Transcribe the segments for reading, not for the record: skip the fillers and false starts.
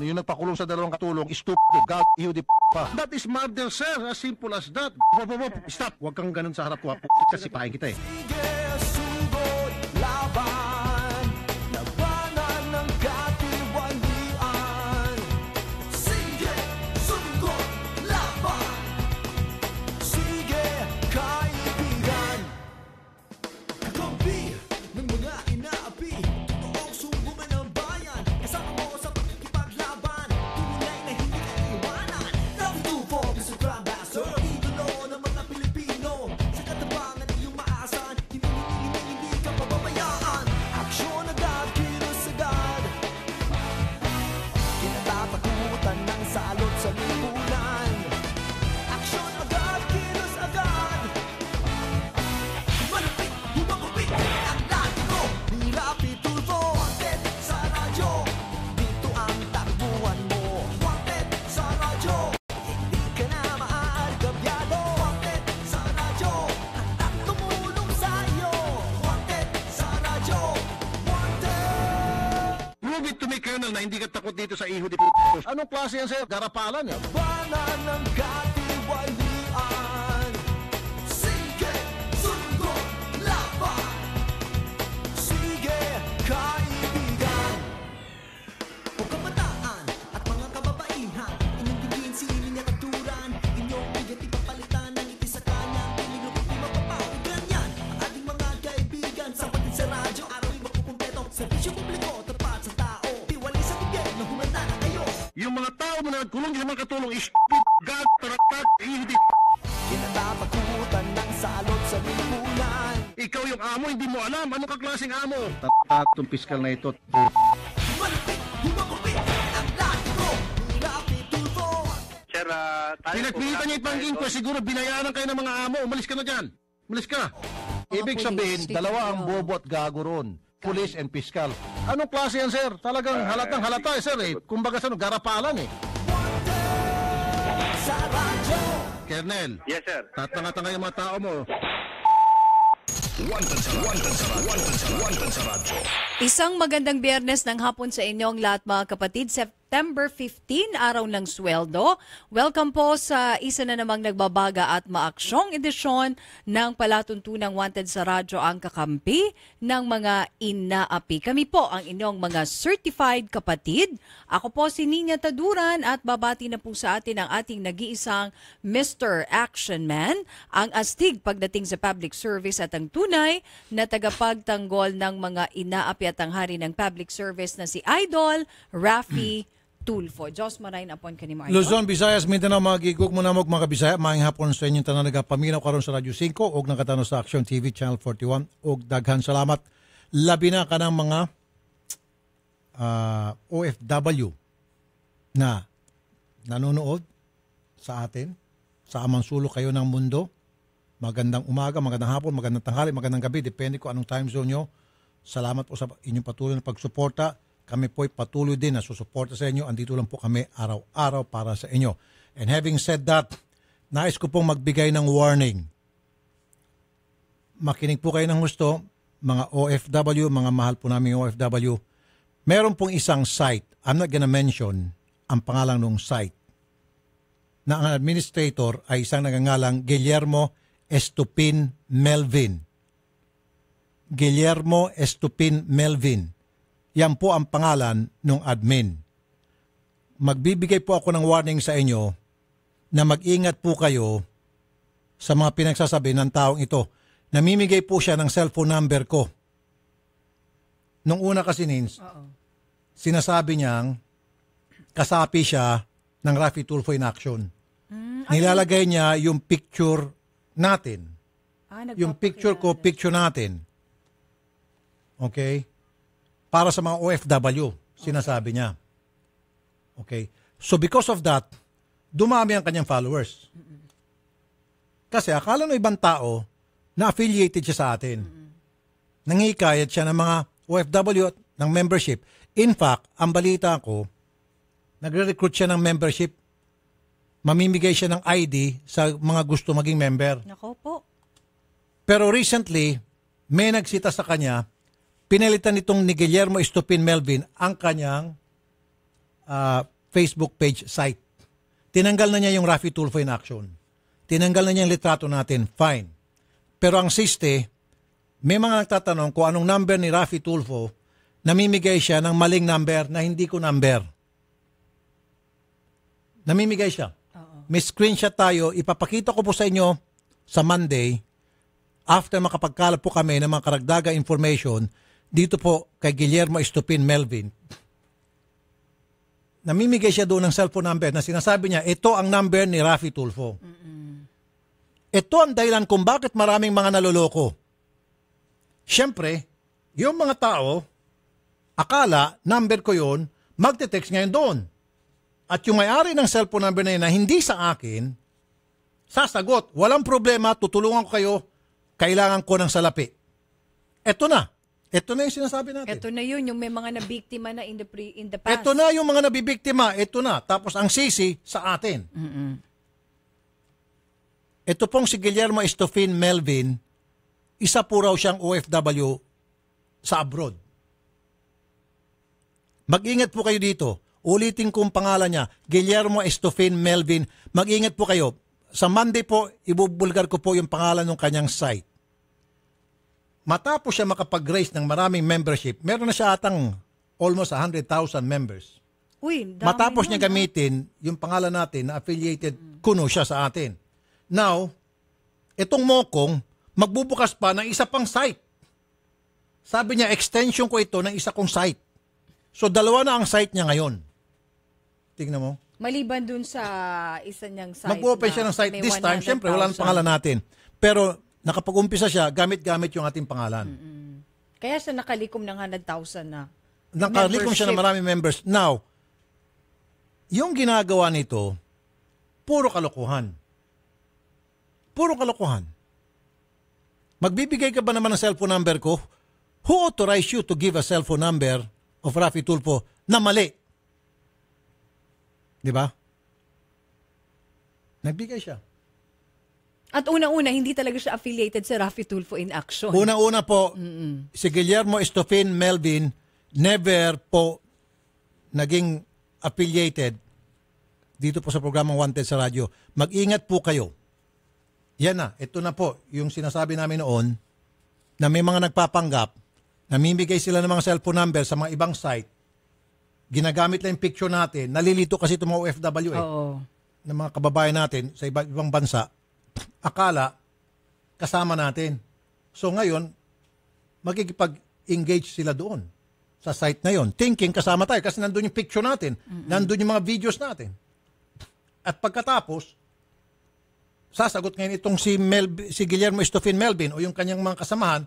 Yung nagpakulong sa dalawang katulong, stupid, God, you the pa. That is murder, sir. As simple as that. Stop. Huwag kang ganun sa harap ko. Kasi pahin kita eh. Sige, sugod, laban, labanan ng katiwalian. Sige, sugod, laban, sige, kaibigan. Kakampi ng mga inaapi, totoong sumbungan ng bayan. Kasama mo sa pagkikipaglaban, tunay na hindi iiwanan. Nakitupo, Mr. Grandmaster, idolo ng mga Pilipino. Sa katabangan iyong maaasahan, hindi ka pababayaan. Aksyon agad, kilos agad, kinatatakutan ng salot sa lipunan. Aksyon agad, kilos agad, malapit, humagupit ang latiko. Ni Rapi Tulfo, wanted sa radyo, dito ang takbuhan mo. Wanted sa radyo, hindi ka na maaargabyado. Wanted sa radyo, handang tumulong sa'yo. Wanted sa radyo, wanted. Prove it to me, Colonel, na hindi ka takot dito sa iho di p***. Anong klase yan, sir? Garapalan eh. Labanan ng katiwalian. Sige, sugod, laban, sige, kaibigan. O kabataan at mga kababaihan, inyong bigyan silin niya katuran. Inyong bigyan ipapalitan ng iti sa kanyang piling lupit di mapapawigan yan. Ang ating mga kaibigan, sapatin sa radyo, araw-ay makukumpleto. Servisyo publiko, tapat sa tao, tiwalay sa gobyerno, humanda na kayo. Yung mga tao mo na nagkulong, yung mga katulong, stupid, God, taratat, iho di p***. Kinatatakutan ng salot sa lipunan. Ikaw yung amo, hindi mo alam. Anong kaklaseng amo? Tatatong piskal na ito. Malapit, humagupit ang latiko. Ni Rapi Tulfo. Sir, tayo Pinagpilitan niya ipangin ko, siguro binayaran kayo ng mga amo. Umalis ka na dyan. Umalis ka. Ibig police, sabihin, state dalawa ang yun. bobo at gago ron. Police and fiscal. Anong klase yan, sir? Talagang halatang halata eh, sir eh. Kumbaga sa garapalan eh. Sa radyo. Kernel, Yes, sir. tatanga-tanga yung mga tao mo. Isang magandang Biyernes ng hapon sa inyong lahat mga kapatid. September 15, araw ng sweldo. Welcome po sa isa na namang nagbabaga at maaksyong edisyon ng palatuntunang Wanted sa Radyo ang kakampi ng mga inaapi. Kami po ang inyong mga certified kapatid. Ako po si Nina Taduran at babati na po sa atin ang ating nag-iisang Mr. Action Man, ang astig pagdating sa public service at ang tunay na tagapagtanggol ng mga inaapi at ang hari ng public service na si Idol Rafi Tulfo. Diyos marahin upon kanimo, Idol. Luzon, Visayas, Mindanao, mga gigok mo na mga Bisaya, maayong hapon sa inyong tanan nagapaminaw karon sa Radyo 5 o nakatano sa Action TV Channel 41 o daghan salamat. Labi na ka ng mga OFW na nanonood sa atin, sa amang sulok kayo ng mundo. Magandang umaga, magandang hapon, magandang tanghali, magandang gabi, depende kung anong time zone nyo. Salamat po sa inyong patuloy na pagsuporta. Kami po'y patuloy din na susuporta sa inyo. Andito lang po kami araw-araw para sa inyo. And having said that, nais ko pong magbigay ng warning. Makinig po kayo ng gusto, mga OFW, mga mahal po namin OFW. Meron pong isang site, I'm not gonna mention ang pangalan ng site, na ang administrator ay isang nagangalang Guillermo Estupin Melvin. Guillermo Estupin Melvin. Yan po ang pangalan ng admin. Magbibigay po ako ng warning sa inyo na mag-ingat po kayo sa mga pinagsasabi ng taong ito. Namimigay po siya ng cellphone number ko. Nung una kasi, Nins, sinasabi niyang kasapi siya ng Rafi Tulfo in action. Nilalagay niya yung picture natin. Yung picture ko, picture natin. Okay? Para sa mga OFW, sinasabi niya. Okay? So because of that, dumami ang kanyang followers. Kasi akala ng ibang tao na affiliated siya sa atin. Nangikayat siya ng mga OFW at ng membership. In fact, ang balita ko, nagre-recruit siya ng membership. Mamimigay siya ng ID sa mga gusto maging member. Nako po. Pero recently, may nagsita sa kanya, pinalitan nitong ni Guillermo Estupin Melvin ang kanyang Facebook page site. Tinanggal na niya yung Raffy Tulfo in action. Tinanggal na niya yung litrato natin. Fine. Pero ang siste, may mga nagtatanong kung anong number ni Raffy Tulfo, namimigay siya ng maling number na hindi ko number. Namimigay siya. May screenshot tayo. Ipapakita ko po sa inyo sa Monday after makapagkalap po kami ng mga karagdagang information dito po kay Guillermo Estupin Melvin. Namimigay siya doon ng cellphone number na sinasabi niya, ito ang number ni Raffy Tulfo. Ito ang dahilan kung bakit maraming mga naloloko. Siyempre, yung mga tao, akala, number ko yun, magte-text ngayon doon. At yung may-ari ng cellphone number na yun na hindi sa akin, sasagot, walang problema, tutulungan ko kayo, kailangan ko ng salapi. Ito na. Ito na yung sinasabi natin. Ito na yun, yung may mga nabiktima na in the past. Ito na yung mga nabibiktima. Ito na. Tapos ang sisi sa atin. Ito pong si Guillermo Estupin Melvin, isa po raw siyang OFW sa abroad. Mag-ingat po kayo dito. Ulitin ko ang pangalan niya, Guillermo Estupin Melvin. Mag-ingat po kayo. Sa Monday po, ibubulgar ko po yung pangalan ng kanyang site. Matapos siya makapag-raise ng maraming membership, meron na siya atang almost 100,000 members. Uy, dami Matapos niya nun, gamitin yung pangalan natin na affiliated kuno siya sa atin. Now, itong Mokong, magbubukas pa ng isa pang site. Sabi niya, extension ko ito ng isa kong site. So, dalawa na ang site niya ngayon. Tingnan mo. Maliban dun sa isa niyang site. Mag-open siya ng site this time. Siyempre, wala nang pangalan natin. Pero, nakapag-umpisa siya, gamit-gamit yung ating pangalan. Kaya siya nakalikom ng 100,000 na. Nakalikom siya ng maraming members. Now, yung ginagawa nito, puro kalokohan. Puro kalokohan. Magbibigay ka ba naman ng cellphone number ko? Who authorized you to give a cellphone number of Raffy Tulfo na mali? Di ba? Nagbigay siya. At una-una, hindi talaga siya affiliated sa Raffy Tulfo in action. Una-una po, si Guillermo Estupin Melvin never po naging affiliated dito po sa programang Wanted sa radyo. Mag-ingat po kayo. Yan na, ito na po yung sinasabi namin noon na may mga nagpapanggap, namimigay sila ng mga cellphone number sa mga ibang site, ginagamit lang yung picture natin, nalilito kasi itong mga OFW ng mga kababayan natin sa ibang bansa, akala kasama natin. So ngayon, magkikipag-engage sila doon sa site na yon. Thinking kasama tayo kasi nandun yung picture natin, nandun yung mga videos natin. At pagkatapos, sasagot ngayon itong si Guillermo Estupin Melvin o yung kanyang mga kasamahan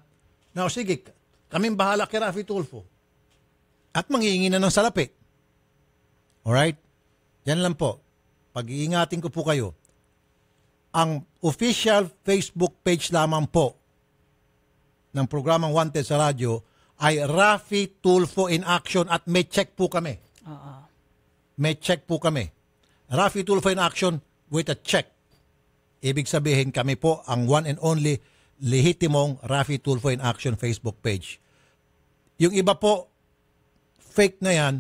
na sige, kaming bahala kay Raffy Tulfo. At manghihingi na ng salapi. Alright? Yan lang po. Pag-iingatin ko po kayo. Ang official Facebook page lamang po ng programang Wanted sa radyo ay Raffy Tulfo in Action at may check po kami. May check po kami. Raffy Tulfo in Action with a check. Ibig sabihin kami po ang one and only lehitimong Raffy Tulfo in Action Facebook page. Yung iba po, fake na yan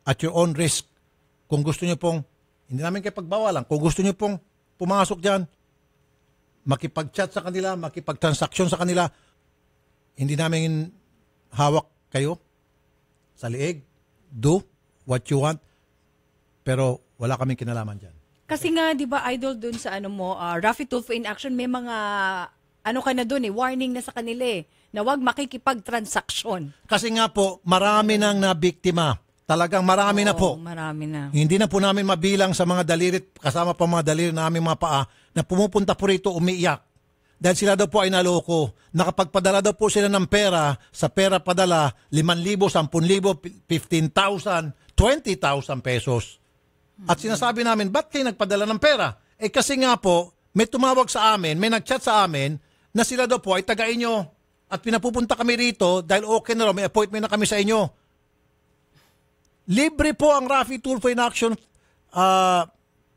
at your own risk. Kung gusto nyo pong, hindi namin kayo pagbawalan, kung gusto nyo pong pumasok dyan, makipag-chat sa kanila, makipag-transaksyon sa kanila, hindi namin hawak kayo sa liig. Do what you want, pero wala kaming kinalaman dyan. Kasi nga, di ba, idol dun sa Raffy Tulfo in Action, may mga, ka na dun warning na sa kanila na wag makikipag-transaksyon. Kasi nga po, marami nang nabiktima. Talagang marami na po. Marami na. Hindi na po namin mabilang sa mga dalirit, kasama pa mga dalirit na aming mga paa, na pumupunta po rito umiiyak. Dahil sila daw po ay naloko. Nakapagpadala daw po sila ng pera, sa pera padala, 5,000, 10,000, 15,000, 20,000 pesos. At sinasabi namin, ba't kayo nagpadala ng pera? Kasi nga po, may tumawag sa amin, may nagchat sa amin, na sila daw po ay taga-inyo. At pinapupunta kami rito, dahil okay na raw, may appointment na kami sa inyo. Libre po ang Raffy Tulfo in Action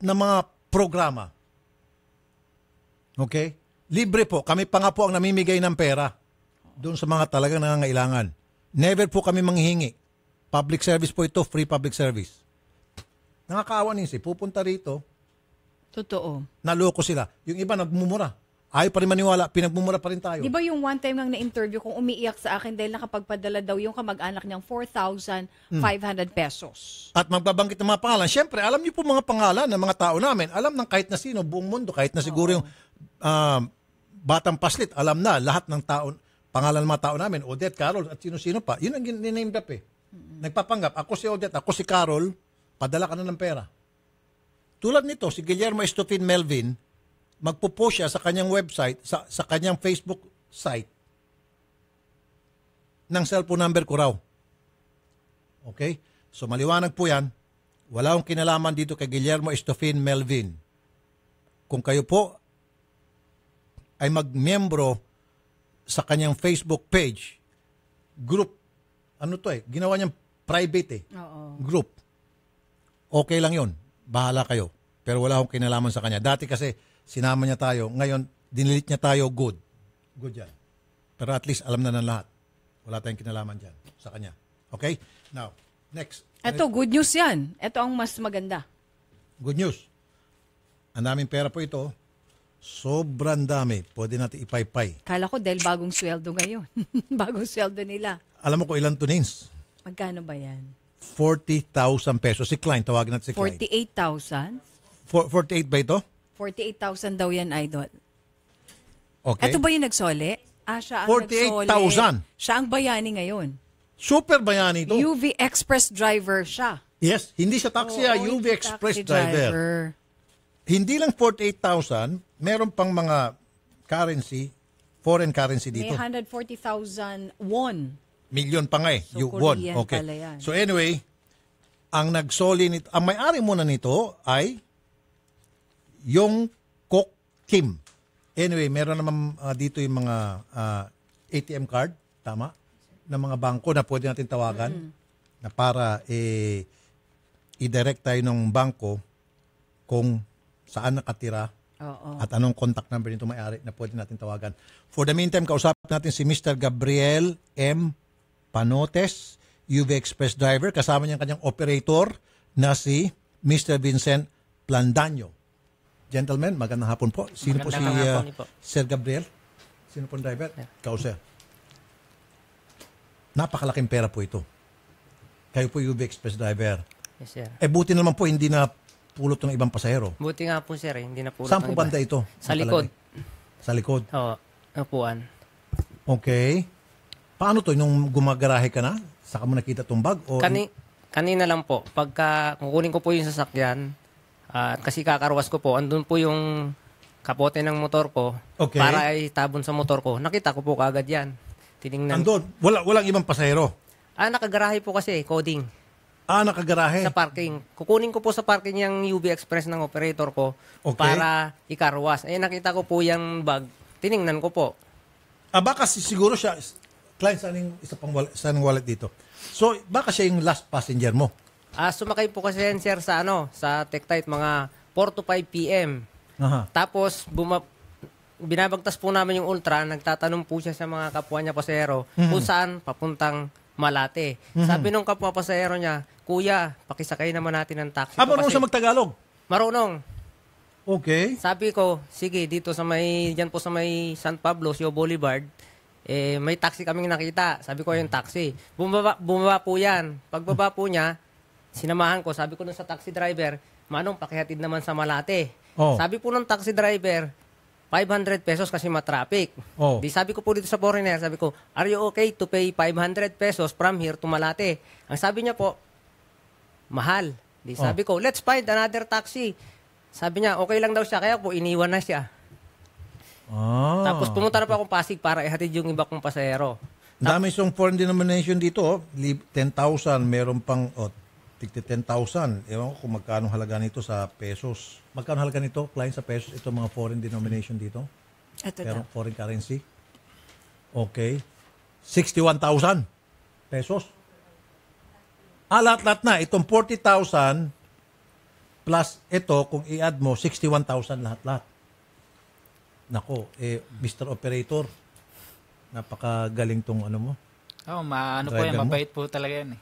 na mga programa. Okay? Libre po. Kami pa nga po ang namimigay ng pera doon sa mga talagang nangangailangan. Never po kami manghihingi Public service po ito, free public service. Nakakaawa ninsi, pupunta rito, Totoo. naloko sila. Yung iba nagmumura. Ayaw pa rin maniwala, pinagmumura pa rin tayo. Di ba yung one time ngang na-interview kung umiiyak sa akin dahil nakapagpadala daw yung kamag-anak niyang 4,500 pesos. At magbabanggit ng mga pangalan. Siyempre, alam niyo po mga pangalan ng mga tao namin. Alam ng kahit na sino, buong mundo, kahit na siguro yung batang paslit, alam na lahat ng tao, pangalan ng mga tao namin, Odette, Carol, at sino-sino pa. Yun ang name drop eh. Nagpapanggap, ako si Odette, ako si Carol, padala ka na ng pera. Tulad nito, si Guillermo Estofin Melvin, magpo-post siya sa kanyang website, sa kanyang Facebook site, ng cellphone number ko raw. Okay? So maliwanag po yan. Wala akong kinalaman dito kay Guillermo Estofin Melvin. Kung kayo po ay magmiyembro sa kanyang Facebook page, group, ano to ginawa niyang private group. Okay lang yun. Bahala kayo. Pero wala akong kinalaman sa kanya. Dati kasi sinama niya tayo. Ngayon, dinilit niya tayo, good. Good yan. Pero at least alam na ng lahat. Wala tayong kinalaman dyan sa kanya. Okay? Now, next. Ito, good news yan. Ito ang mas maganda. Good news. Ang daming pera po ito. Sobrang dami. Pwede natin ipaypay. Kala ko dahil bagong sweldo ngayon. Bagong sweldo nila. Alam mo kung ilan to, Nins? Magkano ba yan? 40,000 pesos. Si Klein, tawagin natin si Klein. 48,000? 48 ba ito? 48,000 daw yan, Idol. Okay. Ito ba yung nagsole? Siya ang nagsole. 48,000. Siya ang bayani ngayon. Super bayani ito. UV Express driver siya. Yes, hindi siya taxi, Oo, UV hindi Express taxi driver. Hindi lang 48,000, meron pang mga currency, foreign currency May dito. 140,000 won. Million pa nga So, you won. Korean Okay. pala yan. So anyway, ang nagsoli nito, ang may-ari muna nito ay yung Kok Kim. Anyway, meron naman dito yung mga ATM card, tama, ng mga bangko na pwede natin tawagan na para i-direct tayo ng bangko kung saan nakatira Oo. at anong contact number nito may-ari na pwede natin tawagan. For the meantime, kausapin natin si Mr. Gabriel M. Panotes, UV Express driver. Kasama niya ang kanyang operator na si Mr. Vincent Plandaño. Gentlemen, magandang hapon po. Sino po si Magandang hapon po. Sir Gabriel? Sino po ang driver? Ikaw, sir. Napakalaking pera po ito. Kayo po UV Express driver. Yes, sir. Buti naman po hindi na pulot ng ibang pasahero. Buti nga po, sir. Hindi na pulot Saan ng po iba. banda ito? Sa likod. Sa likod. Oo. Upuan. Okay. Paano to? Nung gumagarahe ka na, saka mo nakita itong bag? O Kanina lang po. Pagka kukunin ko po yung sasakyan, at kasi kakarwas ko po, andun po yung kapote ng motor ko Okay. para ay tabon sa motor ko. Nakita ko po kaagad yan. Tinignan. andun, walang ibang pasahero. Nakagarahe po kasi, coding. Nakagarahe. Sa parking. Kukunin ko po sa parking yung UV Express ng operator ko Okay. para ikarwas. Nakita ko po yung bag. Tiningnan ko po. Baka siguro siya, client, saan yung isa pang wallet, saan yung wallet dito? So, baka siya yung last passenger mo. Sumakay po kasi yan, sir, sa Tektite, mga 4 to 5 p.m. Aha. Tapos, binabagtas po namin yung Ultra, nagtatanong po siya sa mga kapwa niya pasahero kung saan papuntang Malate. Sabi nung kapwa pasahero niya, Kuya, pakisakay naman natin ng taxi. Marunong siya magtagalog? Marunong. Okay. Sabi ko, sige, dito dyan po sa may San Pablo, Sio Boulevard, may taxi kaming nakita. Sabi ko yung taxi. Bumaba po yan. Pagbaba po niya, sinamahan ko. Sabi ko nun sa taxi driver, Manong, pakihatid naman sa Malate. Oh. Sabi po ng taxi driver, 500 pesos kasi matraffic. Oh. Di sabi ko po dito sa foreigner, sabi ko, are you okay to pay 500 pesos from here to Malate? Ang sabi niya po, mahal. Di sabi ko, let's find another taxi. Sabi niya, okay lang daw siya, kaya po iniwan na siya. Tapos pumunta na po akong Pasig para ihatid yung iba kong pasahero. Dami isang foreign denomination dito. 10,000, meron pang 10,000. Ewan ko kung magkano halaga nito sa pesos. Magkano halaga nito, client, sa pesos? Ito mga foreign denomination dito. Ito Pero daw. foreign currency. Okay. 61,000 pesos. Lahat-lahat na. Itong 40,000 plus ito, kung i-add mo, 61,000 lahat-lahat. Nako, Mr. Operator, napakagaling tong ano mo. Oh, po Driver yan. mo? Mabait po talaga yan eh.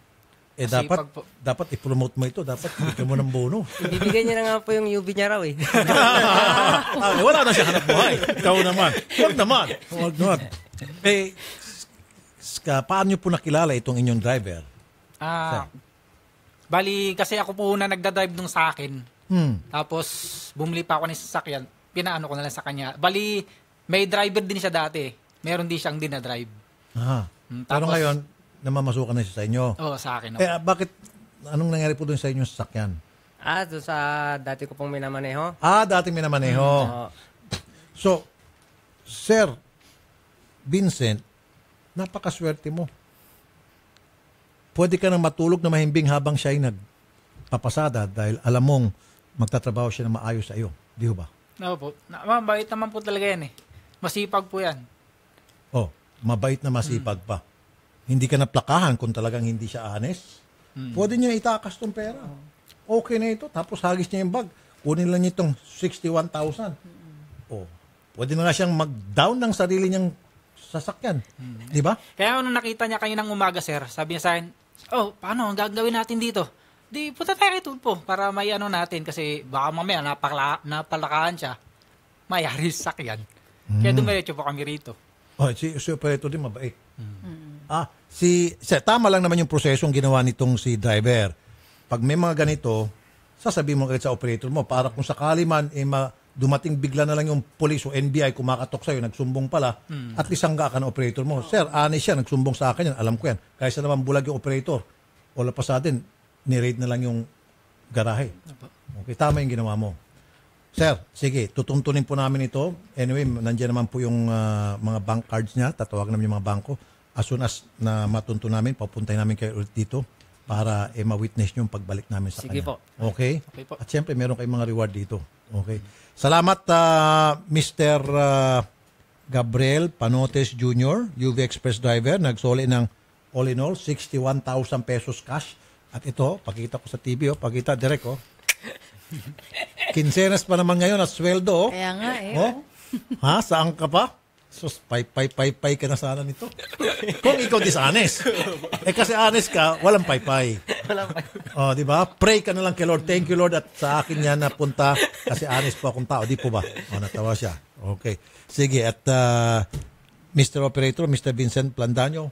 Masipag po. dapat i-promote mo ito. Dapat bigyan mo ng bono. Ibibigay niya na nga po yung UV niya raw eh. Wala na siya hanap buhay. Ikaw naman. Huwag naman. Paano niyo po nakilala itong inyong driver? Bali, kasi ako po na nagdadrive nung sa akin. Tapos, bumili pa ako ng sasakyan. Pinaano ko na lang sa kanya. Bali, may driver din siya dati. Meron din siyang dinadrive. Pero Tapos- ngayon, namamasukan na siya sa inyo. Oo, sa akin. Bakit, anong nangyari po dun sa inyong sasakyan? Doon sa dati ko pong minamaneho. Dating minamaneho. So, Sir Vincent, napakaswerte mo. Pwede ka nang matulog na mahimbing habang siya ay nagpapasada dahil alam mong magtatrabaho siya na maayos sa iyo. Di ba? Oo po. Mabait naman po talaga yan eh. Masipag po yan. Mabait na masipag pa. Hindi ka naplakahan kung talagang hindi siya honest. Pwede niya itakas tong pera. Okay na ito. Tapos hagis niya yung bag. Kunin lang niya itong 61,000. Pwede na nga siyang mag-down ng sarili niyang sasakyan. Di ba? Kaya nung nakita niya kaninang umaga, sir, sabi niya sa akin, paano? Ang gagawin natin dito? Di, punta tayo kay Tulpo para may ano natin kasi baka mamaya napalakaan siya. Mayari sa sakyan. Kaya dumiretso po kami rito. Si operator din mabait. Tama lang naman yung prosesong ginawa nitong si driver. Pag may mga ganito, sasabihin mo agad sa operator mo para kung sakali man dumating bigla na lang yung police o NBI kumakatok sa'yo, nagsumbong pala, at least hangga ka ng operator mo. Sir, honest siya, nagsumbong sa akin yan, alam ko yan. Kaysa naman bulag yung operator, wala pa sa atin, ni-raid na lang yung garahe. Okay, tama yung ginawa mo. Sir, sige, tutuntunin po namin ito. Anyway, nandiyan naman po yung mga bank cards niya, tatawag namin yung mga bangko. As soon as na matunto namin, papuntay namin kayo ulit dito para ma-witness yung pagbalik namin sa Sige kanya. po. Okay? Okay po. At siyempre, meron kayong mga reward dito. Okay. Salamat, Mr. Gabriel Panotes Jr., UV Express driver. Nagsoli ng all in all, 61,000 pesos cash. At ito, pakita ko sa TV, pakita direct, Kinsenas pa naman ngayon at sweldo, Kaya nga eh. Saan ka pa? Sus, pay ka na sana nito. Kung ikaw dishonest. Kasi honest ka, walang pay. Di ba? Pray ka na lang kay Lord. Thank you, Lord. At sa akin yan napunta kasi honest po akong tao. Di po ba? Natawa siya. Okay. Sige. At Mr. Operator, Mr. Vincent Plandaño,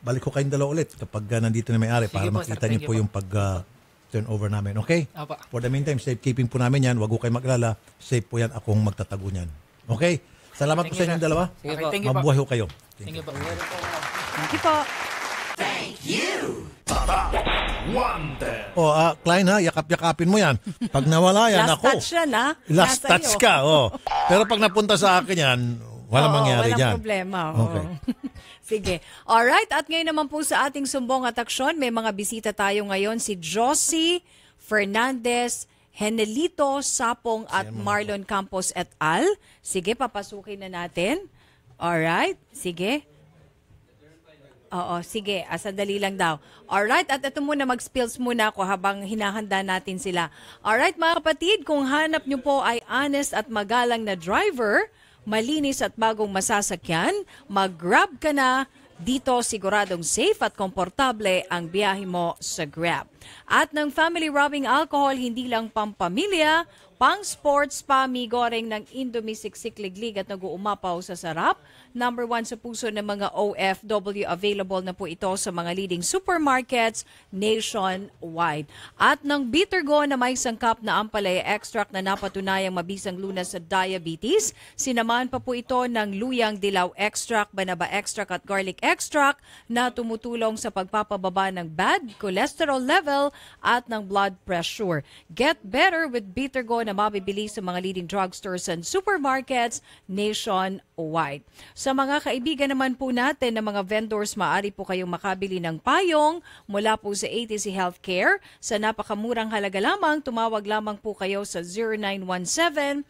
balik ko kayong dalawa ulit kapag nandito na may-ari para po, makita sir. niyo Thank po you yung pag-turnover namin. Okay? Apa. For the meantime, safekeeping po namin yan. Huwag ko kayo maglala. Safe po yan. Akong magtatago niyan. Okay? Salamat po sa inyong dalawa. Sige Okay, po. thank you po. Mabuhay ho kayo. Thank you po. Thank you po. Klein ha, yakap-yakapin mo yan. Pag nawala yan, Last ako. touch yan, ha? Last Nasa touch iyo. ka, Pero pag napunta sa akin yan, walang mangyari walang dyan. problema. Okay. Sige. Alright, at ngayon naman po sa ating sumbong at aksyon, may mga bisita tayo ngayon, si Josie Fernandez, Henelito Sapong at Marlon Campos et al. Sige, papasukin na natin. Alright, sige. Oo, sige. Sandali lang daw. Alright, at ito muna, mag-spills muna ako habang hinahanda natin sila. Alright, mga kapatid, kung hanap nyo po ay honest at magalang na driver, malinis at bagong masasakyan, mag-Grab ka na. Dito siguradong safe at komportable ang biyahe mo sa Grab. At ng family rubbing alcohol, hindi lang pampamilya, pang sports pa, migoreng ng Indomie Siksik-Liglig at nag-uumapaw sa sarap. Number 1 sa puso ng mga OFW. Available na po ito sa mga leading supermarkets nationwide. At ng Bittergo na may sangkap na ampalaya extract na napatunayang mabisang lunas sa diabetes. Sinamahan pa po ito ng Luyang Dilaw Extract, Banaba Extract at Garlic Extract na tumutulong sa pagpapababa ng bad cholesterol level at ng blood pressure. Get better with Bittergo na mabibili sa mga leading drugstores and supermarkets nationwide. Sa mga kaibigan naman po natin na mga vendors, maaari po kayong makabili ng payong mula po sa ATC Healthcare. Sa napakamurang halaga lamang, tumawag lamang po kayo sa 0917-562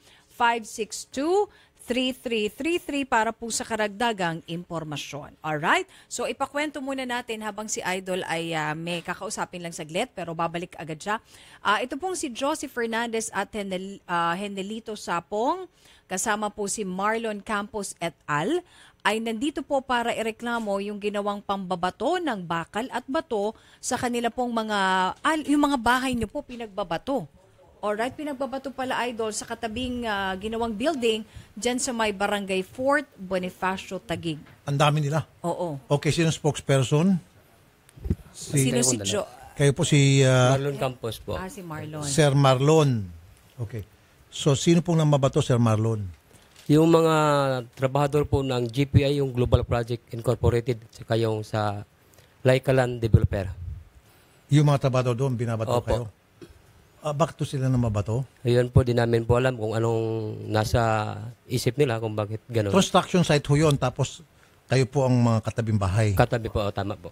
3333 para po sa karagdagang impormasyon. Alright? So ipakwento muna natin habang si Idol ay may kakausapin lang saglit pero babalik agad siya. Ito pong si Josie Fernandez at Henelito Sapong, kasama po si Marlon Campos et al. Ay nandito po para ireklamo yung ginawang pambabato ng bakal at bato sa kanila pong yung mga bahay niyo po pinagbabato. Alright, pinagbabato pala, Idol, sa katabing ginawang building dyan sa may barangay Fort Bonifacio, Taguig. Ang dami nila. Oo. Okay, sino spokesperson? Sino si Jo? Kayo po si Marlon Campos po. Si Marlon. Sir Marlon. Okay. So, sino pong namabato, Sir Marlon? Yung mga trabahador po ng GPI, yung Global Project Incorporated, saka yung sa Laikaland Developer. Yung mga trabador doon, binabato Opo. kayo? Bakit to sila namabato? Ayun po, di namin po alam kung anong nasa isip nila kung bakit gano'n. Construction site ho yun, tapos kayo po ang mga katabing bahay. Katabi po, tama po.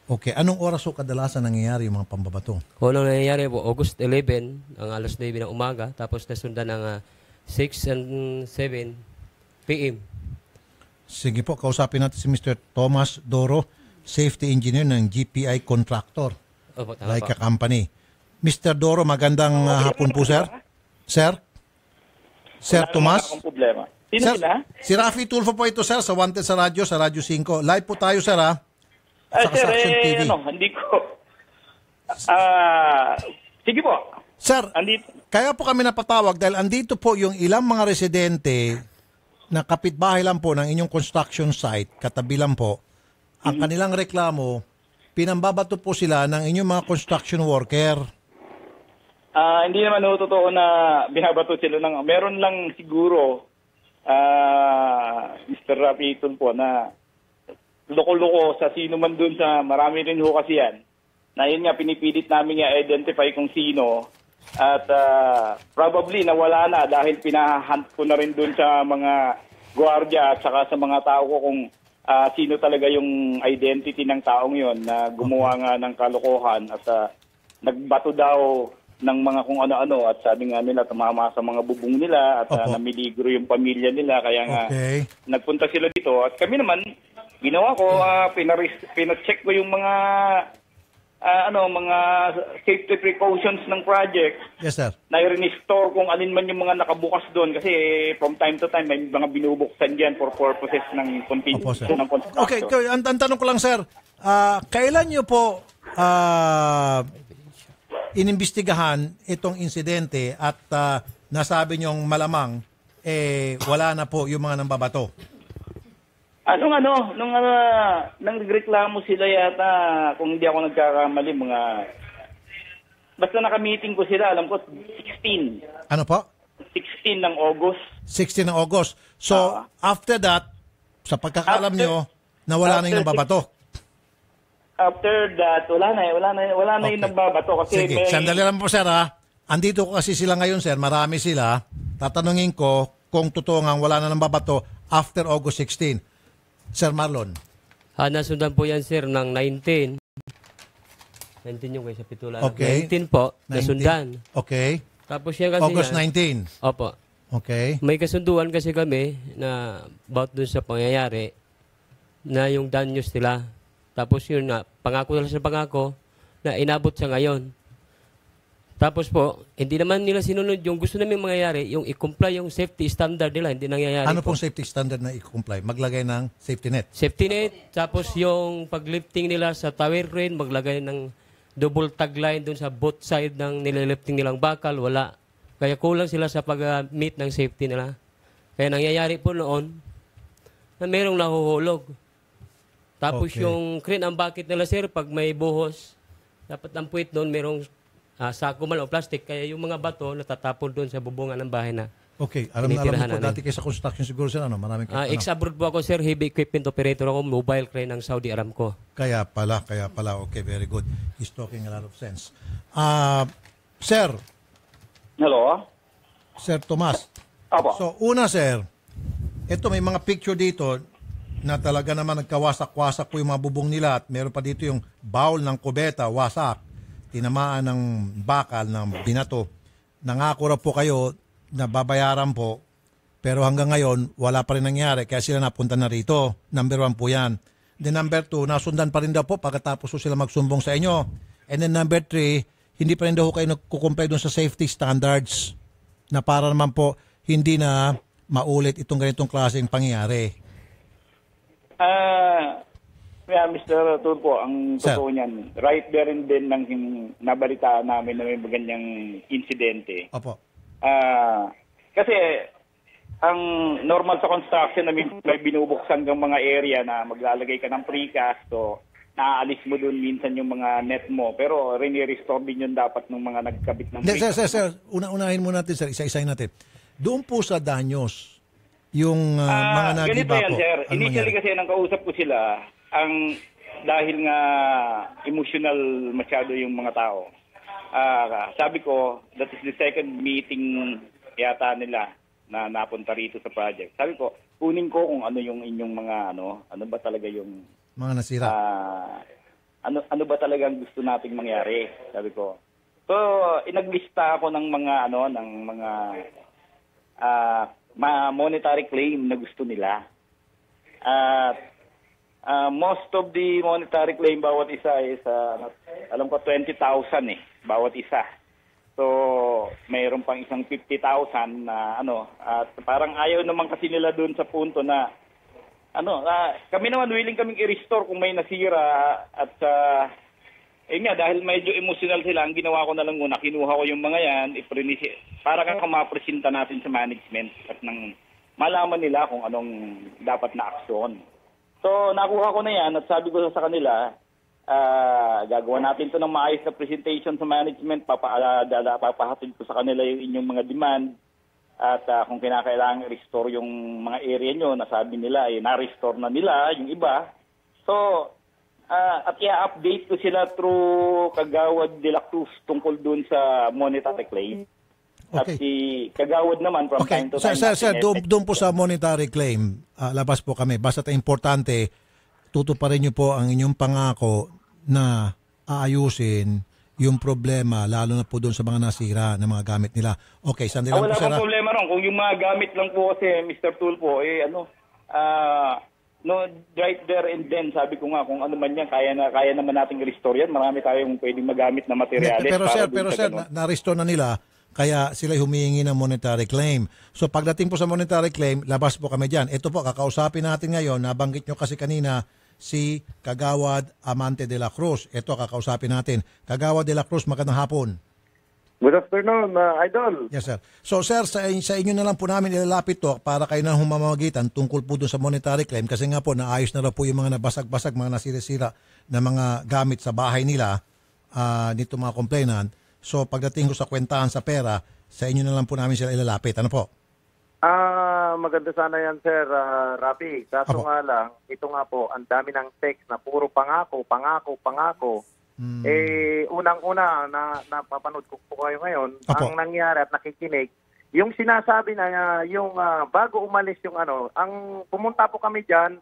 Okay, anong oras o kadalasan nangyayari yung mga pambabato? Kung anong nangyayari po, August 11, ang alas 9 ng umaga, tapos nasundan ng 6 and 7 p.m. Sige po, kausapin natin si Mr. Thomas Doro, Safety Engineer ng GPI Contractor, Opo, tama Laika po. Company. Mr. Doro, magandang hapon po, sir. Sir? Sir Tomas? Wala akong problema. Sino Sir, sila? si Rafi Tulfo po ito, sir, sa Wanted sa Radyo 5. Live po tayo, sir, ha? Sa Sir, Action TV. hindi ko. Sige po. Sir, Andito. kaya po kami napatawag dahil andito po yung ilang mga residente na kapitbahay lang po ng inyong construction site, katabi lang po. Ang kanilang reklamo, pinambabato po sila ng inyong mga construction worker. Hindi naman totoo na binabato sila ng... Meron lang siguro, Mr. Rafi po, na loko-loko sa sino man dun sa... Marami rin ho kasi yan. Na yun nga, pinipilit namin i-identify kung sino. At probably nawala na dahil pinahunt ko na rin dun sa mga gwardiya at saka sa mga tao ko kung sino talaga yung identity ng taong yon na gumawa nga ng kalokohan at nagbato daw ng mga kung ano-ano at sabi nga nila tumama sa mga bubong nila at Opo. namiligro yung pamilya nila kaya nga Okay. nagpunta sila dito at kami naman ginawa ko pina-check ko yung mga mga safety precautions ng project Yes, sir. na i-restore kung alin man yung mga nakabukas doon kasi from time to time may mga binubuksan dyan for purposes ng Opo, sir. ng construction. Okay, ang tanong ko lang, sir, kailan nyo po inimbestigahan itong insidente at nasabi nyong malamang wala na po yung mga nambabato? Nung nagreklamo sila yata, kung hindi ako nagkakamali, basta naka-meeting ko sila, alam ko, 16. Ano po? 16 ng August. 16 ng August. So, after that, sa pagkakalam nyo, nawala na yung nambabato. After that, wala na yung nagbabato kasi Sige, sandali lang po, sir, ha? Andito ko kasi sila ngayon, sir. Marami sila. Tatanungin ko kung totoo nga wala na nambabato after August 16. Sir Marlon. Nasundan po yan, sir, ng 19. 19 yung kayo sa pitula. Okay. 19 po, 19. nasundan. Okay. Tapos yan kasi August yan, 19. Opo. Okay. May kasunduan kasi kami na about dun sa pangyayari na yung danyos nila. Tapos yun nga, pangako nila sa pangako na inabot sa ngayon. Tapos po, hindi naman nila sinunod yung gusto namin mangyayari, yung i-comply yung safety standard nila, hindi nangyayari Ano po. pong safety standard na i-comply? Maglagay ng safety net. Safety net, tapos yung paglifting nila sa tower crane, maglagay ng double tag line dun sa both side ng nililifting nilang bakal, wala. Kaya kulang sila sa pag-meet ng safety nila. Kaya nangyayari po noon na merong nahuhulog. Tapos Okay. yung crane ang bucket nila, sir, pag may buhos, dapat ang puwit doon merong sako man o plastic. Kaya yung mga bato natatapon doon sa bubungan ng bahay na. Okay. Alam na Tinitirahan po namin. dati kayo sa construction siguro, sir. Maraming Ex-abroad po ako, sir. Heavy equipment operator ako. Mobile crane ng Saudi Aramco. Kaya pala. Okay, very good. He's talking a lot of sense. Sir, Hello? Sir Tomas. Apo. So, una, sir, ito may mga picture dito na talaga naman nagkawasak-wasak po yung mga bubong nila at meron pa dito yung bowl ng kubeta, wasak, tinamaan ng bakal, ng binato. Nangako raw po kayo na babayaran po Pero hanggang ngayon, wala pa rin nangyari. Kaya sila napunta na rito. Number 1 po yan. Then number 2, nasundan pa rin daw po pagkatapos po sila magsumbong sa inyo. And then number 3, hindi pa rin daw kayo nagkukumpay doon sa safety standards na para naman po hindi na maulit itong ganitong klaseng pangyayari. Mr. Tulfo, ang Sir. totoo niyan, right there and then nang nabalitaan namin na may ganyang insidente. Opo. Kasi ang normal sa construction na may binubuksan kang mga area na maglalagay ka ng precast, so naaalis mo doon minsan yung mga net mo, pero rini-restore din yun dapat ng mga nagkabit ng precast. Sir, unahin muna natin, sir, isa-isahin natin. Doon po sa danyos, yung mga nagiba ganito yan, po. sir. Ano Initially mangyari? kasi nang kausap ko sila, dahil nga emotional masyado yung mga tao. Sabi ko, that is the second meeting yata nila na napunta rito sa project. Sabi ko, kunin ko kung ano yung inyong mga ano ba talaga yung Mga nasira. ano ba talaga ang gusto nating mangyari, sabi ko. So, inaglista ako ng mga monetary claim na gusto nila. Most of the monetary claim bawat isa is alam ko 20,000 bawat isa. So, mayroon pang isang 50,000 na at parang ayaw naman kasi nila doon sa punto na kami naman willing kaming i-restore kung may nasira at dahil medyo emotional sila, ang ginawa ko na lang muna, kinuha ko yung mga yan, para kang mapresenta natin sa management at nang malaman nila kung anong dapat na aksyon. So, nakuha ko na yan at sabi ko sa kanila, gagawa natin to ng maayos na presentation sa management, papahatid ko sa kanila yung inyong mga demand at kung kinakailangan restore yung mga area nyo, nasabi nila, na-restore na nila yung iba. So, at i-update ko sila through Kagawad de la Cruz tungkol dun sa monetary claim. At Okay. si Kagawad naman from Okay, time to time. sir, doon po sa monetary claim, labas po kami. Basta importante, tutuparin niyo po ang inyong pangako na aayusin yung problema, lalo na po doon sa mga nasira na mga gamit nila. Okay, sandali lang Wala po, sir. pang problema ron. Kung yung mga gamit lang po kasi, Mr. Tulfo, right there and then, sabi ko nga, kung ano man yan, kaya naman nating restore yan. Marami tayong pwedeng magamit na materyales. Pero sir, na-restore na nila, kaya sila humihingi ng monetary claim. So pagdating po sa monetary claim, labas po kami dyan. Ito po, kakausapin natin ngayon, nabanggit nyo kasi kanina, si Kagawad Amante de la Cruz. Ito, kakausapin natin. Kagawad de la Cruz, magandang hapon. Good afternoon, Idol. Yes, sir. So, sir, sa inyo na lang po namin ilalapit to para kayo na humamagitan tungkol po doon sa monetary claim kasi nga po, naayos na raw po yung mga nabasag-basag, mga nasira-sira na mga gamit sa bahay nila nito mga complainant. So, pagdating ko sa kwentahan sa pera, sa inyo na lang po namin sila ilalapit. Ano po? Maganda sana yan, Sir Rafi. Kaso Apo. nga lang, ito nga po, ang dami ng text na puro pangako. Unang-una, napapanood ko po kayo ngayon, Apo. ang nangyari at nakikinig, yung sinasabi na yung bago umalis yung ang pumunta po kami dyan,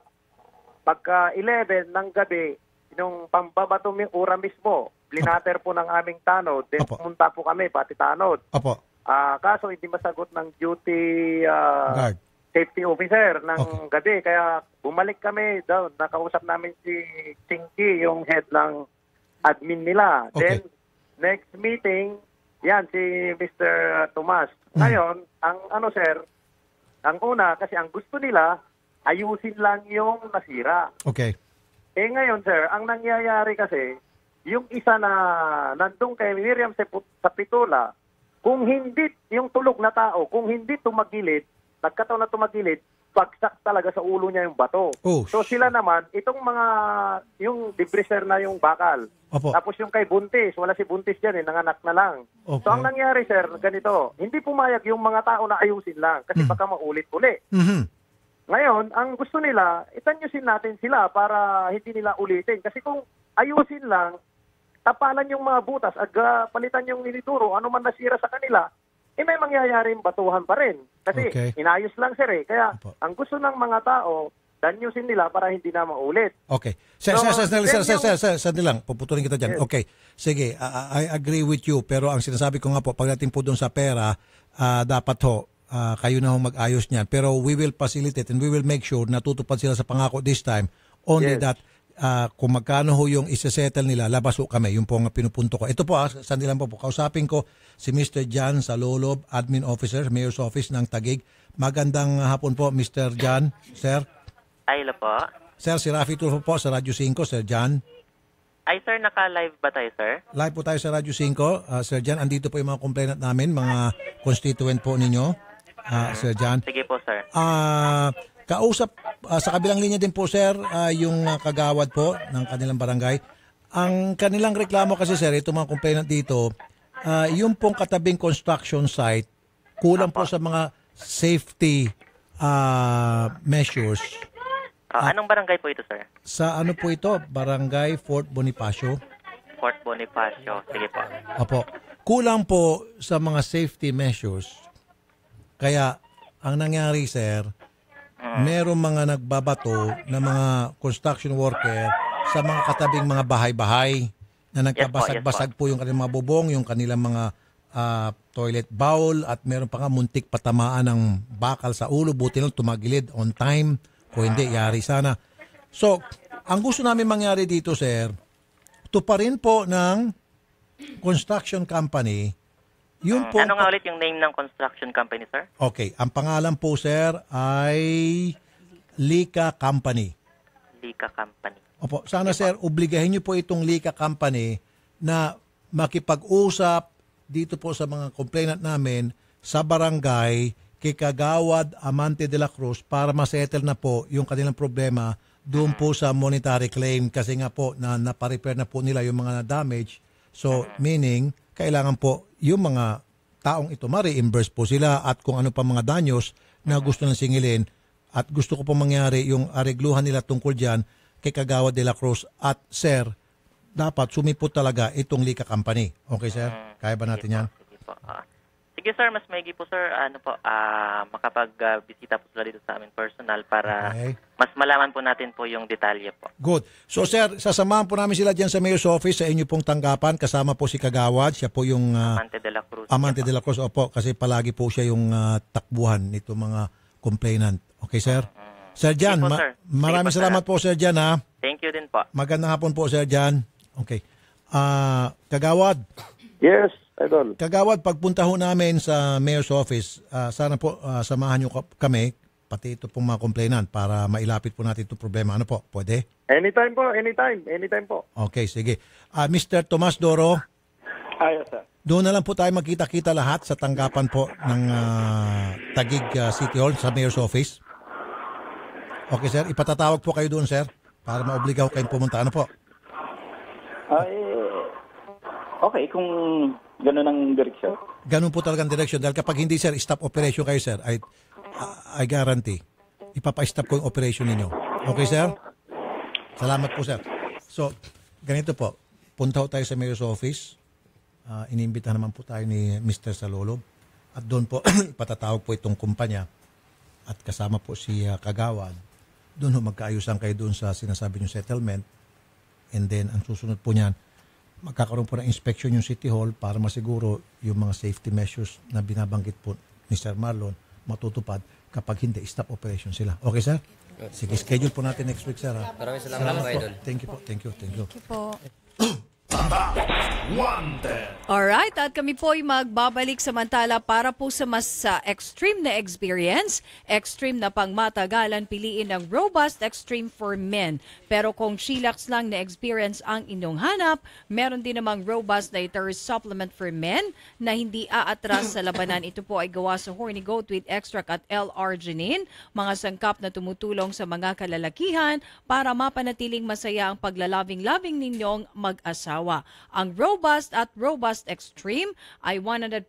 pagka 11 ng gabi, yung pambabato ura mismo, blinater po ng aming tanod, then Apo. pumunta po kami, pati tanod. Opo. Kaso hindi masagot ng duty Guard. safety officer ng Okay. gabi. Kaya bumalik kami doon. Nakausap namin si Chinky, yung head ng admin nila. Okay. Then, next meeting, yan, si Mr. Tomas. Ngayon, sir, ang una, kasi ang gusto nila, ayusin lang yung nasira. Okay. Ngayon, sir, ang nangyayari kasi, yung isa na nandun kay Miriam sa Pitula, kung hindi yung tulog na tao, kung hindi tumagilid, nagkataon na tumagilid, bagsak talaga sa ulo niya yung bato. Oh. So sila naman, itong yung debriser na yung bakal. Opo. Tapos yung kay Buntis, wala si Buntis dyan, nanganak na lang. Okay. So ang nangyari, sir, ganito, hindi pumayag yung mga tao na ayusin lang kasi baka maulit-uli. Mhm. Ngayon, ang gusto nila, itanyusin natin sila para hindi nila ulitin. Kasi kung ayusin lang, tapalan yung mga butas, palitan yung nilituro, ano man nasira sa kanila, may mangyayaring batuhan pa rin. Kasi Okay. inayos lang, sir. Kaya Opo. ang gusto ng mga tao, danyusin nila para hindi na maulit. Okay. Sir, So, sandali lang. Puputulin kita dyan. Yes. Okay. Sige, I agree with you. Pero ang sinasabi ko nga po, pagdating po doon sa pera, dapat ho, kayo na ho mag-ayos niyan. Pero we will facilitate and we will make sure na tutupad sila sa pangako this time. Only Yes. that kung magkano ho yung isa-settle nila, labas ho kami. Yung po ang pinupunto ko. Ito po, sandali lang po. Kausapin ko si Mr. Jan Salolob, Admin Officer, Mayor's Office ng Taguig. Magandang hapon po, Mr. Jan. Sir? Ay, hello po. Sir, si Rafi Tulfo po sa Radyo 5. Sir Jan? Ay, sir, naka-live ba tayo, sir? Live po tayo sa Radyo 5. Sir Jan, andito po yung mga complainant namin, mga constituent po ninyo. Sir Jan. Sige po, sir. Kausap, sa kabilang linya din po, sir, yung kagawad po ng kanilang barangay. Ang kanilang reklamo kasi, sir, ito mga complainant dito, yung pong katabing construction site, kulang po sa mga safety measures. Anong barangay po ito, sir? Sa ano po ito? Barangay Fort Bonifacio. Fort Bonifacio. Sige po. Opo. Kulang po sa mga safety measures. Kaya, ang nangyari, sir, merong mga nagbabato na mga construction worker sa mga katabing mga bahay-bahay na nagkabasag-basag po yung kanilang mga bubong, yung kanilang mga toilet bowl, at meron pa nga muntik patamaan ng bakal sa ulo. Buti lang tumagilid on time. Kung hindi, yari sana. So, ang gusto namin mangyari dito, sir, tuparin po ng construction company. Yung po, Ano nga ulit yung name ng construction company, sir? okay, ang pangalan po, sir, ay Lika Company. Lika Company. Opo, sana, sir, obligahin niyo po itong Lika Company na makipag-usap dito po sa mga complainant namin sa barangay kay Kagawad Amante de la Cruz para masettle na po yung kanilang problema doon po sa monetary claim kasi nga po na naparepair na po nila yung mga damage. So, meaning, kailangan po yung mga taong ito ma-reimburse po sila at kung ano pa mga danyos na gusto nang singilin. At gusto ko po mangyari yung aregluhan nila tungkol dyan kay Kagawad de la Cruz. At, sir, dapat sumipot talaga itong Lika Company. Okay, sir? Kaya ba natin yan? Sige po. Sige, sir, mas maigi po, sir, makapag-bisita po sila dito sa amin personal para Okay. mas malaman po natin po yung detalye po. Good. So, sir, sasamahan po namin sila dyan sa Mayor's Office sa inyo pong tanggapan. Kasama po si Kagawad. Siya po yung Amante de la Cruz. Amante de la Cruz. Opo, kasi palagi po siya yung takbuhan nito mga complainant. Okay, sir? Sir Jan, Sige po, sir. maraming Sige po, sir. salamat po, Sir Jan, ha? Thank you din po. Magandang hapon po, Sir Jan. Okay. Kagawad, Yes, Idol. Kagawad, pagpunta ho namin sa Mayor's Office, sana po samahan nyo kami, pati ito pong mga complainant para mailapit po natin itong problema. Ano po? Pwede? Anytime po, anytime. Anytime po. Okay, sige. Mr. Tomas Doro, Ayos, sir. doon na lang po tayo magkita-kita lahat sa tanggapan po ng Taguig City Hall sa Mayor's Office. Okay, sir. Ipatatawag po kayo doon, sir, para maobligaw kayong pumunta. Ano po? Okay, kung gano'n ang direksyon. Ganun po talagang direction. Dahil kapag hindi, sir, stop operation kayo, sir, I guarantee, ipapa-stop ko yung operation ninyo. Okay, sir? Salamat po, sir. So, ganito po. Punta ho tayo sa Mayor's Office. Iniimbitahan naman po tayo ni Mr. Salolob. At doon po, ipatatawag po itong kumpanya. At kasama po si Kagawad. Doon ho magkaayusan kayo doon sa sinasabi niyong settlement. And then, ang susunod po niyan, magkakaroon po ng inspection yung City Hall para masiguro yung mga safety measures na binabanggit po ni Sir Marlon matutupad. Kapag hindi, stop operation sila. Okay, sir? Sige, schedule po natin next week, sir. Ha? Maraming salamat po, Idol. Thank you po. Thank you. Thank you. Thank you po. Wanted. Alright, at kami po ay magbabalik samantala para po sa mas extreme na experience, extreme na pangmatagalan, piliin ang Robust Extreme for Men. Pero kung chillax lang na experience ang inyong hanap, meron din namang Robust na thirst supplement for men na hindi aatras sa labanan. Ito po ay gawa sa horny goat with extract at L-arginine, mga sangkap na tumutulong sa mga kalalakihan para mapanatiling masaya ang paglalabing-labing ninyong mag-asawa. Ang Robust at Robust Extreme ay 100%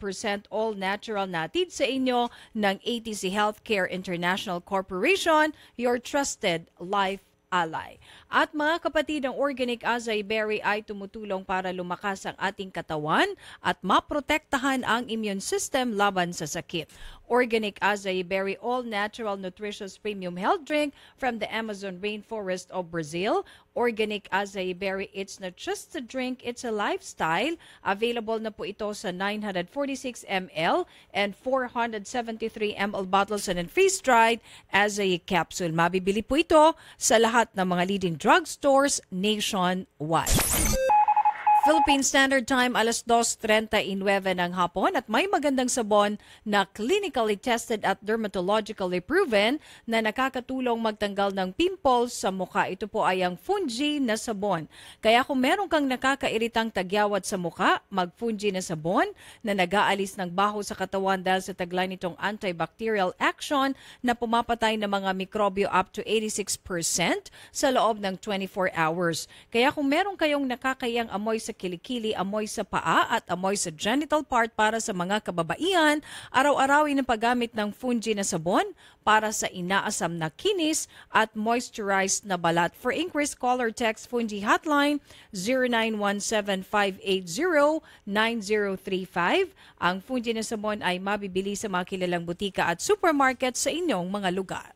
all-natural na hatid sa inyo ng ATC Healthcare International Corporation, your trusted life ally. At mga kapatid, ang Organic Acai Berry ay tumutulong para lumakas ang ating katawan at maprotektahan ang immune system laban sa sakit. Organic Acai Berry All-Natural Nutritious Premium Health Drink from the Amazon Rainforest of Brazil. Organic Acai Berry, it's not just a drink, it's a lifestyle. Available na po ito sa 946 ml and 473 ml bottles and in freeze-dried acai capsule. Mabibili po ito sa lahat ng mga leading drugstores nationwide. Philippine Standard Time, alas 2:39 ng hapon at may magandang sabon na clinically tested at dermatologically proven na nakakatulong magtanggal ng pimples sa mukha. Ito po ay ang Fungi na sabon. Kaya kung meron kang nakakairitang tagyawat sa mukha, mag-Fungi na sabon na nag-aalis ng baho sa katawan dahil sa taglay nitong antibacterial action na pumapatay ng mga mikrobyo up to 86% sa loob ng 24 hours. Kaya kung meron kayong nakakayang amoy sa kilikili, amoy sa paa at amoy sa genital part para sa mga kababaihan, araw-arawin ang paggamit ng Fungi na sabon para sa inaasam na kinis at moisturized na balat. For inquiries, call or text Fungi hotline 0917-580-9035. Ang Fungi na sabon ay mabibili sa mga kilalang butika at supermarket sa inyong mga lugar.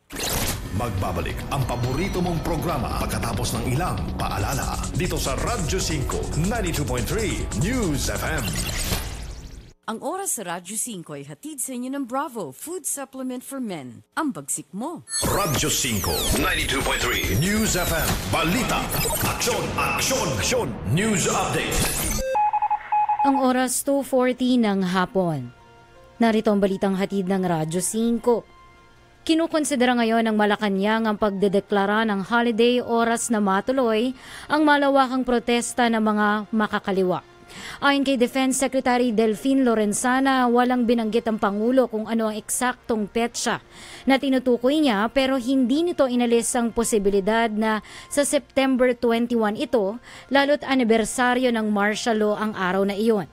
Magbabalik ang paborito mong programa pagkatapos ng ilang paalala dito sa Radyo 5 92.3 News FM. Ang oras sa Radyo 5 ay hatid sa inyo ng Bravo Food Supplement for Men. Ang bagsik mo. Radyo 5 92.3 News FM. Balita, aksyon, aksyon, aksyon. News update. Ang oras 2:40 ng hapon. Narito ang balitang hatid ng Radyo 5. Kinukonsidera ngayon ng Malacanang ang pagdedeklara ng holiday oras na matuloy ang malawakang protesta ng mga makakaliwa. Ayon kay Defense Secretary Delfin Lorenzana, walang binanggit ang Pangulo kung ano ang eksaktong petsa na tinutukoy niya pero hindi nito inalis ang posibilidad na sa September 21 ito, lalo't anibersaryo ng martial law ang araw na iyon.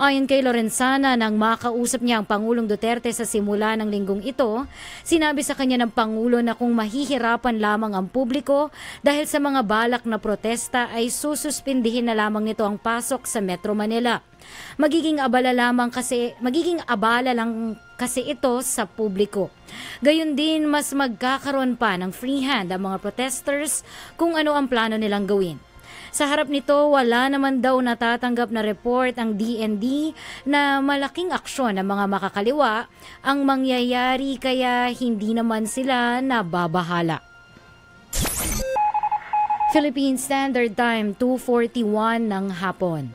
Ayon kay Lorenzana, nang makausap niya ang Pangulong Duterte sa simula ng linggong ito, sinabi sa kanya ng Pangulo na kung mahihirapan lamang ang publiko dahil sa mga balak na protesta ay sususpindihin na lamang nito ang pasok sa Metro Manila. Magiging abala lang kasi ito sa publiko. Gayon din, mas magkakaroon pa ng free hand ang mga protesters kung ano ang plano nilang gawin. Sa harap nito, wala naman daw natatanggap na report ang DND na malaking aksyon ng mga makakaliwa ang mangyayari kaya hindi naman sila nababahala. Philippine Standard Time, 2:41 ng hapon.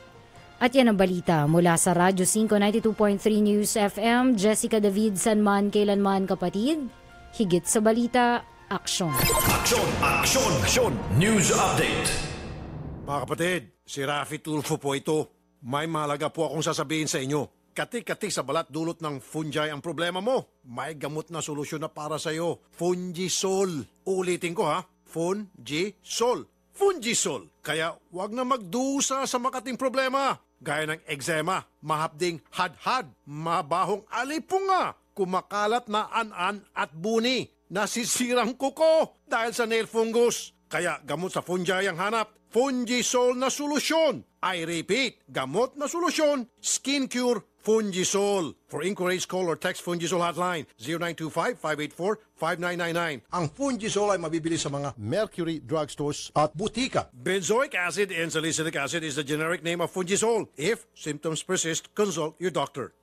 At yan ang balita mula sa Radyo 5 92.3 News FM. Jessica Davidson man kailanman kapatid. Higit sa balita, aksyon. Aksyon, aksyon, aksyon. News update. Mga kapatid, si Rafi Tulfo po ito. May mahalaga po akong sasabihin sa inyo. Katik-katik sa balat dulot ng fungi ang problema mo. May gamot na solusyon na para sa iyo. Fungisol. Ulitin ko ha. Fungisol. Fungisol. Kaya wag na magdusa sa makating problema. Gaya ng eczema, mahapding hadhad, mabahong alipunga, kumakalat na an-an at buni, nasisirang kuko dahil sa nail fungus. Kaya gamot sa fungi ang hanap. Fungisol na solusyon. I repeat, gamot na solusyon, skin cure, Fungisol. For inquiries, call or text Fungisol hotline 0925-584-5999. Ang Fungisol ay mabibili sa mga Mercury drugstores at butika. Benzoic acid and salicylic acid is the generic name of Fungisol. If symptoms persist, consult your doctor.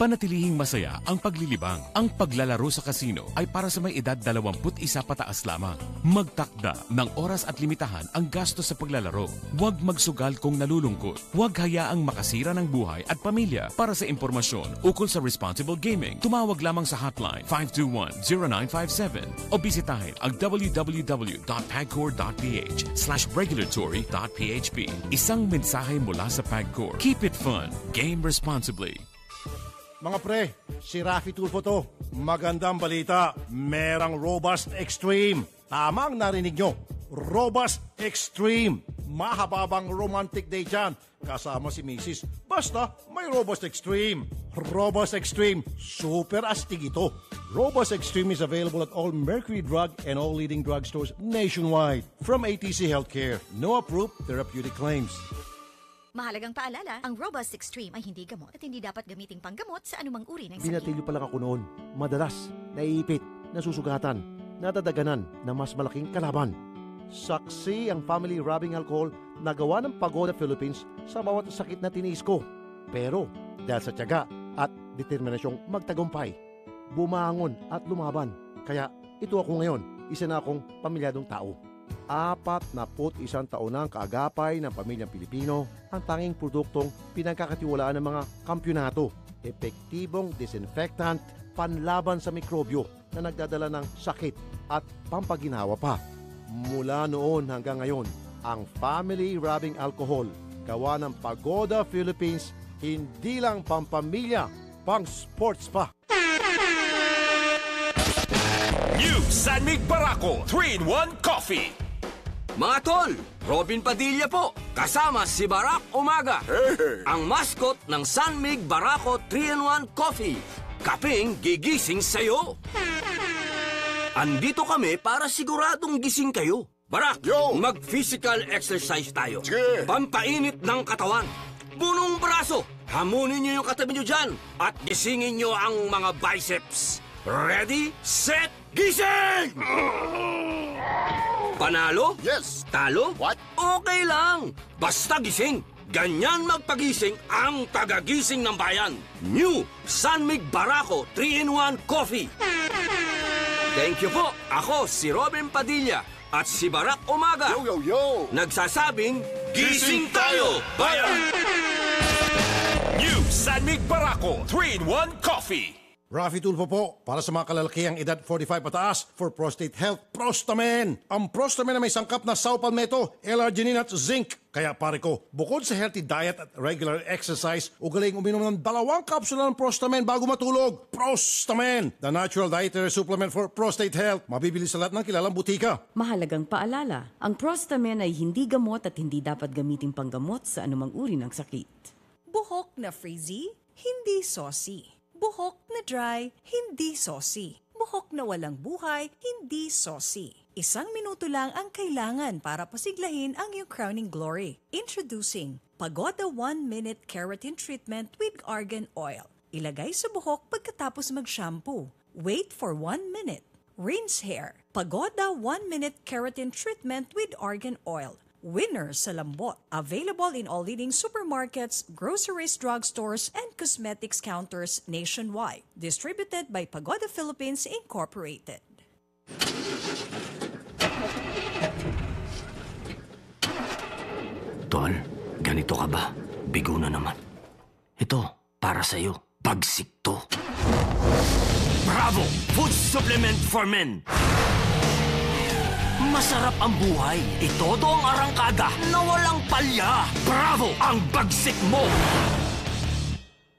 Panatilihing masaya ang paglilibang. Ang paglalaro sa kasino ay para sa may edad 21 pataas lamang. Magtakda ng oras at limitahan ang gastos sa paglalaro. Huwag magsugal kung nalulungkot. Huwag hayaang makasira ng buhay at pamilya. Para sa impormasyon ukol sa responsible gaming, tumawag lamang sa hotline 521-0957 o bisitahin ang www.pagcor.ph/regulatory.php. Isang mensahe mula sa Pagcor. Keep it fun. Game responsibly. Mga pre, si Rafi Tulfo to. Magandang balita, merang Robust Extreme. Tama ang narinig nyo, Robust Extreme. Mahababang romantic day dyan, kasama si Mrs. Basta may Robust Extreme. Robust Extreme, super astig ito. Robust Extreme is available at all Mercury Drug and all leading drugstores nationwide. From ATC Healthcare, no approved therapeutic claims. Mahalagang paalala, ang Robust Extreme ay hindi gamot at hindi dapat gamiting panggamot sa anumang uri ng sakit. Binatilyo pa lang ako noon. Madalas, naiipit, nasusugatan, nadadaganan na mas malaking kalaban. Saksi ang family rubbing alcohol na gawa ng Pagoda Philippines sa bawat sakit na tiniis ko. Pero dahil sa tiyaga at determinasyong magtagumpay, bumangon at lumaban. Kaya ito ako ngayon, isa na akong pamilyadong tao. 41 taon na ang kaagapay ng pamilyang Pilipino, ang tanging produktong pinagkakatiwalaan ng mga kampyonato. Epektibong disinfectant, panlaban sa mikrobyo na nagdadala ng sakit at pampaginawa pa. Mula noon hanggang ngayon, ang family rubbing alcohol, gawa ng Pagoda Philippines, hindi lang pampamilya, pang sports pa. New San Mig Barako 3-in-1 Coffee. Mga tol, Robin Padilla po, kasama si Barack Umaga, ang mascot ng San Mig Barako 3-in-1 Coffee. Kaping gigising sa'yo. Andito kami para siguradong gising kayo. Barak, mag-physical exercise tayo. Pampainit ng katawan. Bunong braso. Hamunin niyo yung katabi niyo dyan at gisingin niyo ang mga biceps. Ready, set, gising! Panalo? Yes. Talo? What? Okay lang. Basta gising. Ganyan magpagising ang tagagising ng bayan. New San Mig Barako 3-in-1 Coffee. Thank you po. Ako si Robin Padilla at si Barack Umaga. Yo! Nagsasabing, gising tayo, bayan! New San Mig Barako 3-in-1 Coffee. Rafi Tulfo po, para sa mga kalalakihang edad 45 pataas for prostate health, Prostamen. Ang Prostamen na may sangkap na saw palmetto, L-arginine at zinc. Kaya pare ko, bukod sa healthy diet at regular exercise, ugaling uminom ng 2 kapsula ng Prostamen bago matulog. Prostamen, the natural dietary supplement for prostate health. Mabibili sa lahat ng kilalang butika. Mahalagang paalala, ang Prostamen ay hindi gamot at hindi dapat gamiting panggamot sa anumang uri ng sakit. Buhok na frizzy, hindi saucy. Buhok na dry, hindi saucy. Buhok na walang buhay, hindi saucy. 1 minuto lang ang kailangan para pasiglahin ang iyong crowning glory. Introducing Pagoda 1-Minute Keratin Treatment with Argan Oil. Ilagay sa buhok pagkatapos mag-shampoo. Wait for 1 minute. Rinse hair. Pagoda 1-Minute Keratin Treatment with Argan Oil. Winner sa lambot. Available in all leading supermarkets, groceries, drugstores, and cosmetics counters nationwide. Distributed by Pagoda Philippines Incorporated. Tol, ganito ka ba? Bigo na naman. Ito, para sa'yo. Bagsik to. Bravo! Food supplement for men! Masarap ang buhay. Itodo ang arangkada na walang palya. Bravo! Ang bagsik mo!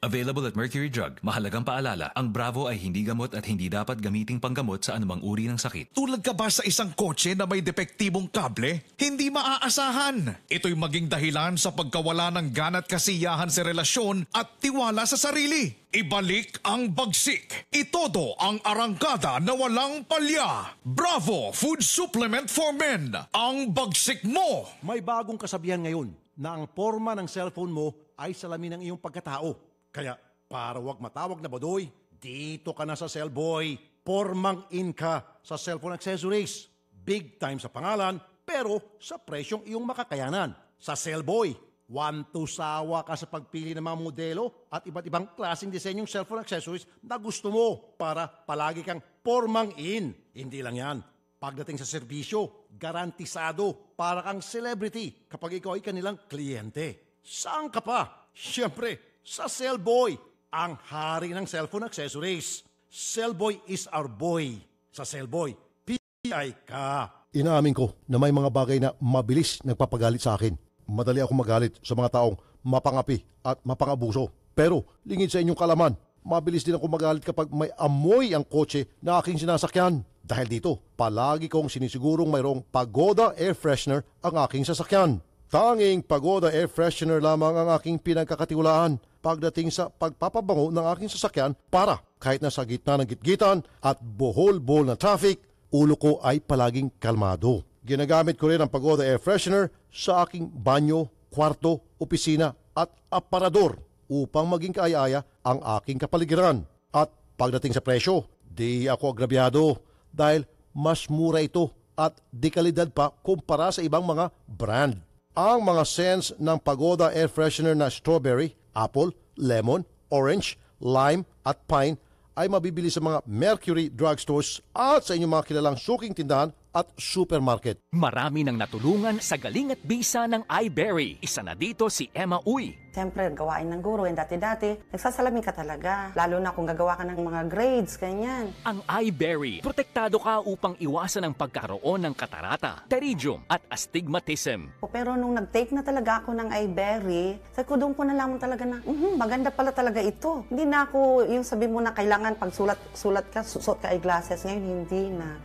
Available at Mercury Drug. Mahalagang paalala, ang Bravo ay hindi gamot at hindi dapat gamiting panggamot sa anumang uri ng sakit. Tulad ka ba sa isang kotse na may depektibong kable? Hindi maaasahan. Ito'y maging dahilan sa pagkawala ng gana at kasiyahan sa relasyon at tiwala sa sarili. Ibalik ang bagsik. Itodo ang arangkada na walang palya. Bravo Food Supplement for Men. Ang bagsik mo. May bagong kasabihan ngayon na ang forma ng cellphone mo ay salamin ng iyong pagkatao. Kaya para wag matawag na badoy, dito ka na sa Cellboy. Pormang in ka sa cellphone accessories. Big time sa pangalan, pero sa presyong iyong makakayanan. Sa Cellboy, 1-2 sawa ka sa pagpili ng mga modelo at iba't ibang klaseng disenyong cellphone accessories na gusto mo para palagi kang pormang in. Hindi lang yan. Pagdating sa serbisyo, garantisado para kang celebrity kapag ikaw ay kanilang kliyente. Saan ka pa? Siyempre, sa Cellboy, ang hari ng cellphone accessories. Cellboy is our boy. Sa Cellboy, PI ka. Inaamin ko na may mga bagay na mabilis nagpapagalit sa akin. Madali ako magalit sa mga taong mapangapi at mapangabuso. Pero lingid sa inyong kalaman, mabilis din ako magalit kapag may amoy ang kotse na aking sinasakyan. Dahil dito, palagi kong sinisigurong mayroong Pagoda Air Freshener ang aking sasakyan. Tanging Pagoda Air Freshener lamang ang aking pinagkakatiwalaan pagdating sa pagpapabango ng aking sasakyan para kahit nasa gitna ng gitgitan at bohol-bohol na traffic, ulo ko ay palaging kalmado. Ginagamit ko rin ang Pagoda Air Freshener sa aking banyo kwarto, opisina at aparador upang maging kaaya-aya ang aking kapaligiran. At pagdating sa presyo, di ako agrabyado dahil mas mura ito at di kalidad pa kumpara sa ibang mga brand. Ang mga scents ng Pagoda Air Freshener na strawberry, apple, lemon, orange, lime at pine ay mabibili sa mga Mercury drugstores at sa inyong mga kilalang suking tindahan at supermarket. Marami nang natulungan sa galing at bisa ng iBerry. Isa na dito si Emma Uy. Siyempre, gawain ng guro, yung dati-dati, nagsasalamin ka talaga. Lalo na kung gagawa ka ng mga grades, ganyan. Ang iBerry, protektado ka upang iwasan ang pagkaroon ng katarata, pterygium at astigmatism. Pero nung nag-take na talaga ako ng iBerry, sabi ko doon ko nalaman talaga na, maganda pala talaga ito. Hindi na ako yung sabi mo na kailangan pag sulat ka, suot ka eyeglasses. Ngayon, hindi na.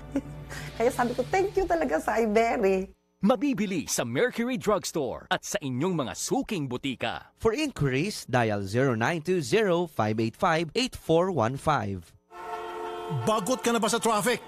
Kaya sabi ko, thank you talaga sa iBerry. Mabibili sa Mercury Drugstore at sa inyong mga suking butika. For inquiries, dial 0920-585-8415. Bagot ka na ba sa traffic?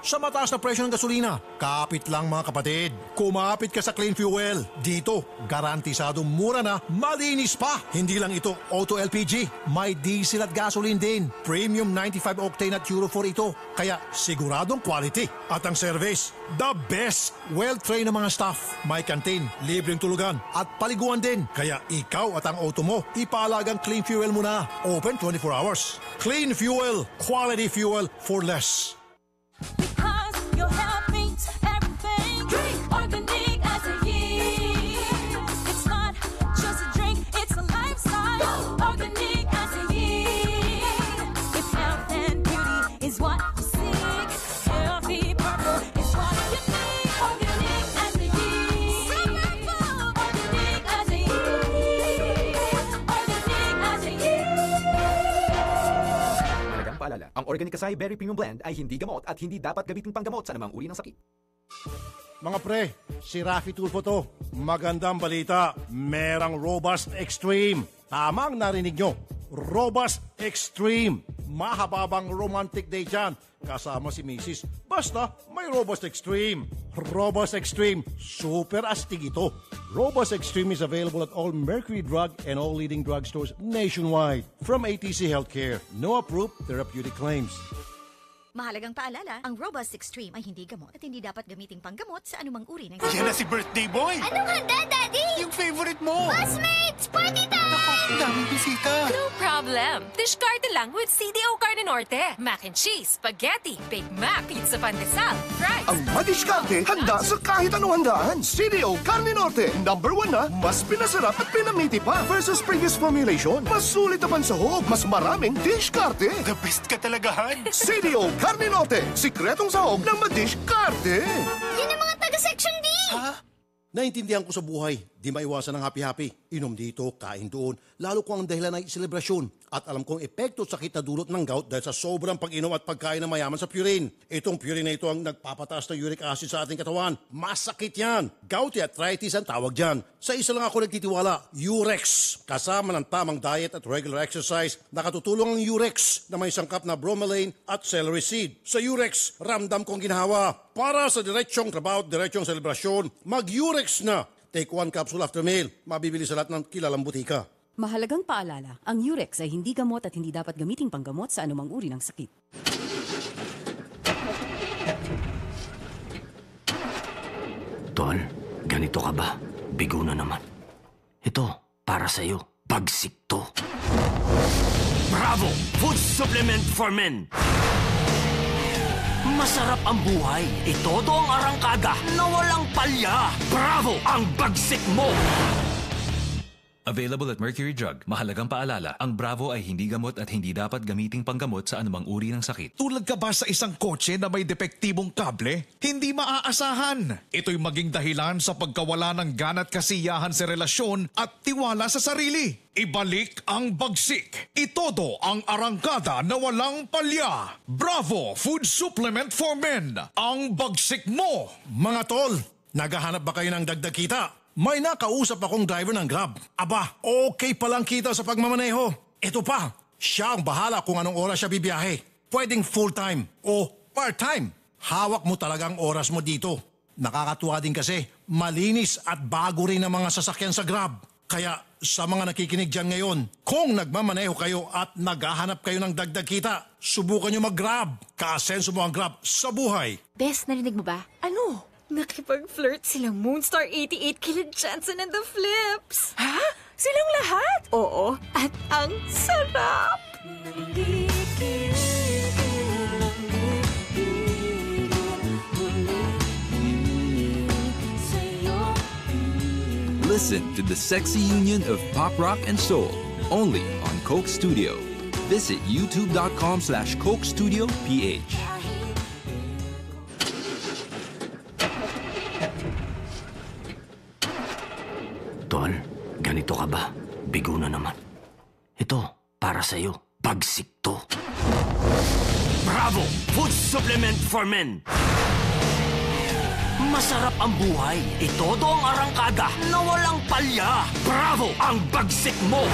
Sa mataas na presyo ng gasolina, kapit lang mga kapatid. Kumapit ka sa Clean Fuel. Dito, garantisadong mura na, malinis pa. Hindi lang ito auto LPG, may diesel at gasoline din. Premium 95 octane at Euro 4 ito. Kaya siguradong quality. At ang service, the best. Well-trained na mga staff. May canteen, libreng tulugan at paliguan din. Kaya ikaw at ang auto mo, ipaalagang Clean Fuel mo na. Open 24 hours. Clean Fuel, quality fuel for less. Because your health means everything. Drink organic as a year. It's not just a drink, it's a lifestyle. Organic as a year. If health and beauty is what you seek, healthy purple is what you need. Organic as a year. Organic as a year. Organic as a year. Malagang paalala, ang Organic Acai Berry Premium Blend ay hindi gamot at hindi dapat gamitin panggamot sa anumang uri ng sakit. Mga pre, si Rafi Tulfo to. Magandang balita, merang Robust Extreme. Tamang narinig nyo, Robust Extreme. Mahababang romantic day dyan, kasama si Mrs. Basta may Robust Extreme. Robust Extreme, super astig ito. Robust Extreme is available at all Mercury Drug and all leading drugstores nationwide. From ATC Healthcare, no approved therapeutic claims. Mahalagang paalala, ang Robust Extreme ay hindi gamot at hindi dapat gamiting panggamot sa anumang uri ng Yan na si birthday boy! Anong handa, Daddy? Yung favorite mo! Classmates! Party time! Naku, daming bisita! No problem! Diskarte lang with CDO Carne Norte. Mac and cheese, spaghetti, Big Mac, pizza pandesal, fries. Ang madiskarte, handa sa kahit anong handaan. CDO Carne Norte, number 1 na, mas pinasarap at pinamiti pa versus previous formulation. Mas sulit na pansahog, mas maraming diskarte. The best ka talaga, Han! CDO Carne Norte, sikretong sahog ng madiskarte. Yan ang mga taga-Section D! Ha? Naintindihan ko sa buhay, di maiwasan ng happy-happy. Inom dito, kain doon, lalo kung ang dahilan ay selebrasyon. At alam kong epekto sa sakit na dulot ng gout dahil sa sobrang pag-inom at pagkain na mayaman sa purine. Itong purine na ito ang nagpapataas ng uric acid sa ating katawan. Masakit yan. Gouty arthritis ang tawag dyan. Sa isa lang ako nagtitiwala, Urex. Kasama ng tamang diet at regular exercise, nakatutulong ang Urex na may sangkap na bromelain at celery seed. Sa Urex, ramdam kong ginhawa. Para sa diretsyong trabaho at diretsyong selebrasyon, mag-Urex na. Take 1 capsule after meal. Mabibili sa lahat ng kilalang butika. Mahalagang paalala, ang Urex ay hindi gamot at hindi dapat gamiting panggamot sa anumang uri ng sakit. Tol, ganito ka ba? Bigo na naman. Ito, para sa'yo. Bagsik to. Bravo! Food supplement for men! Masarap ang buhay. Itodo ang arangkada na walang palya. Bravo! Ang bagsik mo! Available at Mercury Drug. Mahalagang paalala, ang Bravo ay hindi gamot at hindi dapat gamiting panggamot sa anumang uri ng sakit. Tulad ka ba sa isang kotse na may depektibong kable? Hindi maaasahan. Ito'y maging dahilan sa pagkawala ng gana at kasiyahan sa relasyon at tiwala sa sarili. Ibalik ang bagsik. Itodo ang arangkada na walang palya. Bravo Food Supplement for Men. Ang bagsik mo. Mga tol, naghahanap ba kayo ng dagdag kita? May nakausap akong driver ng Grab. Aba, okay palang kita sa pagmamaneho. Ito pa, siya ang bahala kung anong oras siya bibiyahe. Pwedeng full-time o part-time. Hawak mo talagang oras mo dito. Nakakatuwa din kasi, malinis at bago rin ang mga sasakyan sa Grab. Kaya sa mga nakikinig dyan ngayon, kung nagmamaneho kayo at naghahanap kayo ng dagdag kita, subukan nyo mag-Grab. Kaasenso mo ang Grab sa buhay. Bes, narinig mo ba? Ano? Nakipag-flirt silang Moonstar 88 kila Jansen and the Flips. Ha? Silang lahat? Oo. At ang sarap! Listen to the sexy union of pop rock and soul, only on Coke Studio. Visit youtube.com/Coke Studio PH. Tol, ganito ka ba? Bigo na naman. Ito, para sa'yo. Bagsik to. Bravo! Food supplement for men! Masarap ang buhay. Itodo ang arangkada na walang palya. Bravo! Ang bagsik mo!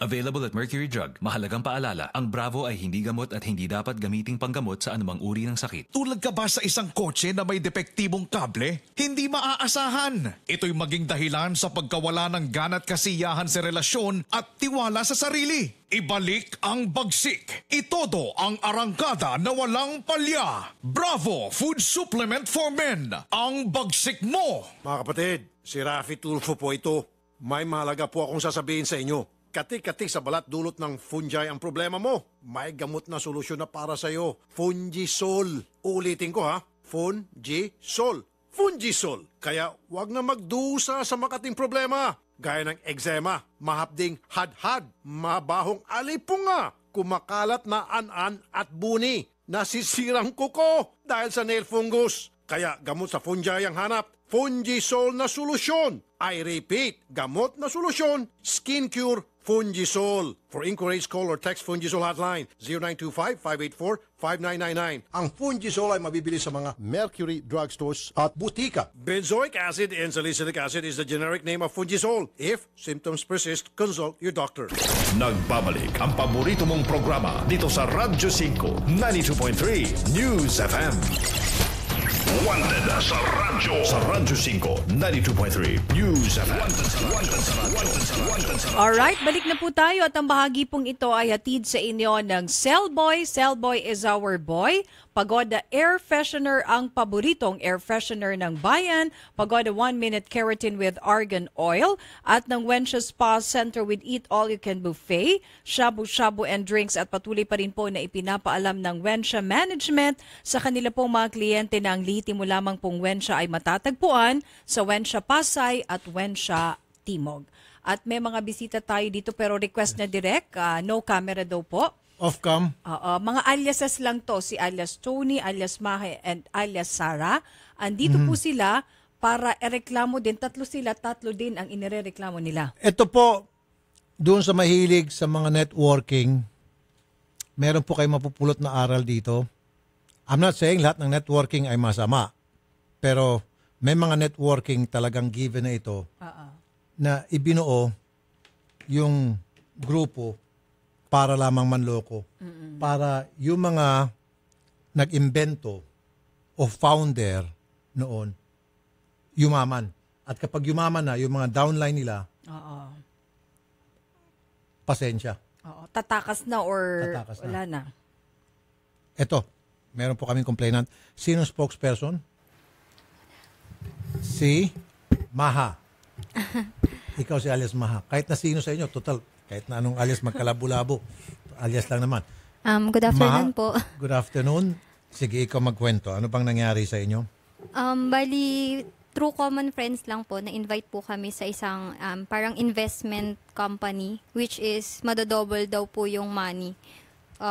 Available at Mercury Drug. Mahalagang paalala, ang Bravo ay hindi gamot at hindi dapat gamiting panggamot sa anumang uri ng sakit. Tulad ka ba sa isang kotse na may depektibong kable? Hindi maaasahan. Ito'y maging dahilan sa pagkawala ng gana at kasiyahan sa relasyon at tiwala sa sarili. Ibalik ang bagsik. Itodo ang arangkada na walang palya. Bravo Food Supplement for Men. Ang bagsik mo. Mga kapatid, si Rafi Tulfo po ito. May mahalaga po akong sasabihin sa inyo. Kati-kati sa balat dulot ng fungi ang problema mo. May gamot na solusyon na para sa'yo. Fungisol. Ulitin ko ha. Fungisol. Fungisol. Kaya wag na magdusa sa makating problema. Gaya ng eczema, mahapding hadhad, mabahong alipunga, kumakalat na an-an at buni, nasisirang kuko dahil sa nail fungus. Kaya gamot sa fungi ang hanap. Fungisol na solusyon. I repeat, gamot na solusyon. Skin Cure Fungisol. For inquiries, call or text Fungisol hotline 0925-584-5999. Ang Fungisol ay mabibili sa mga Mercury drugstores at butika. Benzoic acid and salicylic acid is the generic name of Fungisol. If symptoms persist, consult your doctor. Nagbabalik ang paborito mong programa dito sa Radyo 5, 92.3 News FM. Wanted sa radyo. Sa Radyo 5, 92.3 News FM. Alright, balik na po tayo at ang bahagi pong ito ay hatid sa inyo ng Cellboy. Cellboy is our boy. Pagoda Air Freshener ang paboritong air freshener ng bayan. Pagoda 1-minute keratin with argan oil. At ng Wensha Spa Center with Eat All You Can Buffet, shabu-shabu and drinks. At patuloy pa rin po na ipinapaalam ng Wensha Management sa kanila pong mga kliyente na ang liti mo lamang pong Wensha ay matatagpuan sa Wensha Pasay at Wensha Timog. At may mga bisita tayo dito pero request na direct, no camera daw po. Off-cam? Mga aliases lang to, si alias Tony, alias Mahe, and alias Sarah. Andito po sila para ereklamo din. Tatlo din ang inirereklamo nila. Ito po, doon sa mahilig sa mga networking, meron po kayo mapupulot na aral dito. I'm not saying lahat ng networking ay masama. Pero may mga networking talagang given na ito na ibinuo yung grupo para lamang manloko. Para yung mga nag-imbento o founder noon, yumaman. At kapag yumaman na, yung mga downline nila, pasensya. Tatakas na or wala na. Ito, meron po kaming complainant. Sino spokesperson? Si Maha. Ikaw si alias Maha. Kahit na sino sa inyo, total, kahit na anong alias magkalabo-labo, alias lang naman. Good afternoon Maha, po. Good afternoon. Sige, ikaw magkwento. Ano bang nangyari sa inyo? Bali, through common friends lang po, na-invite po kami sa isang parang investment company, which is madodouble daw po yung money.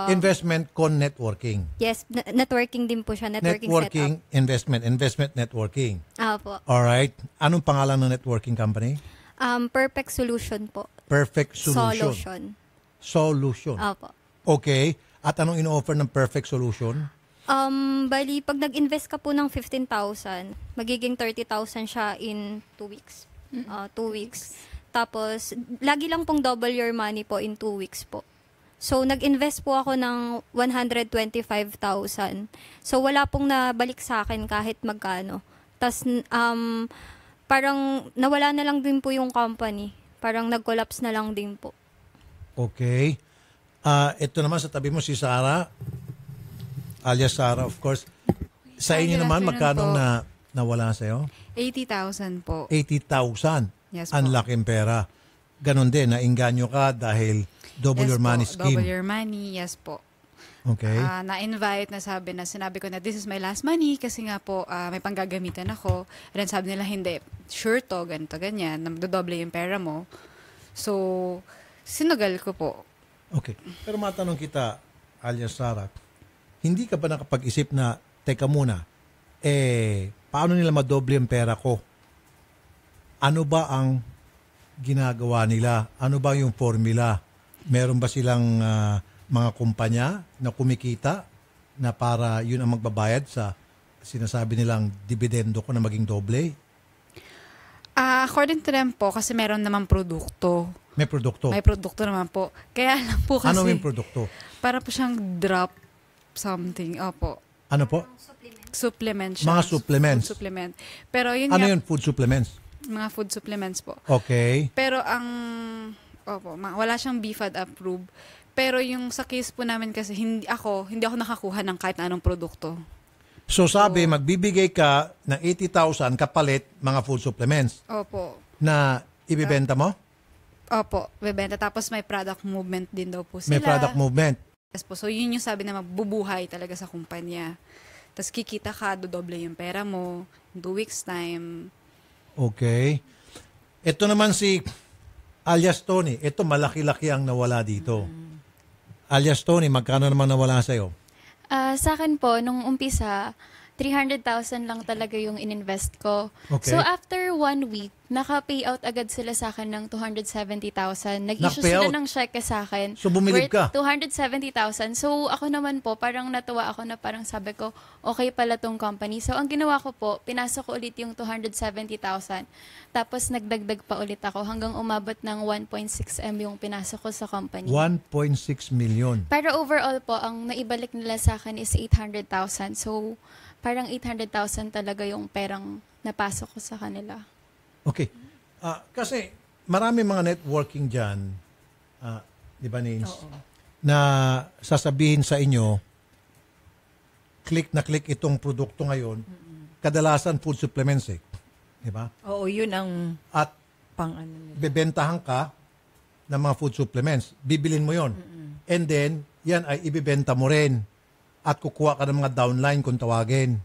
Investment con networking. Yes, networking din po siya. Networking, setup. investment networking. Po. Alright. Anong pangalan ng networking company? Perfect Solution po. Perfect Solution. Solution. Opo. Okay. At anong ino-offer ng Perfect Solution? Bali, pag nag-invest ka po ng 15,000, magiging 30,000 siya in 2 weeks. 2 weeks. Tapos, lagi lang pong double your money po in 2 weeks po. So, nag-invest po ako ng 125,000. So, wala pong nabalik sa akin kahit magkano. Tas parang nawala na lang din po yung company. Parang nag-collapse na lang din po. Okay. Ito naman sa tabi mo si Sarah, alias Sarah, of course. Sa inyo good naman, afternoon magkano po. nawala sa'yo? 80,000 po. 80,000. Yes po. Ang laking pera. Ganon din, nainganyo ka dahil double Yes your po, money scheme. Double your money, yes po. Okay. Na-invite, sinabi ko na this is my last money kasi nga po may panggagamitan ako. And then sabi nila, hindi, sure to, ganito, ganyan, na magdodoble yung pera mo. So, sinugal ko po. Okay. Pero matanong kita, alias Sarah, hindi ka ba nakapag-isip na, teka muna, paano nila madoble yung pera ko? Ano ba ang ginagawa nila? Ano ba yung formula? Meron ba silang mga kumpanya na kumikita na para yun ang magbabayad sa sinasabi nilang dividendo ko na maging doble? According to them po, kasi meron naman produkto. May produkto? May produkto naman po. Kaya lang po kasi... Ano yung produkto? Para po siyang drop something. Opo. Ano po? Supplement siya. Mga supplements? Food supplement. Pero yun Ano nga, yun, food supplements? mga food supplements po. Okay. Pero wala siyang BFAD approved. Pero yung sa case po namin kasi, hindi ako nakakuha ng kahit na anong produkto. So sabi, magbibigay ka ng 80,000 kapalit mga food supplements. Opo. Na ibibenta mo? Opo, bebenta. Tapos may product movement din daw po sila. May product movement. Yes po. So yun yung sabi na magbubuhay talaga sa kumpanya. Tapos kikita ka, dodoble yung pera mo, in 2 weeks time. Okay. Ito naman si alias Tony. Ito malaki-laki ang nawala dito. Alias Tony, magkano naman nawala sa'yo? Sa akin po, nung umpisa, 300,000 lang talaga yung ininvest ko. Okay. So after 1 week, naka-payout agad sila sa akin ng 270,000. Nag-issue Naka-payout? sila ng cheque sa akin. So bumilib ka? Worth 270,000. So ako naman po, parang natuwa ako na parang sabi ko, okay pala tong company. So ang ginawa ko po, pinasok ko ulit yung 270,000. Tapos nagdagdag pa ulit ako hanggang umabot ng 1.6M yung pinasok ko sa company. 1.6 million. Pero overall po, ang naibalik nila sa akin is 800,000. So, parang 800,000 talaga yung perang napasok ko sa kanila. Okay. Kasi marami mga networking dyan, di ba, Nins? Na sasabihin sa inyo, click na click itong produkto ngayon, kadalasan food supplements eh. Di ba? Oo, yun ang At pang-ano nila. bebentahan ka ng mga food supplements. Bibilin mo yon. And then, yan ay ibibenta mo rin. At kukuha ka ng mga downline kung tawagin.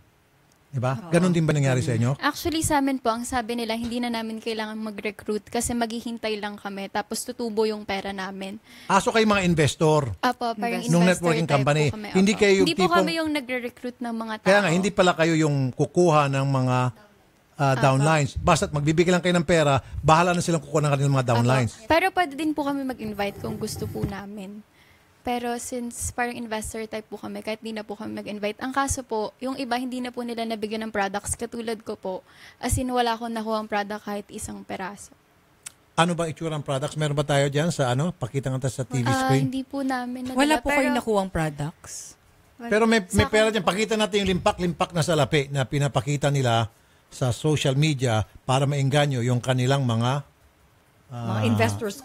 Diba? Ganon din ba nangyari sa inyo? Actually, sa amin po, ang sabi nila, hindi na namin kailangan mag-recruit kasi maghihintay lang kami tapos tutubo yung pera namin. So kayo mga investor. Apo, parang Nung investor networking type company. po kami. Hindi Opo. kayo yung Hindi po tipong- kami yung nagre-recruit ng mga tao. Kaya nga, hindi pala kayo yung kukuha ng mga downlines. Basta't magbibigay lang kayo ng pera, bahala na silang kukuha ng kanilang mga downlines. Pero pwede din po kami mag-invite kung gusto po namin. Pero since parang investor type po kami, kahit di na po kami mag-invite. Ang kaso po, yung iba hindi na po nila nabigyan ng products. Katulad ko po, as in wala akong nakuha ang product kahit isang peraso. Ano ba itsura ng products? Meron ba tayo dyan sa pakita nga sa TV screen? Hindi po namin nadala. Wala po pero, kayong nakuhang products? Pero may pera dyan. Pakita natin yung limpak-limpak na salapi na pinapakita nila sa social media para maengganyo yung kanilang mga investors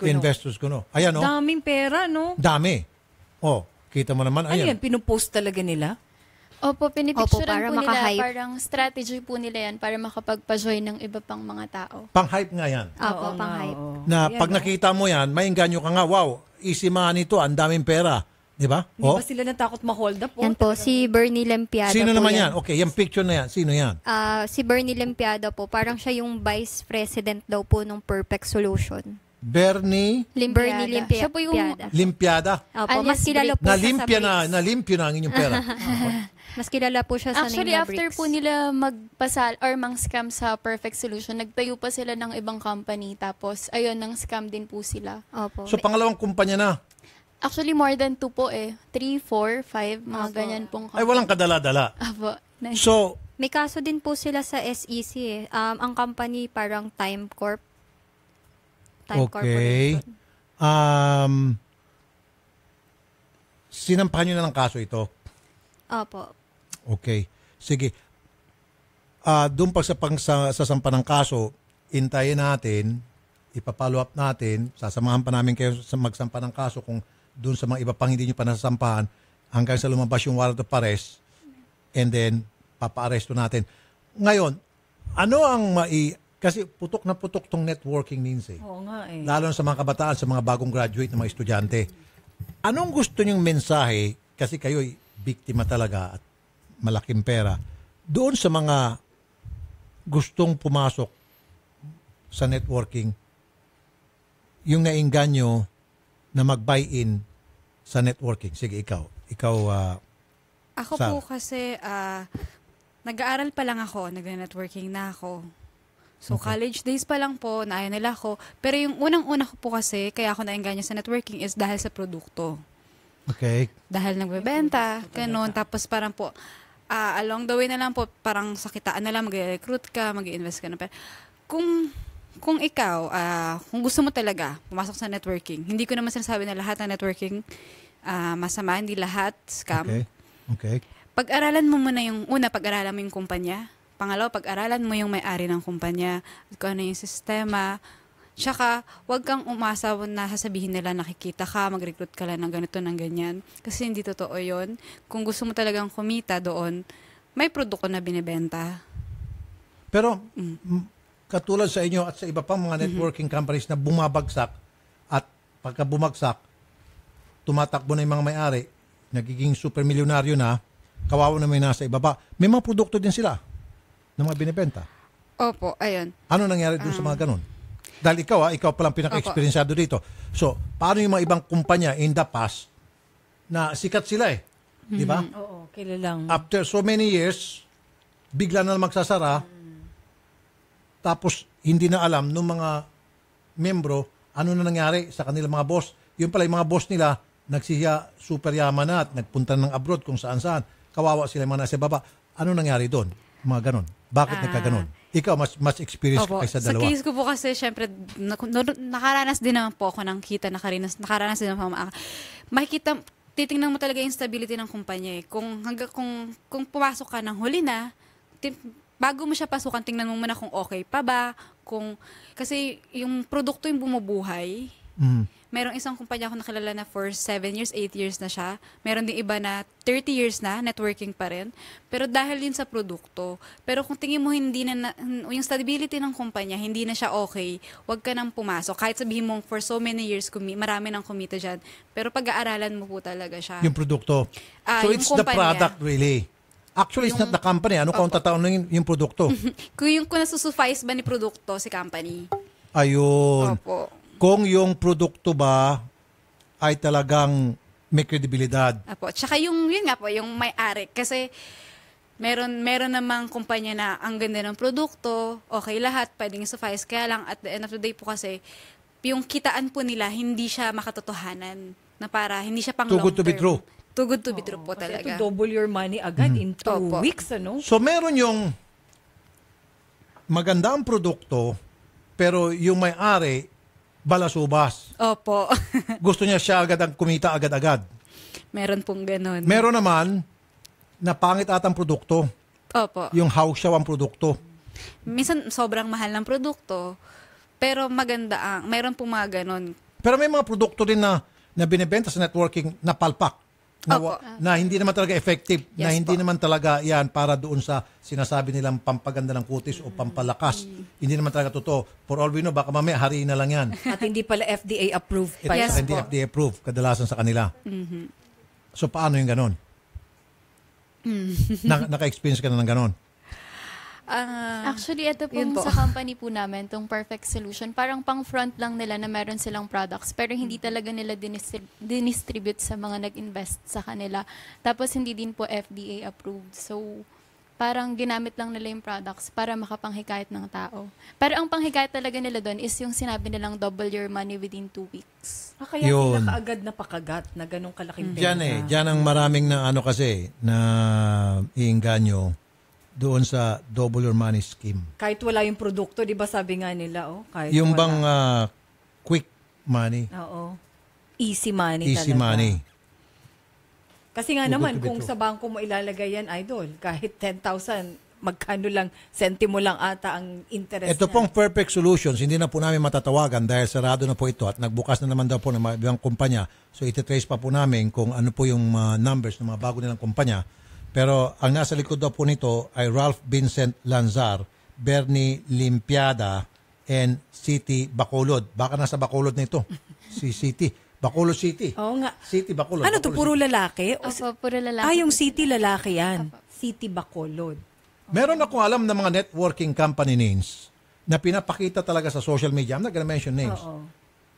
ko, no? Ayan, no? Daming pera, no? Dami. Kita mo naman. Ano Ayan. yan? Pinupost talaga nila? Opo, pinipicturean para po nila. maka-hype. Parang strategy po nila yan para makapagpa-join ng iba pang mga tao. Pang-hype nga yan. Opo, pang-hype. Na pag nakita mo yan, maengganyo ka nga, wow, easy money to, ang daming pera. Di ba? Hindi ba sila natakot ma-hold up? Yan po, si Bernie Lempiada Sino po naman yan. yan? Okay, yung picture na yan. Sino yan? Si Bernie Lempiada po, parang siya yung vice president daw po ng Perfect Solution. Bernie Bernie Lempiada. Siya po yung Limpiada. Opo, mas kilala po Nalimpya siya sa Bricks. nalimpyo na ang inyong pera. Mas kilala po siya sa Actually, name na after Bricks. po nila magpasal or mang-scam sa Perfect Solution, nagtayo pa sila ng ibang company. Tapos, ayun, nang scam din po sila. Opo. So, pangalawang kumpanya na. Actually, more than 2 po eh. 3, 4, 5, mga ganyan pong Ay, walang kadala-dala. Apo. Nice. So, may kaso din po sila sa SEC eh. Ang company parang Time Corp. Time okay. Sinampahan nyo na ng kaso ito? Opo. Okay. Sige. doon pag sa sasampa ng kaso, intayin natin, ipapollow up natin, sasamahan pa namin kayo sa magsampa ng kaso kung doon sa mga iba pang hindi nyo pa nasasampahan hanggang sa lumabas yung warrant of arrest and then papa-aresto natin. Ngayon, ano ang kasi putok na putok tong networking means eh. Oo nga eh. Lalo na sa mga kabataan, sa mga bagong graduate na mga estudyante. Anong gusto nyong mensahe, kasi kayo'y biktima talaga at malaking pera, doon sa mga gustong pumasok sa networking, yung nainganyo na mag-buy-in sa networking. Sige, ikaw. Ako po kasi, nag-aaral pa lang ako, nag-networking na ako. So, college days pa lang po, naaya nila ako. Pero yung unang-una ko po kasi, kaya ako nainganyo sa networking is dahil sa produkto. Okay. Dahil nagbebenta, ganun. Tapos parang po, along the way na lang po, parang sakitaan na lang, mag-recruit ka, mag-invest ka na. Pero kung ikaw, kung gusto mo talaga pumasok sa networking, hindi ko naman sinasabi na lahat ng networking masama, hindi lahat scam. Okay. Pag-aralan mo muna pag-aralan mo yung kumpanya. Pangalawa, pag-aralan mo yung may-ari ng kumpanya, kung ano yung sistema. Tsaka, huwag kang umasa na sasabihin nila nakikita ka, mag-recruit ka lang ng ganito, ng ganyan. Kasi hindi totoo yun. Kung gusto mo talagang kumita doon, may produkto na binibenta. Pero, katulad sa inyo at sa iba pang mga networking companies na bumabagsak at pagka bumagsak, tumatakbo na yung mga may-ari, nagiging super milyonaryo na, kawawa na may nasa ibaba. May mga produkto din sila na mga binibenta. Opo, ayun. Ano nangyari dun sa mga ganun? Dahil ikaw palang pinaka-experiensyado dito. So, paano yung mga ibang kumpanya in the past na sikat sila eh? Di ba? Oo, kilalang. After so many years, bigla na magsasara, tapos hindi na alam ng mga membro ano na nangyari sa kanilang mga boss. Yung pala yung mga boss nila, nagsiya super yaman na at nagpunta ng abroad kung saan-saan. Kawawa sila yung mga nasa baba. Ano nangyari doon? Mga ganon. Bakit nagkaganon? Ikaw, mas experience ka sa dalawa. Sa case ko po kasi, syempre, nakaranas din naman po ako ng kita, nakaranas din naman ako. Makikita, titingnan mo talaga yung stability ng kumpanya eh. Kung pumasok ka ng huli na, bago mo siya pasukan, tingnan mo muna kung okay pa ba, kasi yung produkto yung bumubuhay. Merong isang kumpanya ako nakilala na for 7 years, 8 years na siya. Meron din iba na 30 years na, networking pa rin. Pero dahil yun sa produkto. Pero kung tingin mo yung stability ng kumpanya, hindi na siya okay, huwag ka nang pumasok. Kahit sabihin mo for so many years, marami nang kumita dyan. Pero pag-aaralan mo po talaga siya. Yung produkto. So yung it's the product really. Actually, it's not the company. Ano kung tataon na yung produkto? kung nasusuffice ba ni produkto si company. Ayun. Opo. Kung yung produkto ba ay talagang may kredibilidad. Apo. Tsaka yun nga po, yung may-ari. Kasi meron namang kumpanya na ang ganda ng produkto, okay lahat, pwedeng suffice. Kaya lang at the end of the day po kasi, yung kitaan po nila, hindi siya makatotohanan. Na para, hindi siya pang long term. Too good to be true. Too good to be true po talaga. Kasi to double your money agad in 2 weeks, ano? So meron yung maganda ang produkto, pero yung may-ari, balasubas. Opo. Gusto niya siya agad ang kumita agad-agad. Meron pong ganun. Meron naman na pangit atang produkto. Opo. Yung house show ang produkto. Minsan sobrang mahal ng produkto, pero maganda meron pong mga ganun. Pero may mga produkto din na binibenta sa networking na palpak. Na hindi naman talaga effective, na hindi naman talaga yan para doon sa sinasabi nilang pampaganda ng kutis o pampalakas. Hindi naman talaga totoo. For all we know, baka mamaya hari na lang yan. At hindi pala FDA approved pa. Hindi FDA approved, kadalasan sa kanila. So paano yung ganon? Naka-experience ka na ng ganon? Actually, ito pong sa company po namin, itong Perfect Solution, parang pang front lang nila na meron silang products, pero hindi talaga nila dinistribute sa mga nag-invest sa kanila. Tapos hindi din po FDA approved. So, parang ginamit lang nila yung products para makapanghikayat ng tao. Pero ang panghikayat talaga nila doon is yung sinabi nilang double your money within 2 weeks. Kaya sila kaagad napakagat na ganong kalaking pera. Diyan ang maraming na na iinganyo doon sa double your money scheme. Kahit wala yung produkto, di ba sabi nga nila, kahit yung wala. Bang quick money. Oo. Easy money Easy talaga. money. Kasi nga naman, kung sa bangko mo ilalagay yan, idol, kahit 10,000, magkano lang, sentimo lang ata ang interest Ito niya. pong Perfect Solutions, hindi na po namin matatawagan dahil sarado na po ito at nagbukas na naman daw po ng mga ibang kumpanya. So ititrace pa po namin kung ano po yung numbers ng mga bago nilang kumpanya. Pero ang nasa likod daw po nito ay Ralph Vincent Lanzar, Bernie Limpiada, and City Bacolod. Baka nasa Bacolod na ito. Si City. Bacolod City. Oo nga. City Bacolod. Ano to, puro lalaki? Opo, puro lalaki. Yung City lalaki yan. City Bacolod. Meron akong alam ng mga networking company names na pinapakita talaga sa social media. I'm not gonna mention names. Oo.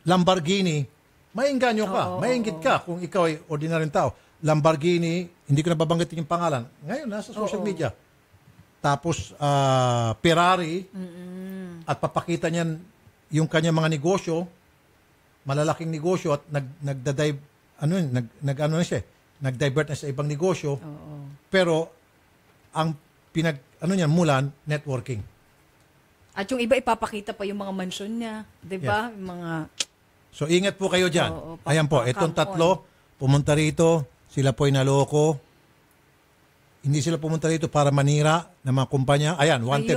Lamborghini, maingganyo ka, maingit ka kung ikaw ay ordinaryong tao. Lamborghini, hindi ko na babanggitin yung pangalan. Ngayon, nasa social media. Tapos, Ferrari, at papakita niyan yung kanyang mga negosyo, malalaking negosyo at nag-divert na sa ibang negosyo. Pero, ang mulan, networking. At yung iba ipapakita pa yung mga mansyon niya, 'di ba? Yes. Yung mga So ingat po kayo diyan. Ayan po, itong come tatlo pumunta rito, sila po ay naloko. Hindi sila pumunta rito para manira ng mga kumpanya. Ayan, wanted.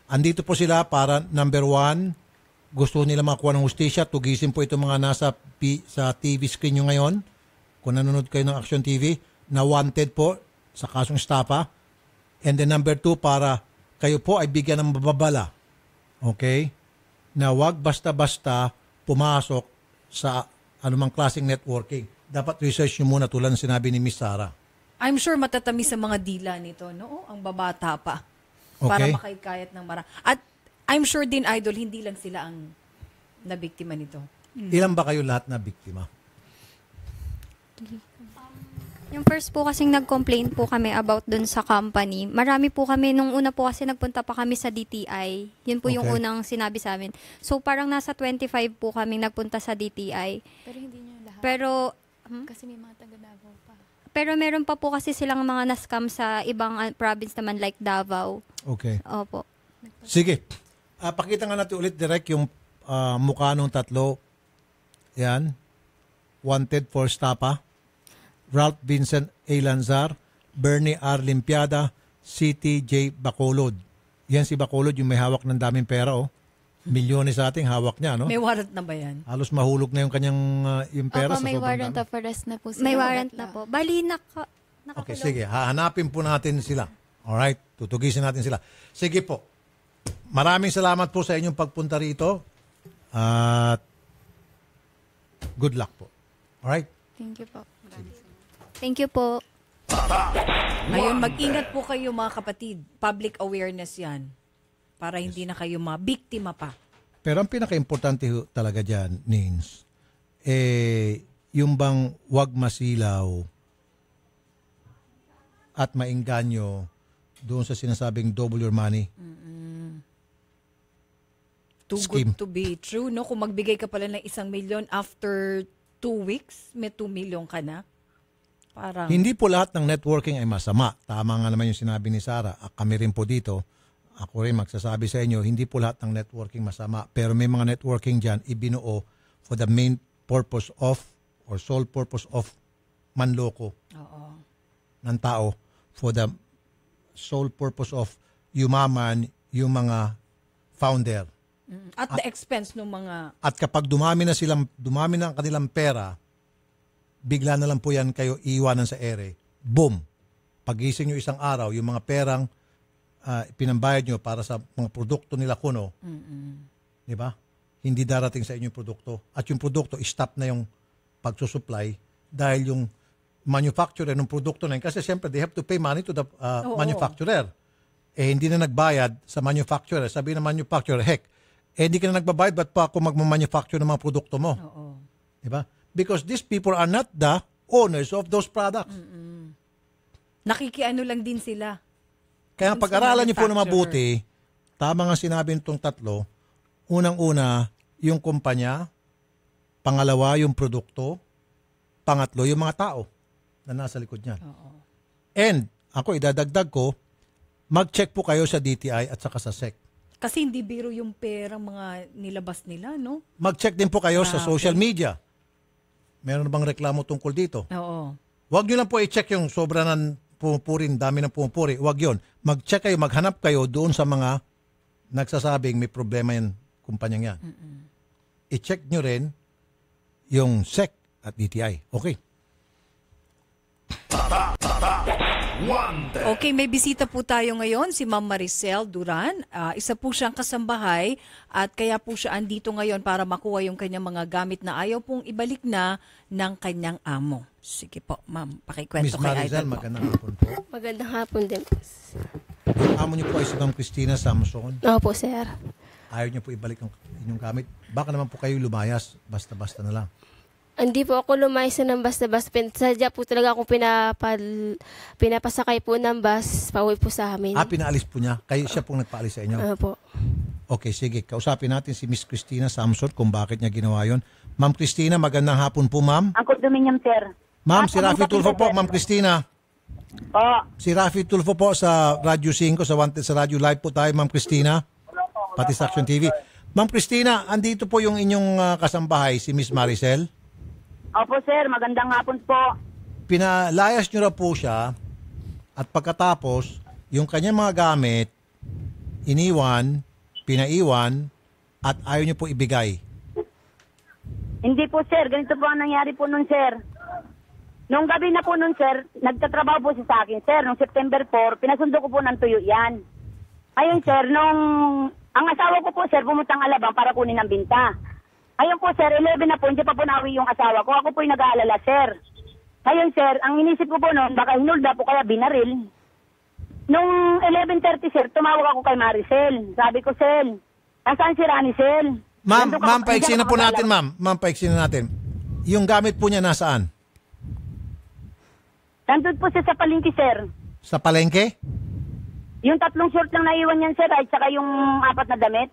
Andito po sila para number 1, gusto nila makuha ng hustisya. Tugisin po itong mga nasa sa TV screen nyo ngayon. Kung nanonood kayo ng Action TV, na wanted po sa kasong estafa. And then number 2, para kayo po ay bigyan ng babala. Okay? Na wag basta-basta pumasok sa anumang klaseng networking. Dapat research nyo muna tulad ng sinabi ni Miss Sarah. I'm sure matatamis sa mga dila nito, no? Ang babata pa. Para makikayat ng At I'm sure din, Idol, hindi lang sila ang nabiktima nito. Ilan ba kayo lahat na biktima? Yung first po kasing nag-complain po kami about dun sa company. Marami po kami, nung una po kasi nagpunta pa kami sa DTI. Yun po yung unang sinabi sa amin. So parang nasa 25 po kami nagpunta sa DTI. Pero hindi nyo lahat. Pero, kasi may mga taga Davao pa. Pero meron pa po kasi silang mga na-scam sa ibang province naman like Davao. Okay. Opo. Sige. Pakita nga natin ulit direct yung mukha ng tatlo. Yan. Wanted for estafa. Ralph Vincent A. Lanzar, Bernie R. Limpiada, City J. Bacolod. Yan si Bacolod, yung may hawak ng daming pera, oh. Milyones sa ating hawak niya, no? May warrant na ba yan? Halos mahulog na yung kanyang yung pera sa may sobrang warrant dami. of arrest na po sila. May warrant na po. Bali, Okay, sige. Hahanapin po natin sila. Alright? Tutugisin natin sila. Sige po. Maraming salamat po sa inyong pagpunta rito. At good luck po. Alright? Thank you po. Thank you po. Ngayon, mag-ingat po kayo mga kapatid. Public awareness yan. Para hindi na kayo mabiktima pa. Pero ang pinaka-importante talaga dyan, Nins, yung bang wag masilaw at maingganyo doon sa sinasabing double your money. Too Scheme. good to be true, no? Kung magbigay ka pala ng 1 million after 2 weeks, may 2 million ka na. Parang Hindi po lahat ng networking ay masama. Tama nga naman yung sinabi ni Sarah. Kami rin po dito, ako rin magsasabi sa inyo, hindi po lahat ng networking masama. Pero may mga networking dyan, ibinuo for the main purpose of or sole purpose of manloko ng tao, for the sole purpose of yumaman yung mga founder. at the expense ng mga At kapag dumami na ang kanilang pera, bigla na lang po yan kayo iiwanan sa ere. Boom! Pagising nyo isang araw, yung mga perang pinambayad nyo para sa mga produkto nila kuno, di ba? Hindi darating sa inyong produkto. At yung produkto, stop na yung pagsusupply dahil yung manufacturer ng produkto na yun, kasi siyempre they have to pay money to the manufacturer. Hindi na nagbayad sa manufacturer. Sabi ng manufacturer, heck, hindi ka na nagbabayad, ba't pa ako magmamanufacture ng mga produkto mo? Di ba? Because these people are not the owners of those products. nakikiano lang din sila. Kaya pag-aralan niyo po na mabuti, tama nga sinabi nitong tatlo, unang-una, yung kumpanya, pangalawa, yung produkto, pangatlo, yung mga tao na nasa likod niyan. And, ako idadagdag ko, mag-check po kayo sa DTI at saka sa SEC. Kasi hindi biro yung pera mga nilabas nila, no? Mag-check din po kayo sa social media. Meron bang reklamo tungkol dito? Oo. Huwag nyo lang po i-check yung sobra ng pumupurin, dami ng pumupuri. Huwag yun. mag-check kayo, maghanap kayo doon sa mga nagsasabing may problema yung kumpanyang yan. I-check nyo rin yung SEC at DTI. Okay. Okay, may bisita po tayo ngayon, si Ma'am Maricel Duran. Isa po siyang kasambahay at kaya po siya andito ngayon para makuha yung kanyang mga gamit na ayaw pong ibalik na ng kanyang amo. Sige po, ma'am, pakikwento Miss kay Maricel, Idol po. magandang hapon po. Magandang hapon din. Yung amo niyo po ay si Ma'am Christina Samson. Opo, sir. Ayaw niyo po ibalik ang inyong gamit. Baka naman po kayo lumayas, basta-basta na lang. Hindi po ako lumayas ng basta-basta. Sadya po talaga akong pinapasakay po ng bus pauwi po sa amin. Pinaalis po niya. Kayo siya pong nagpaalis sa inyo? Opo. Okay, sige. Kausapin natin si Miss Christina Samson kung bakit niya ginawa yon. Ma'am Christina, magandang hapon po, ma'am. Ang condominium, sir. Ma'am, si Rafi Tulfo po, Ma'am Christina. Si Rafi Tulfo po sa Radyo 5, sa Wanted sa Radyo Live po tayo, Ma'am Christina. Pati sa Action TV. Ma'am Christina, andito po yung inyong kasambahay, si Miss Maricel. Opo, sir. Magandang hapon po. Pinalayas nyo na po siya at pagkatapos, yung kanyang mga gamit, iniwan, pinaiwan, at ayaw nyo po ibigay. Hindi po, sir. Ganito po ang nangyari po nun, sir. Nung gabi na po nun, sir, nagtatrabaho po siya sa akin, sir. Nung September 4, pinasundo ko po ng tuyo yan. Ayun, sir, ang asawa ko po, sir, pumuntang Alabang para kunin ang binta. Ayun po, sir, 11 na po, hindi pa po nawi yung asawa ko. Ako po yung nag-aalala, sir. Ayun, sir, ang inisip ko po noon, baka hinulda po kaya binaril. Nung 11:30, sir, tumawag ako kay Maricel. Sabi ko, Sel, nasaan si Rani, Sel? Ma'am, paiksin na po natin, ma'am. Ma'am, paiksin na natin. Yung gamit po niya nasaan? Nandun po siya sa palengke, sir. Sa palengke? Yung 3 short lang naiwan yan, sir, at saka yung 4 na damit.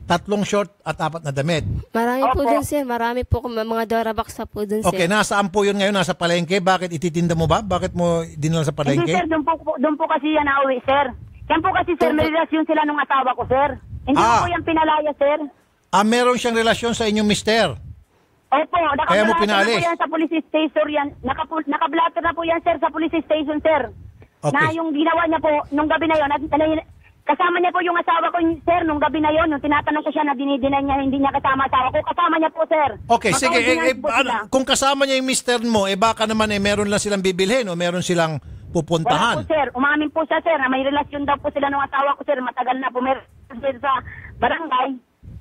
3 short at 4 na damit. Marami po dun, sir. Marami po mga Dorabox po dun, sir. Okay, nasaan po yun ngayon? Nasa palengke? Bakit ititinda mo ba? Bakit mo dinala sa palengke? Hindi, sir, doon po kasi yan nauwi, sir. Yan po kasi, sir, may relasyon sila nung asawa ko, sir. Hindi po yan pinalaya, sir. Meron siyang relasyon sa inyong mister? Opo, Kaya mo nakablatter na pinalis? po yan sa police station yan. Nakablatter na po yan, sir, sa police station, sir. Okay. Na yung ginawa niya po nung gabi na yon, kasama niya po yung asawa ko, sir, nung gabi na yon, yung tinatanong ko siya na dinidinay niya, hindi niya kasama asawa ko, kasama niya po, sir. Okay, sige. Kung kasama niya yung mister mo, baka naman meron lang silang bibilhin o meron silang pupuntahan. Wala po, sir. Umamin po siya, sir, na may relasyon daw po sila ng asawa ko, sir. Matagal na po, meron sir sa barangay.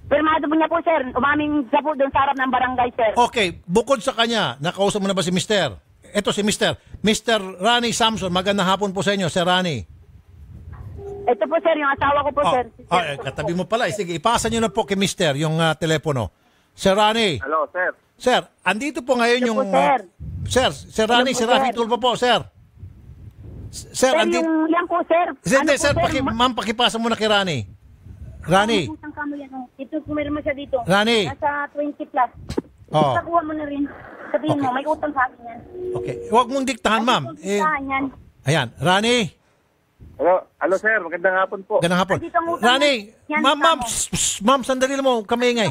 Pirmado po niya po, sir. Umamin siya po doon sa harap ng barangay, sir. Okay, bukod sa kanya, nakausap mo na ba si mister? Ito si mister. Mr. Rani Samson, magandang hapon po sa inyo, Sir Rani. Ito po, sir, yung asawa ko po, sir. Katabi mo pala. Sige, ipasa nyo na po kay mister yung telepono. Sir Rani. Hello, sir. Sir, andito po ngayon yung... Sir Rani, si Rafi Tulfo po, sir. Sir, andito... Yan po, sir. Sir, ma'am, pakipasa muna kay Rani. Rani. Ito, kumirma siya dito. Rani. Nasa 20 plus. Oh. Nakuha mo na rin. Sabihin mo, may utang sa akin yan. Okay. Huwag mong diktahan, ma'am. Yan. Ayan. Rani. Hello, sir. Magandang hapon po. Magandang hapon. Rani, ma'am, sandali lang mo. Huwag ka maingay.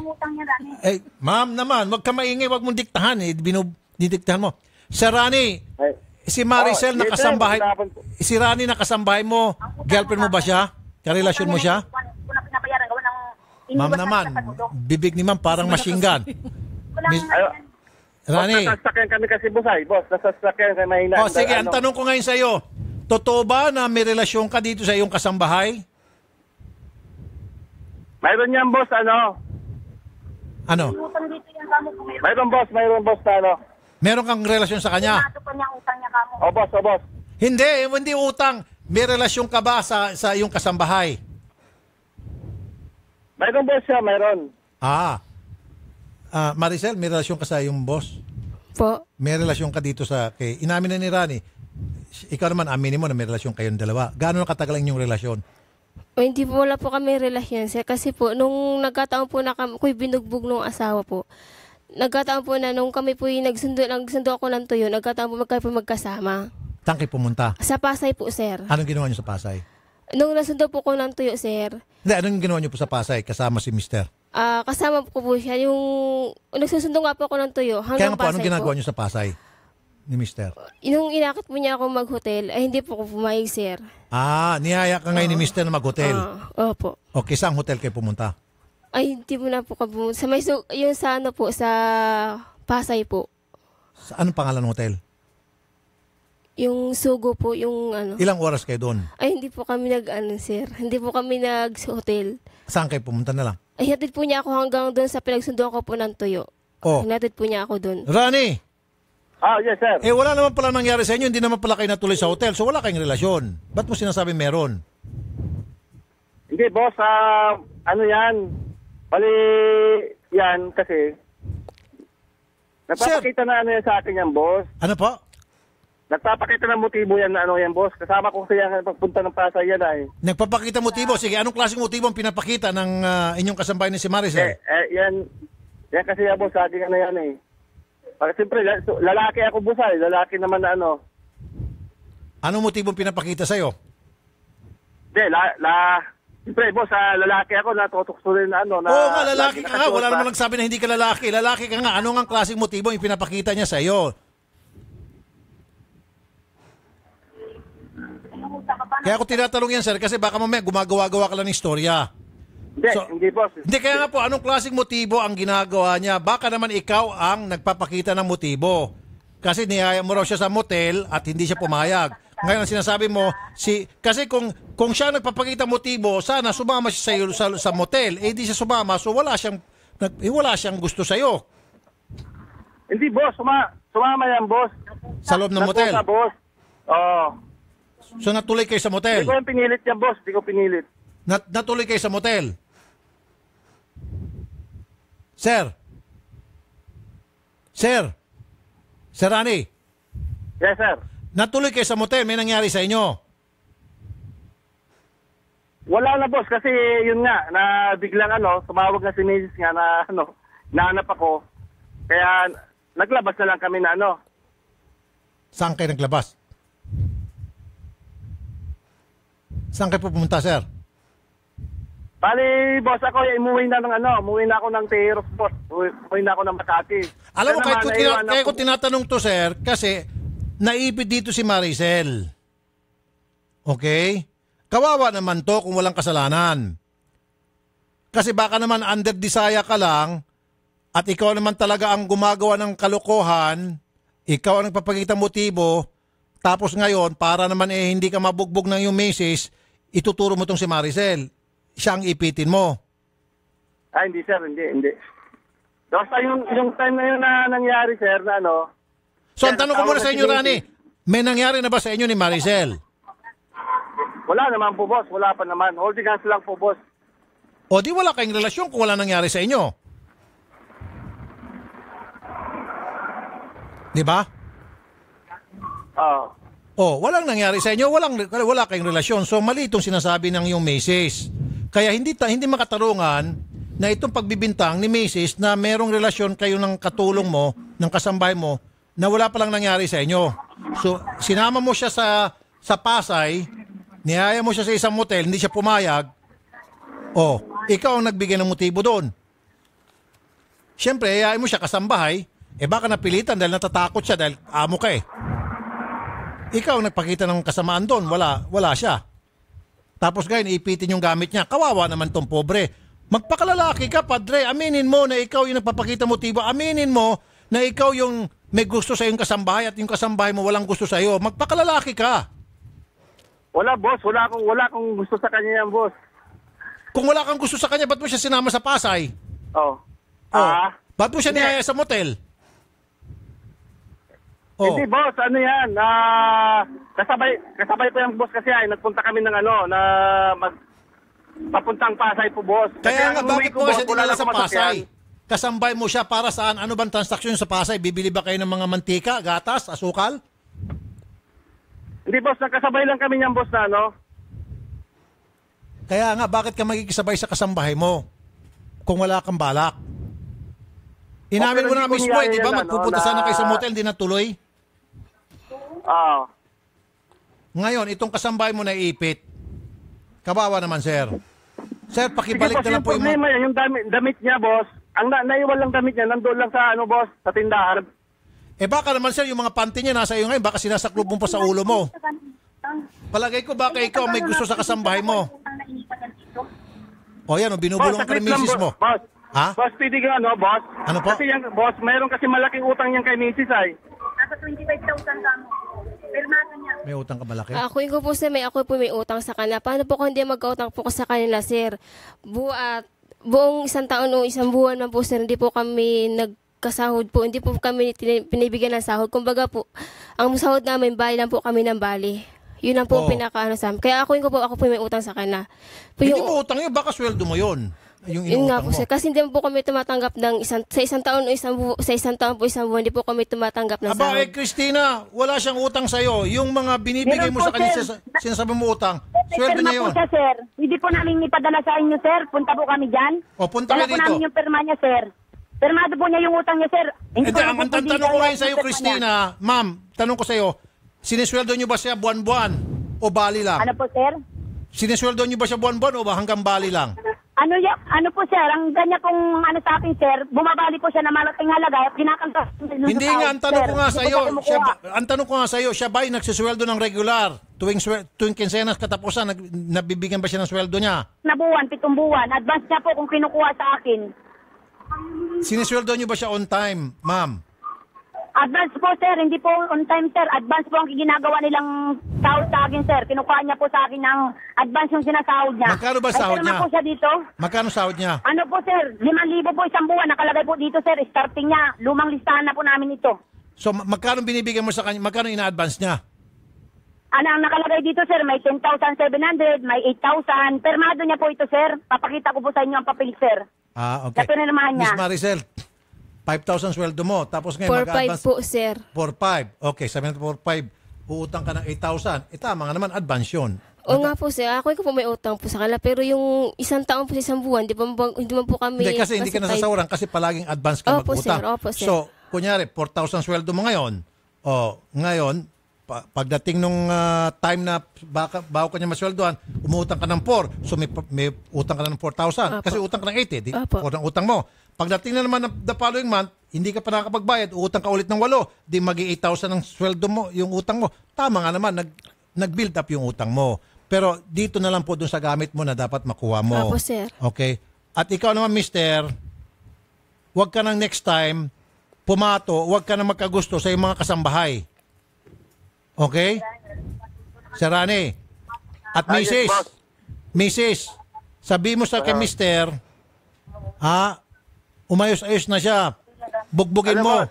Ma'am naman, huwag ka maingay. Huwag mong diktahan. Didiktahan mo. Sir Rani, si Maricel nakasambahay. Si Rani nakasambahay mo. Girlfriend mo ba siya? Karelasyon mo siya? Ma'am naman, bibig ni ma'am parang machine gun. Rani. Nasasakyan kami kasi, boss, nasasakyan kami mahina. Sige, ang tanong ko ngayon sa iyo, totoo ba na may relasyon ka dito sa iyong kasambahay? Mayroon yan, boss, Ano? Mayroon, boss, Meron kang relasyon sa kanya? Boss. Hindi utang. May relasyon ka ba sa iyong kasambahay? Mayroon, boss siya, mayroon. Maricel, may relasyon ka sa iyong boss? Po. May relasyon ka dito kay inamin na ni Rani. Ikaw naman, aminin mo na may relasyon kayong dalawa. Gaano na katagal ang inyong relasyon? Hindi po, wala po kami relasyon, sir. Kasi po, nung nagkataon po na ako'y binugbog nung asawa po, nagkataon po na nung kami po nagsundo ako ng tuyo, nagkataon po magkasama. Saan kayo pumunta? Sa Pasay po, sir. Anong ginawa niyo sa Pasay? Nung nasundo po ko ng tuyo, sir. Hindi, anong ginawa niyo po sa Pasay kasama si mister? Kasama ko po siya. Yung nagsusundo nga po ako ng tuyo. Kaya nga po, anong ginagawa niyo sa Pasay? ni Mister? Nung inakit po niya ako mag-hotel, ay hindi po ako pumayag, sir. Niyaya ka ngayon ni Mister na mag-hotel. Opo. Okay, saan hotel kayo pumunta? Ay, hindi mo na po kami sa yung sa ano po, sa Pasay po. Sa anong pangalan ng hotel? Yung Sugo po, yung ano. Ilang oras kayo doon? Ay, hindi po kami sir. Hindi po kami nag-hotel. Saan kayo pumunta na lang? Ay, hatid po niya ako hanggang doon sa pinagsunduan ko po ng Tuyo. Hinatid po niya ako doon. Rani! Yes, sir. Wala naman pala nangyari sa inyo. Hindi naman pala kayo natuloy sa hotel. So, wala kayong relasyon. Ba't mo sinasabi meron? Hindi, boss. Ano yan? Bali, yan kasi nagpapakita na ano yan sa akin yan, boss. Ano po? Nagpapakita ng motibo yan na ano yan, boss. Kasama ko siya pagpunta ng Pasay yan ay. Nagpapakita motibo? Sige, anong klaseng motibo ang pinapakita ng inyong kasambahay ni si Maricel? Yan kasi yan, boss. Sa akin ano yan eh. Para siyempre, lalaki ako, boss ay. Lalaki naman na ano. Anong motibo ang pinapakita sa'yo? Hindi, siyempre, boss, lalaki ako, natutukso rin na ano. Oo nga, lalaki ka nga. Wala naman nagsabi na hindi ka lalaki. Lalaki ka nga. Ano nga klaseng motibo yung pinapakita niya sa'yo? Kaya ako tinatanong yan, sir, kasi baka mamaya gumagawa-gawa ka lang ng istorya. Hindi, boss. Hindi, kaya nga po, anong klaseng motibo ang ginagawa niya? Baka naman ikaw ang nagpapakita ng motibo. Kasi niyaya mo raw siya sa motel at hindi siya pumayag. Ngayon ang sinasabi mo, kasi kung siya nagpapakita motibo, sana sumama siya sa motel. Di siya sumama, so wala siyang gusto sa'yo. Hindi, boss. Sumama yan, boss. Sa loob ng motel? Sa boss. Oo. So natuloy kayo sa motel? Hindi ko yung pinilit yan, boss. Hindi ko pinilit. Natuloy kayo sa motel? Sir? Sir Rani? Yes, sir. Natuloy kayo sa motel, may nangyari sa inyo? Wala na, boss, kasi yun nga, na biglang tumawag na si Mrs. nga na nahanap ako. Kaya naglabas na lang kami na Saan kayo naglabas? Saan kayo pupunta, sir? Bali, boss, ako umuwi na ako ng Teros, boss. Umuwi na ako ng Makati. Alam mo, kaya ko tinatanong to, sir, kasi naipit dito si Maricel. Okay? Kawawa naman to kung walang kasalanan. Kasi baka naman under desire ka lang at ikaw naman talaga ang gumagawa ng kalokohan, ikaw ang nagpapakita motibo, tapos ngayon, para naman hindi ka mabugbog ng yung misis, ituturo mo tong si Maricel. Siya ang ipitin mo. Hindi, sir. Hindi. Basta yung time na yun na nangyari, sir, na So, ang tanong ko muna sa inyo, Rani, may nangyari na ba sa inyo ni Maricel? Wala naman po, boss. Wala pa naman. Holding hands lang po, boss. O di wala kayong relasyon kung wala nangyari sa inyo. Di ba? Walang nangyari sa inyo, wala kayong relasyon. So, mali itong sinasabi ng yung misis. Kaya hindi makatarungan na itong pagbibintang ni misis na merong relasyon kayo ng katulong mo, ng kasambahay mo, na wala palang nangyari sa inyo. So, sinama mo siya sa Pasay, niyaya mo siya sa isang motel, hindi siya pumayag, ikaw ang nagbigay ng motibo doon. Siyempre, iyayin mo siya kasambahay, baka napilitan dahil natatakot siya dahil amo ka Ikaw ang nagpakita ng kasamaan doon, wala siya. Tapos ngayon, ipitin yung gamit niya. Kawawa naman tong pobre. Magpakalalaki ka, padre. Aminin mo na ikaw yung nagpapakita motibo. Aminin mo na ikaw yung may gusto sa iyong kasambahay at yung kasambahay mo walang gusto sa iyo. Magpakalalaki ka. Wala, boss. Wala akong gusto sa kanya yan, boss. Kung wala kang gusto sa kanya, ba't mo siya sinama sa Pasay? Ba't mo siya niyaya sa motel? Hindi, boss. Ano yan? Kasabay ko yan, boss, kasi nagpunta kami ng papuntang Pasay po, boss. Kaya nga, bakit mo siya dinala sa Pasay? Kasambay mo siya para saan? Ano bang transaksyon sa Pasay? Bibili ba kayo ng mga mantika, gatas, asukal? Hindi, boss. Nagkasabay lang kami niyan, boss, na Kaya nga, bakit ka magkikisabay sa kasambahay mo kung wala kang balak? Inamin mo na mismo, di ba? Magpupunta sana kayo sa motel, hindi natuloy? Ngayon, itong kasambahay mo na ipit. Kawawa naman, sir. Sir, pakibalik na lang po yung... Yung damit niya, boss. Ang naiwan lang damit niya, nandoon lang sa boss, sa tindahan. Baka naman sir, yung mga panty niya nasa iyo ngayon, baka sinasaklob mo pa sa ulo mo. Palagay ko baka ikaw may gusto sa kasambahay mo. O yan, binubulong ka ng misis mo. Boss, ha? Boss, pwede ka boss? Ano po? Kasi yan, boss, mayroon kasi malaking utang yan kay misis ay. Nasa 25,000 ka mo. Pirmado niya. May utang ka malaki? Ako ko po sir, ako po may utang sa kanila. Paano po kung hindi mag-utang po ko sa kanila sir? Buong isang taon o isang buwan man po sir, hindi po kami nagkasahod po. Hindi po kami pinibigyan ng sahod. Kumbaga po, ang sahod namin, bali lang po kami ng bali. Yun ang po pinaka-ano sa amin. Kaya ako po may utang sa kanila. Hindi mo utang yun, baka sweldo mo yun. Yun nga po sir, kasi hindi po kami tumatanggap ng sa isang taon o sa isang taon po isang buwan, hindi po kami tumatanggap ng Aba, sahod. Christina, wala siyang utang sa'yo. Yung mga binibigay mo sa kanya, sinasabi mo utang, sweldo niya yun. Po siya, sir. Hindi po namin ipadala sa inyo, sir. Punta po kami dyan. O, punta Dala ka po dito. namin yung perma niya, sir. Permado po niya yung utang niya, sir. Hindi, po ang tanong ko ngayon sa'yo, Christina, ma'am, tanong ko sa'yo, sinisweldo niyo ba siya buwan-buwan o bali lang? Ano po, sir? Sinisweldo niyo ba siya buwan-buwan o ba hanggang bali lang? Ano po, sir? Ang ganyan pong sa akin, sir, bumabali po siya na malaking halaga at kinakanta. Hindi nga, ang tanong ko nga sa iyo, siya ba ay nagsisweldo ng regular? Tuwing kinsenas katapusan, nabibigyan ba siya ng sweldo niya? Na buwan, 7 buwan. Advance niya po kung kinukuha sa akin. Sinisweldo niyo ba siya on time, ma'am? Advance po, sir. Hindi po on time, sir. Advance po ang ginagawa nilang sahod sa akin, sir. Kinukuha niya po sa akin ng advance yung sinasahod niya. Magkano ba sahod niya? Po siya dito. Magkano sahod niya? Ano po, sir? 5,000 po isang buwan. Nakalagay po dito, sir. Starting niya. Lumang listahan na po namin ito. So, magkano binibigyan mo sa kanya? Magkano ina-advance niya? Ang nakalagay dito, sir, may 10,700, may 8,000. Permado niya po ito, sir. Papakita ko po sa inyo ang papel, sir. Okay. Ito na naman niya. Miss Maricel, 5,000 sweldo mo. Tapos ngayon 4,500 po, sir. 4,500. Okay, sabi natin 4,500. Uutang ka ng 8,000. Tama nga naman, advance yun. O nga po sir, ako po may utang po sa kanila. Pero yung isang taon po sa isang buwan, hindi man po kami... Hindi, kasi hindi ka nasasawaran kasi palaging advance ka mag-utang. Opo, sir. So, kunyari, 4,000 sweldo mo ngayon. Ngayon, pagdating nung time na bago ka niya masweldoan, umutang ka ng 4. So, may utang ka na ng 4,000. Kasi utang ka ng 80. Utang mo. Pagdating na naman the following month, hindi ka pa nakakapagbayad, utang ka ulit ng 8, di magi 8,000 ang sweldo mo, yung utang mo. Tama nga naman, nag-build up yung utang mo. Pero dito na lang po dun sa gamit mo na dapat makuha mo. Opo, sir. Okay? At ikaw naman, mister, huwag ka nang next time pumato, huwag ka nang magkagusto sa iyong mga kasambahay. Okay? Sir Rani. At Mrs. Sabi mo sa kay mister, umayos-ayos na siya. Bugbugin mo.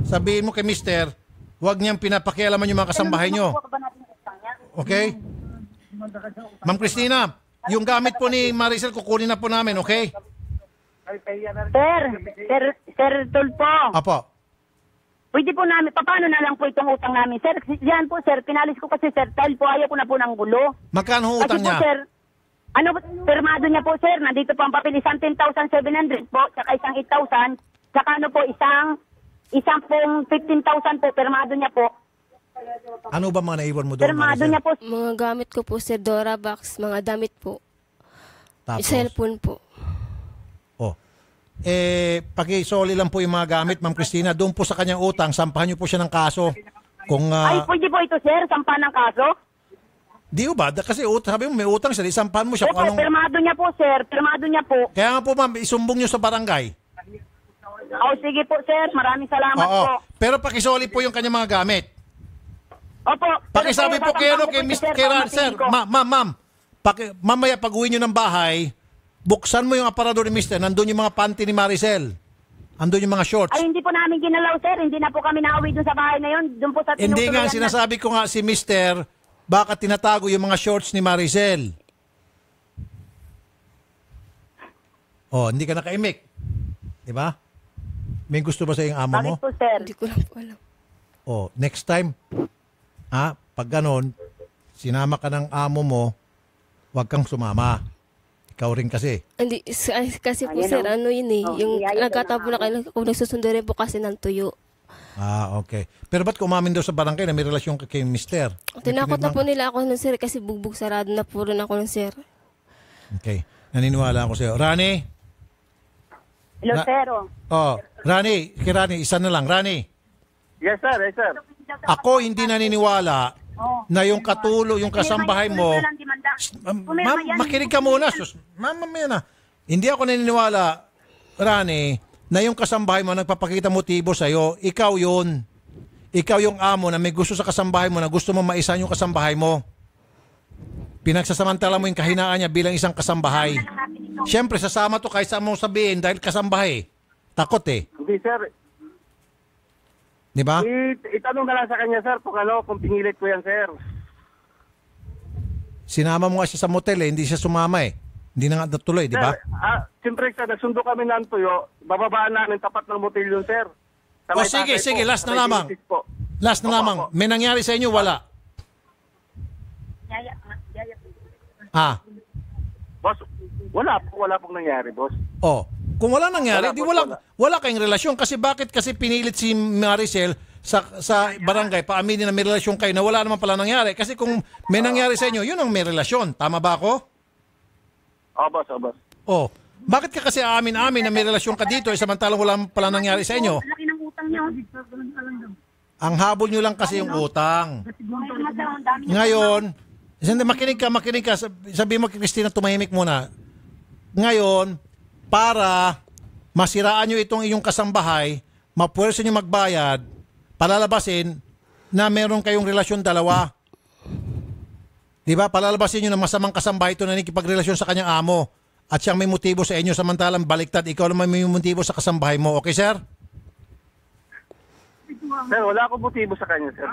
Sabihin mo kay mister, huwag niyang pinapakialaman yung mga kasambahay niyo. Okay? Ma'am yung gamit po ni Maricel, kukunin na po namin, okay? Sir Tulpo. Apo. Pwede po namin, paano na lang po itong utang namin? Sir, yan po, sir, pinalis ko kasi, sir, dahil po ayaw ko na po ng gulo. Magkano utang niya? Kasi po, sir, permado niya po, sir, nandito po ang papel, isang 10,700 po, saka isang 8,000, saka isang pong 15,000 po, permado niya po. Ano ba mga naiwan mo doon, Permado Maricel? niya po. Mga gamit ko po, sir, Dora box, mga damit po. Tapos? Cellphone po. Pakisoli lang po yung mga gamit, Ma'am Christina. Doon po sa kanyang utang, sampahan niyo po siya ng kaso. Ay, pwede po ito, sir, sampahan ng kaso? Di ba? Kasi sabi mo may utang siya, isampahan mo siya. Opo, permado niya po, sir. Permado niya po. Kaya nga po, ma'am, isumbong niyo sa barangay. Sige po, sir. Maraming salamat po. Pero pakisoli po yung kanyang mga gamit. Opo. Pakisabi po kay sir, ma'am, mamaya pag-uwi niyo ng bahay, buksan mo yung aparador ni mister, nandun yung mga panty ni Maricel. Andun yung mga shorts. Ay, hindi po namin ginalaw, sir. Hindi na po kami nauwi dun sa bahay na yun. Dun po sa hindi nga, sinasabi ko nga si mister, baka tinatago yung mga shorts ni Maricel. Hindi ka nakaimik. Di ba? May gusto ba sa iyong amo mo? Bakit po, sir? Hindi ko lang po alam. Next time, pag ganon, sinama ka ng amo mo, huwag kang sumama. Ikaw rin kasi. Hindi, kasi po sir, ano yun eh. Yung nagkatapo na kayo, kung nagsusundo rin po kasi ng tuyo. Okay. Pero ba't kumamin daw sa barangay na may relasyon ka kay mister? Tinakot na po nila ako ng sir kasi bugbog sarado na po rin ako ng sir. Okay. Naniniwala ako sa'yo. Rani? Hello, sir. Rani, isa na lang. Rani? Yes, sir. Yes, sir. Ako hindi naniniwala na yung yung kasambahay mo, ma'am, makinig ka muna. Ma'am, na. Hindi ako naniniwala, Rani, na yung kasambahay mo nagpapakita motibo sa'yo. Ikaw yun. Ikaw yung amo na may gusto sa kasambahay mo, na gusto mo maisan yung kasambahay mo. Pinagsasamantala mo yung kahinaan niya bilang isang kasambahay. Siyempre, sasama to kahit saan mo sabihin dahil kasambahay. Takot eh. Hindi, sir. Di ba? Itanong na lang sa kanya, sir, kung pinilit ko yan, sir. Sinama mo nga siya sa motel eh, hindi siya sumama eh. Hindi na nga natuloy, di ba? Siyempre, sir, nagsundo kami ng Tuyo, bababaan namin tapat ng motel yun, sir. O sige, last na lamang. Last na lamang. May nangyari sa inyo, wala? Boss, wala pong nangyari, boss. Oh, kung wala nangyari, wala kayong relasyon. Kasi bakit kasi pinilit si Maricel sa barangay, paaminin na may relasyon kayo na wala naman pala nangyari? Kasi kung may nangyari sa inyo, yun ang may relasyon. Tama ba ako? Boss. Oh, bakit ka kasi aamin-amin na may relasyon ka dito samantalang wala pala nangyari sa inyo? Laki ng utang niya. Ang habol nyo lang kasi yung utang. Ngayon, makinig ka. Sabi mo kay Christina, tumahimik muna. Ngayon, para masiraan nyo itong inyong kasambahay, mapuwersa nyo magbayad, palalabasin na meron kayong relasyon dalawa. Diba? Palalabasin nyo na masamang kasambahay ito na nakikipagrelasyon sa kanyang amo at siyang may motibo sa inyo samantalang baliktad. Ikaw naman may motibo sa kasambahay mo. Okay, sir? Sir, wala akong motibo sa kanya, sir.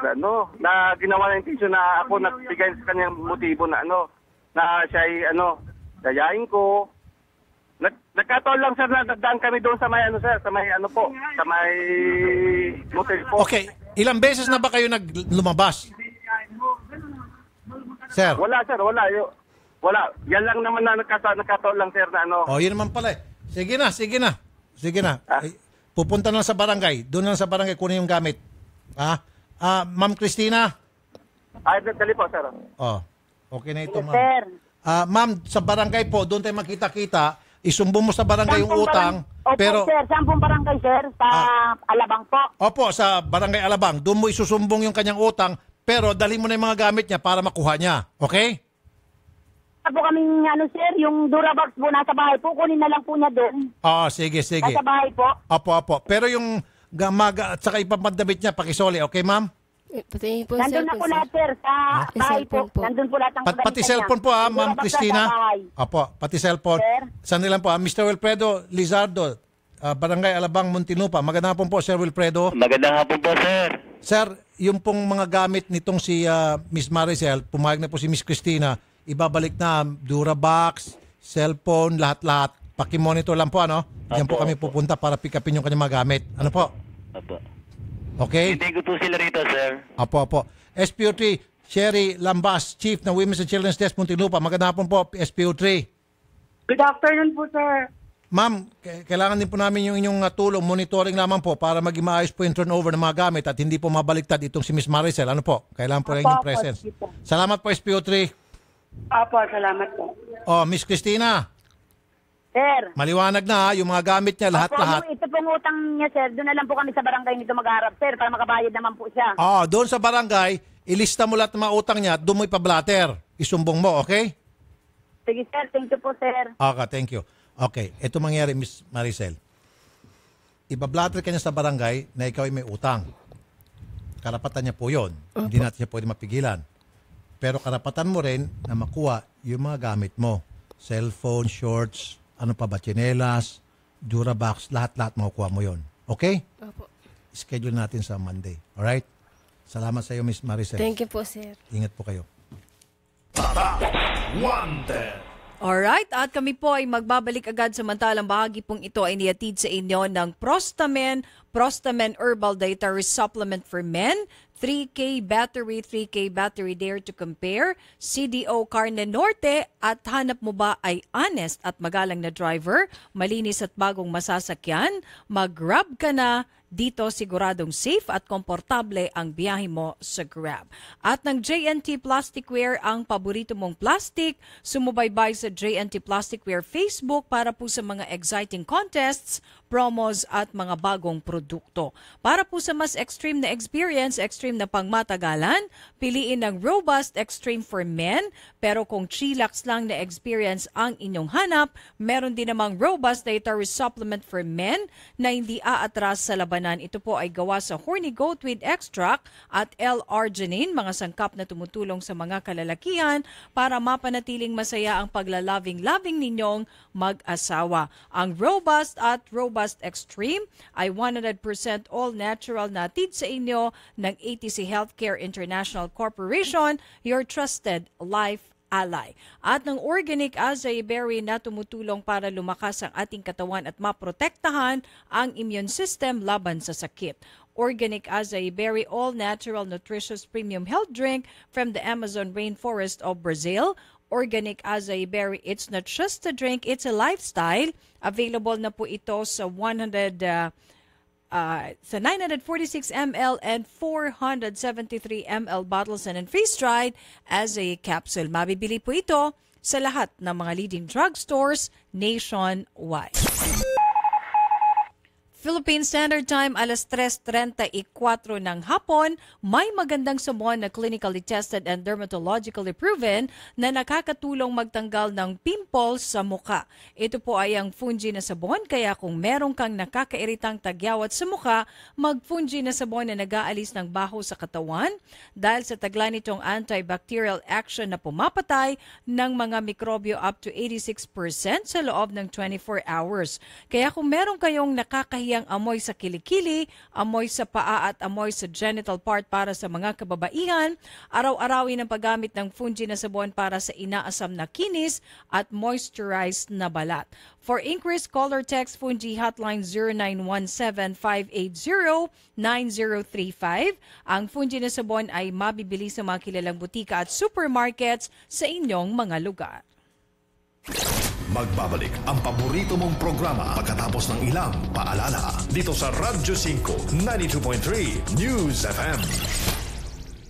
Na ginawa na intention na ako nagbigay sa kanyang motibo na na siya ay dayain ko. Nagkataon lang, sir, na nagdaan kami doon sa may sa may motel po. Okay, ilang beses na ba kayo lumabas? Sir? Wala, sir, wala. Yan lang naman na nagkataon lang, sir, na Oh, yun naman pala eh. Sige na. Pupunta na sa barangay. Doon na sa barangay, kunin yung gamit. Ma'am Christina? Dali po, sir. Oh, okay na ito, ma'am. Sir. Ma'am, sa barangay po, doon tayo makita-kita. Isumbong mo sa barangay yung utang. Opo, sir. Saan pong barangay, sir? Sa Alabang po. Opo, sa barangay Alabang. Doon mo isusumbong yung kanyang utang, pero dali mo na yung mga gamit niya para makuha niya. Okay? Po kaming sir, yung Durabox po nasa bahay po, kunin na lang po niya doon. Sige. Nasa bahay po. Opo. Pero yung gamaga at saka ipapandabit niya, pakisoli. Okay, ma'am? Nandun na po lahat, sir, sa bahay po. Nandun po lahat ang Pati cellphone po, ma'am Christina. Opo, pati cellphone. Saan nilang po? Mr. Wilfredo Lizardo, Barangay Alabang, Muntinlupa. Magandang hapon po, Sir Wilfredo. Magandang hapon po, sir. Sir, yung pong mga gamit nitong si Miss Maricel, pumayag na po si Miss Christina, ibabalik na Durabox, cellphone, lahat-lahat. Paki-monitor lang po, Diyan po kami pupunta para pick upin yung kanyang mga gamit. Ano po? Apo. Okay? Hindi ko po sila rito, sir. Apo. SPO3, Sherry Lambas, Chief ng Women's and Children's Desk, Muntinlupa. Magandang hapon po, SPO3. Good afternoon po, sir. Ma'am, kailangan din po namin yung inyong tulong, monitoring lamang po para maging maayos po yung turnover ng mga gamit at hindi po mabaliktad itong si Miss Maricel. Ano po? Kailangan po rin yung presence. Salamat po, SPO3. Apo, salamat po. Miss Christina. Sir. Maliwanag na yung mga gamit niya, lahat-lahat. Ito pong utang niya, sir. Doon na lang po kami sa barangay nito mag-aarap, sir, para makabayad naman po siya. Doon sa barangay, ilista mo lahat ng mga utang niya, doon mo ipablatter. Isumbong mo, okay? Sige, sir. Thank you po, sir. Okay, thank you. Okay, ito mangyari, Miss Maricel. Ibablatter ka niya sa barangay na ikaw ay may utang. Karapatan niya po yun. Hindi natin siya pwede mapigilan. Pero karapatan mo rin na makuha yung mga gamit mo. Cellphone, shorts, ano pa ba, tsinelas, Durabox, lahat-lahat makukuha mo yon. Okay? Opo. Schedule natin sa Monday. Alright? Salamat sa iyo, Miss Maricel. Thank you po, sir. Ingat po kayo. Alright, at kami po ay magbabalik agad samantalang bahagi pong ito ay nihatid sa inyo ng Prostamen Herbal Dietary Supplement for Men, 3K battery Dare to Compare, CDO Carne Norte, at hanap mo ba ay honest at magalang na driver, malinis at bagong masasakyan, mag-Grab ka na. Dito siguradong safe at komportable ang biyahe mo sa Grab. At ng JNT Plasticware ang paborito mong plastic, sumubaybay sa JNT Plasticware Facebook para po sa mga exciting contests, promos at mga bagong produkto. Para po sa mas extreme na experience, extreme na pangmatagalan, piliin ng Robust Extreme for Men. Pero kung chillax lang na experience ang inyong hanap, meron din namang Robust Dietary Supplement for Men na hindi aatras sa labanan. Ito po ay gawa sa horny goatweed extract at L-arginine, mga sangkap na tumutulong sa mga kalalakihan para mapanatiling masaya ang paglalaving-laving ninyong mag-asawa. Ang Robust at Robust Extreme ay 100% all-natural na hatid sa inyo ng ATC Healthcare International Corporation, your trusted life ally. At ng organic acai berry na tumutulong para lumakas ang ating katawan at maprotektahan ang immune system laban sa sakit. Organic acai berry all-natural nutritious premium health drink from the Amazon rainforest of Brazil. Organic acai berry, it's not just a drink, it's a lifestyle. Available na po ito sa 946 ml and 473 ml bottles and in freeze-dried as a capsule. Mabibili po ito sa lahat ng mga leading drugstores nationwide. Philippine Standard Time, alas 3:34 ng hapon, may magandang sabon na clinically tested and dermatologically proven na nakakatulong magtanggal ng pimples sa muka. Ito po ay ang Fungi na sabon, kaya kung meron kang nakakairitang tagyawat sa muka, mag-Fungi na sabon na nag-aalis ng baho sa katawan dahil sa taglay nitong antibacterial action na pumapatay ng mga mikrobyo up to 86% sa loob ng 24 hours. Kaya kung meron kayong nakakahiyang amoy sa kilikili, amoy sa paa at amoy sa genital part para sa mga kababaihan, araw-arawin ang paggamit ng Fungi na sabon para sa inaasam na kinis at moisturized na balat. For increased caller text Fungi hotline 0917-580-9035. Ang Fungi na sabon ay mabibili sa mga kilalang butika at supermarkets sa inyong mga lugar. Magbabalik ang paborito mong programa pagkatapos ng ilang paalala dito sa Radyo 5 92.3 News FM.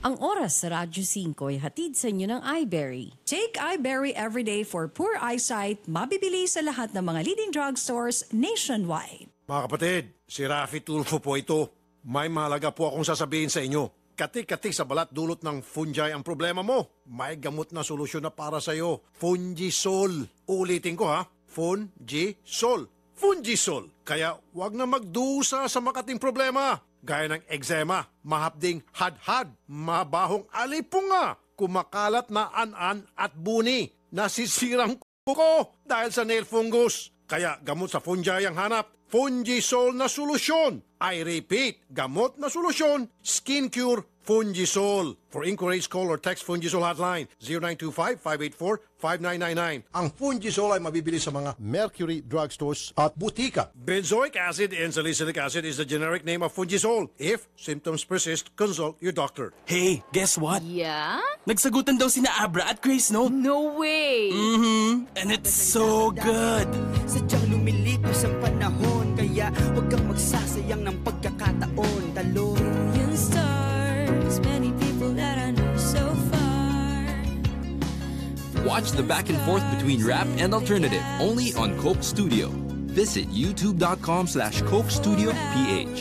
Ang oras sa Radyo 5 ay hatid sa inyo ng iBerry. Take iBerry everyday for poor eyesight. Mabibili sa lahat ng mga leading drugstores nationwide. Mga kapatid, si Rafi Tulfo po ito. May mahalaga po akong sasabihin sa inyo. Kati-kati sa balat dulot ng fungi ang problema mo. May gamot na solusyon na para sa iyo. Fungisol. Ulitin ko ha. Fungisol. Fungisol. Kaya wag na magdusa sa makating problema. Gaya ng eczema, mahapding hadhad, mabahong alipunga, kumakalat na an-an at buni, nasisirang kuko dahil sa nail fungus. Kaya gamot sa fungi ang hanap. Fungisol na solusyon. I repeat, gamot na solusyon, skin cure, Fungisol. For inquiries, call or text Fungisol hotline 0925-584-5999. Ang Fungisol ay mabibili sa mga Mercury drugstores at butika. Benzoic acid and salicylic acid is the generic name of Fungisol. If symptoms persist, consult your doctor. Hey, guess what? Yeah? Nagsagutan daw sina Abra at Grace, no? No way! Mm-hmm. And it's so good. Sadyang lumilipas ang panahon, kaya huwag kang magsasayang ng pagkakataon. Talon. Million stars, many people that I know so far. Watch the back and forth between rap and alternative only on Coke Studio. Visit youtube.com/Coke Studio PH.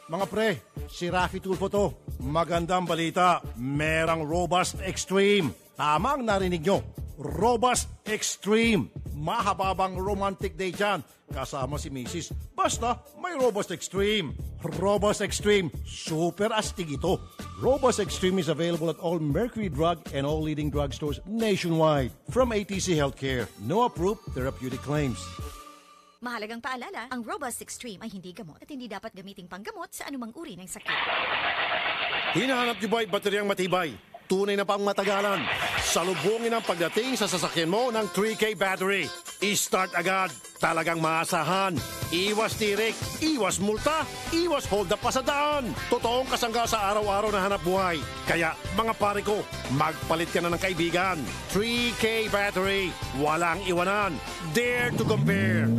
Mga pre, si Rafi Tulfo to. Magandang balita, merang Robust Extreme. Tama ang narinig nyo, Robust Extreme. Mahababang romantic day dyan, kasama si Mrs. Basta may Robust Extreme. Robust Extreme, super astig ito. Robust Extreme is available at all Mercury Drug and all leading drugstores nationwide. From ATC Healthcare, no approved therapeutic claims. Mahalagang paalala, ang Robust Extreme ay hindi gamot at hindi dapat gamiting panggamot sa anumang uri ng sakit. Hinahanap niyo ba bateryang matibay? Tunay na pang matagalan. Salubungin ang pagdating sa sasakyan mo ng 3K battery. I-start agad. Talagang maasahan. Iwas tirik, iwas multa, iwas hold up pa sa daan. Totoong kasangga sa araw-araw na hanap buhay. Kaya mga pare ko, magpalit ka na ng kaibigan. 3K battery. Walang iwanan. Dare to compare.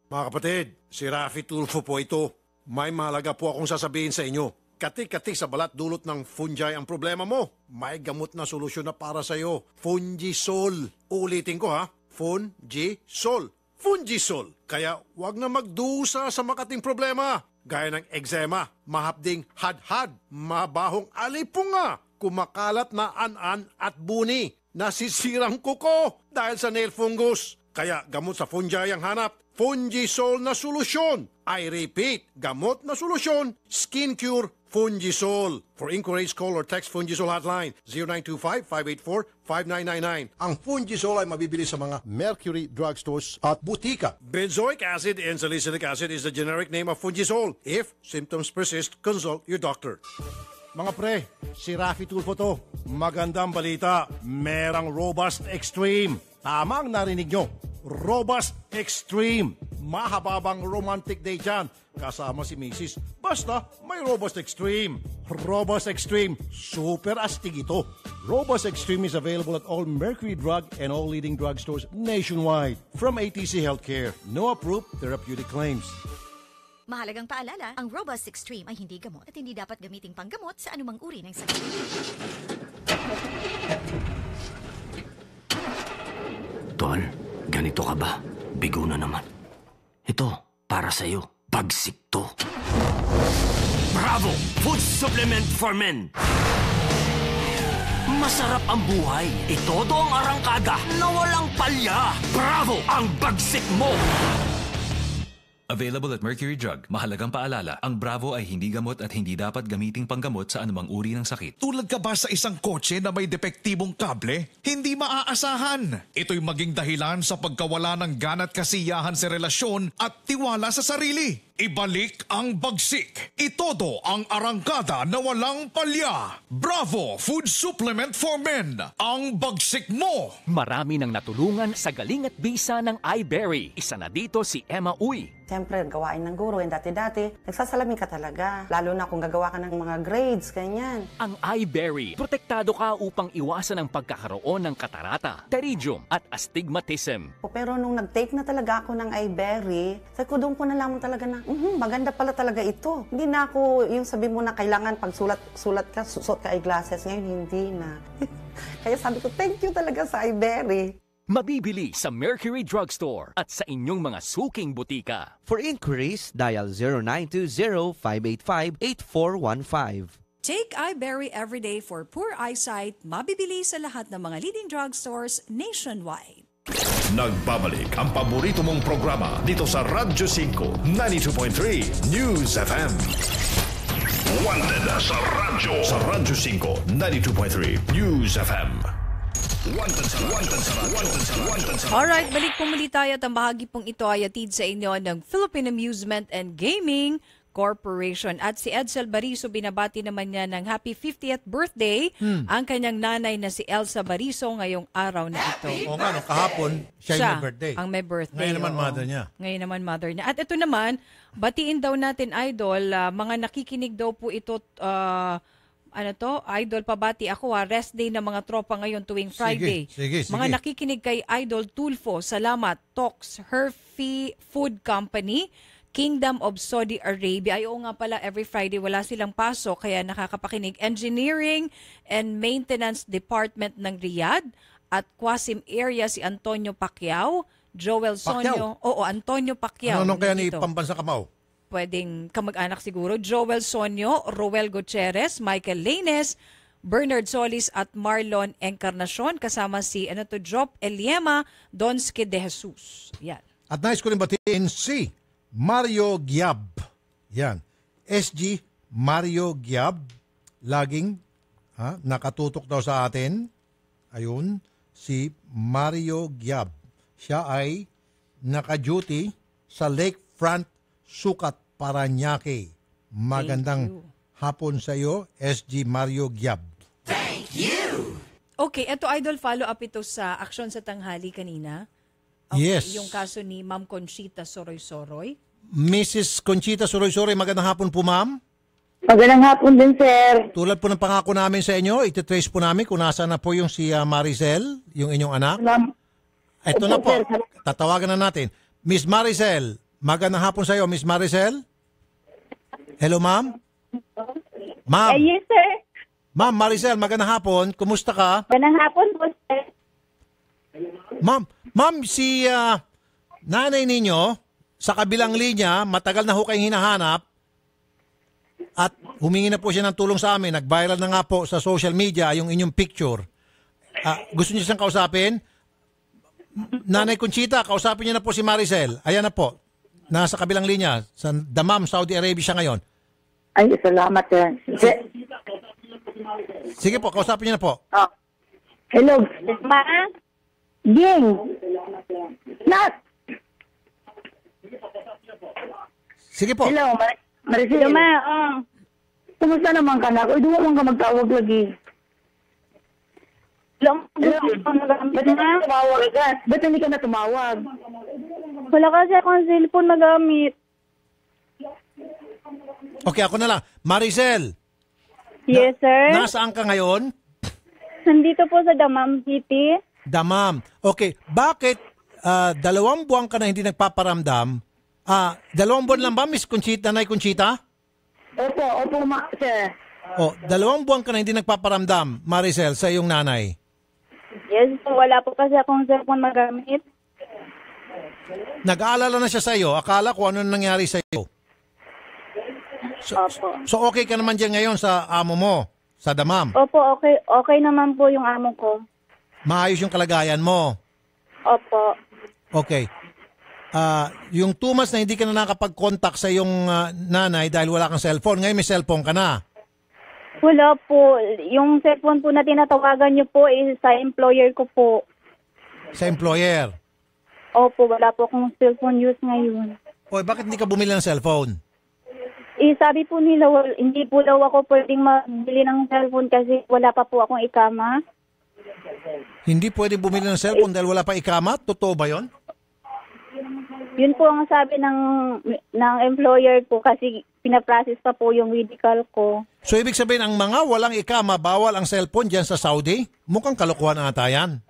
Mga kapatid, si Rafi Tulfo po ito. May mahalaga po akong sasabihin sa inyo. Kati-kati sa balat dulot ng fungi ang problema mo. May gamot na solusyon na para sa'yo. Fungisol. Ulitin ko ha. Fungisol. Fungisol. Kaya wag na magdusa sa makating problema. Gaya ng eczema, mahapding hadhad, mabahong alipunga, kumakalat na an-an at buni, nasisirang kuko dahil sa nail fungus. Kaya gamot sa fungi ang hanap. Fungisol na solusyon. I repeat, gamot na solusyon. Skin Cure Fungisol. For inquiries, call or text Fungisol hotline 0925-584-5999. Ang Fungisol ay mabibili sa mga Mercury drugstores at butika. Benzoic acid and salicylic acid is the generic name of Fungisol. If symptoms persist, consult your doctor. Mga pre, si Rafi Tulfo to. Magandang balita. Merang Robust Extreme. Tama ang narinig nyo. Robust Extreme. Mahababang romantic day dyan. Kasama si Mrs. Basta may Robust Extreme. Robust Extreme. Super astig ito. Robust Extreme is available at all Mercury Drug and all leading drugstores nationwide. From ATC Healthcare. No approved therapeutic claims. Mahalagang paalala, ang Robust Extreme ay hindi gamot at hindi dapat gamiting panggamot sa anumang uri ng sakit. Tol, ganito ka ba? Bigo na naman. Ito, para sa'yo. Bagsik to. Bravo! Food supplement for men! Masarap ang buhay. Itodo ang arangkada na walang palya. Bravo! Ang bagsik mo! Available at Mercury Drug. Mahalagang paalala, ang Bravo ay hindi gamot at hindi dapat gamiting panggamot sa anumang uri ng sakit. Tulad ka ba sa isang kotse na may depektibong kable? Hindi maaasahan. Ito'y maging dahilan sa pagkawala ng gana't kasiyahan sa relasyon at tiwala sa sarili. Ibalik ang bagsik. Itodo ang arangkada na walang palya. Bravo Food Supplement for Men. Ang bagsik mo. Marami nang natulungan sa galing at bisa ng iBerry. Isa na dito si Emma Uy. Siyempre, gawain ng guro. Dati-dati, nagsasalamin ka talaga. Lalo na kung gagawa ka ng mga grades, ganyan. Ang iBerry, protektado ka upang iwasan ang pagkakaroon ng katarata, pterygium at astigmatism. Pero nung nag-take na talaga ako ng iBerry, sabi ko doon ko nalaman talaga na, maganda pala talaga ito. Hindi na ako yung sabi mo na kailangan pag sulat ka, suot ka eyeglasses. Ngayon, hindi na. Kaya sabi ko, thank you talaga sa iBerry. Mabibili sa Mercury Drugstore at sa inyong mga suking butika. For inquiries, dial 0920-585-8415. Take iBerry everyday for poor eyesight. Mabibili sa lahat ng mga leading drugstores nationwide. Nagbabalik ang paborito mong programa dito sa Radyo 5 92.3 News FM. Wanted sa Radyo 5 92.3 News FM. Alright, balik po muli tayo at ang bahagi pong ito ay atid sa inyo ng Philippine Amusement and Gaming Corporation. At si Edsel Bariso, binabati naman niya ng happy 50th birthday ang kanyang nanay na si Elsa Bariso ngayong araw na ito. O nga, no, kahapon, siya yung may birthday. Ang may birthday. Ngayon naman mother niya. Ngayon naman mother niya. At ito naman, batiin daw natin, Idol, mga nakikinig daw po ito, Idol, pabati ako rest day ng mga tropa ngayon tuwing Friday. Sige. Mga nakikinig kay Idol Tulfo, salamat. Tox, Herfy Food Company, Kingdom of Saudi Arabia. Ay, oo nga pala, every Friday wala silang pasok, kaya nakakapakinig. Engineering and Maintenance Department ng Riyadh at Qasim area si Antonio Pacquiao, Joel Sonyo. Oo, Antonio Pacquiao. Ano kaya ni Pambansa Kamao? Pwedeng kamag-anak siguro. Joel Sonyo, Roel Gutierrez, Michael Lanes, Bernard Solis at Marlon Encarnacion. Kasama si Job Eliema Donske de Jesus. Yan. At nais ko rin batiin si Mario Giab. Yan. SG Mario Giab. Laging nakatutok daw sa atin. Ayun. Si Mario Giab. Siya ay naka-duty sa Lakefront Sukat, Paranaque. Magandang hapon sa iyo, SG Mario Giab. Thank you! Okay, eto Idol, follow-up ito sa aksyon sa tanghali kanina. Okay, yes. Yung kaso ni Ma'am Conchita Soroy-Soroy. Mrs. Conchita Soroy-Soroy, magandang hapon po, ma'am. Magandang hapon din, sir. Tulad po ng pangako namin sa inyo, ititrace po namin kung nasa na po yung si Maricel, yung inyong anak. Ito na po, tatawagan na natin. Miss Maricel, magandang hapon sa iyo, Miss Maricel. Hello, ma'am. Ma'am. Yes, sir. Ma'am Maricel, magandang hapon. Kumusta ka? Magandang hapon po, sir. Ma'am, si nanay ninyo sa kabilang linya, matagal na ho kayong hinahanap at humingi na po siya ng tulong sa amin. Nag-viral na nga po sa social media yung inyong picture. Gusto niyo siyang kausapin? Nanay Conchita, kausapin niyo na po si Maricel. Ayan na po. Nasa kabilang linya. Sa Dammam, Saudi Arabia siya ngayon. Ay, salamat, sir. Sige po, kausapin niyo na po. Hello. Ma? Ding. Nat. Sige po. Hello, Maricel. Hello, ma. Kumusta naman ka na? Uy, duwa man ka magtawag lagi. Hello. Ba't hindi ka tumawag agad? Ba't hindi ka na tumawag? Wala kasi akong cellphone na gamit. Okay, ako na lang. Maricel. Yes, sir. Nasaan ka ngayon? Nandito po sa Dammam City. Dammam. Okay, bakit 2 buwan ka na hindi nagpaparamdam? 2 buwan lang ba, Miss Conchita, Nanay Conchita? Opo, sir. 2 buwan ka na hindi nagpaparamdam, Maricel, sa iyong nanay. Yes po, wala po kasi akong cellphone magamit. Nag-aalala na siya sa iyo. Akala ko ano nangyari sa iyo. So okay ka naman dyan ngayon sa amo mo, sa Dammam? Opo, okay. Okay naman po yung amo ko. Maayos yung kalagayan mo? Opo. Okay. Yung 2 months na hindi ka na nakapag-contact sa iyong nanay dahil wala kang cellphone, ngayon may cellphone ka na? Wala po. Yung cellphone po na tinatawagan niyo po is sa employer ko po. Sa employer? Opo, wala po akong cellphone use ngayon. Oy, bakit hindi ka bumili ng cellphone? Sabi po nila, hindi po daw ako pwedeng mabili ng cellphone kasi wala pa po akong ikama. Hindi pwedeng bumili ng cellphone dahil wala pa ikama? Totoo ba yon? Yun po ang sabi ng employer ko kasi pinaprocess pa po yung medical ko. So ibig sabihin ang mga walang ikama, bawal ang cellphone dyan sa Saudi? Mukhang kalokohan ata yan.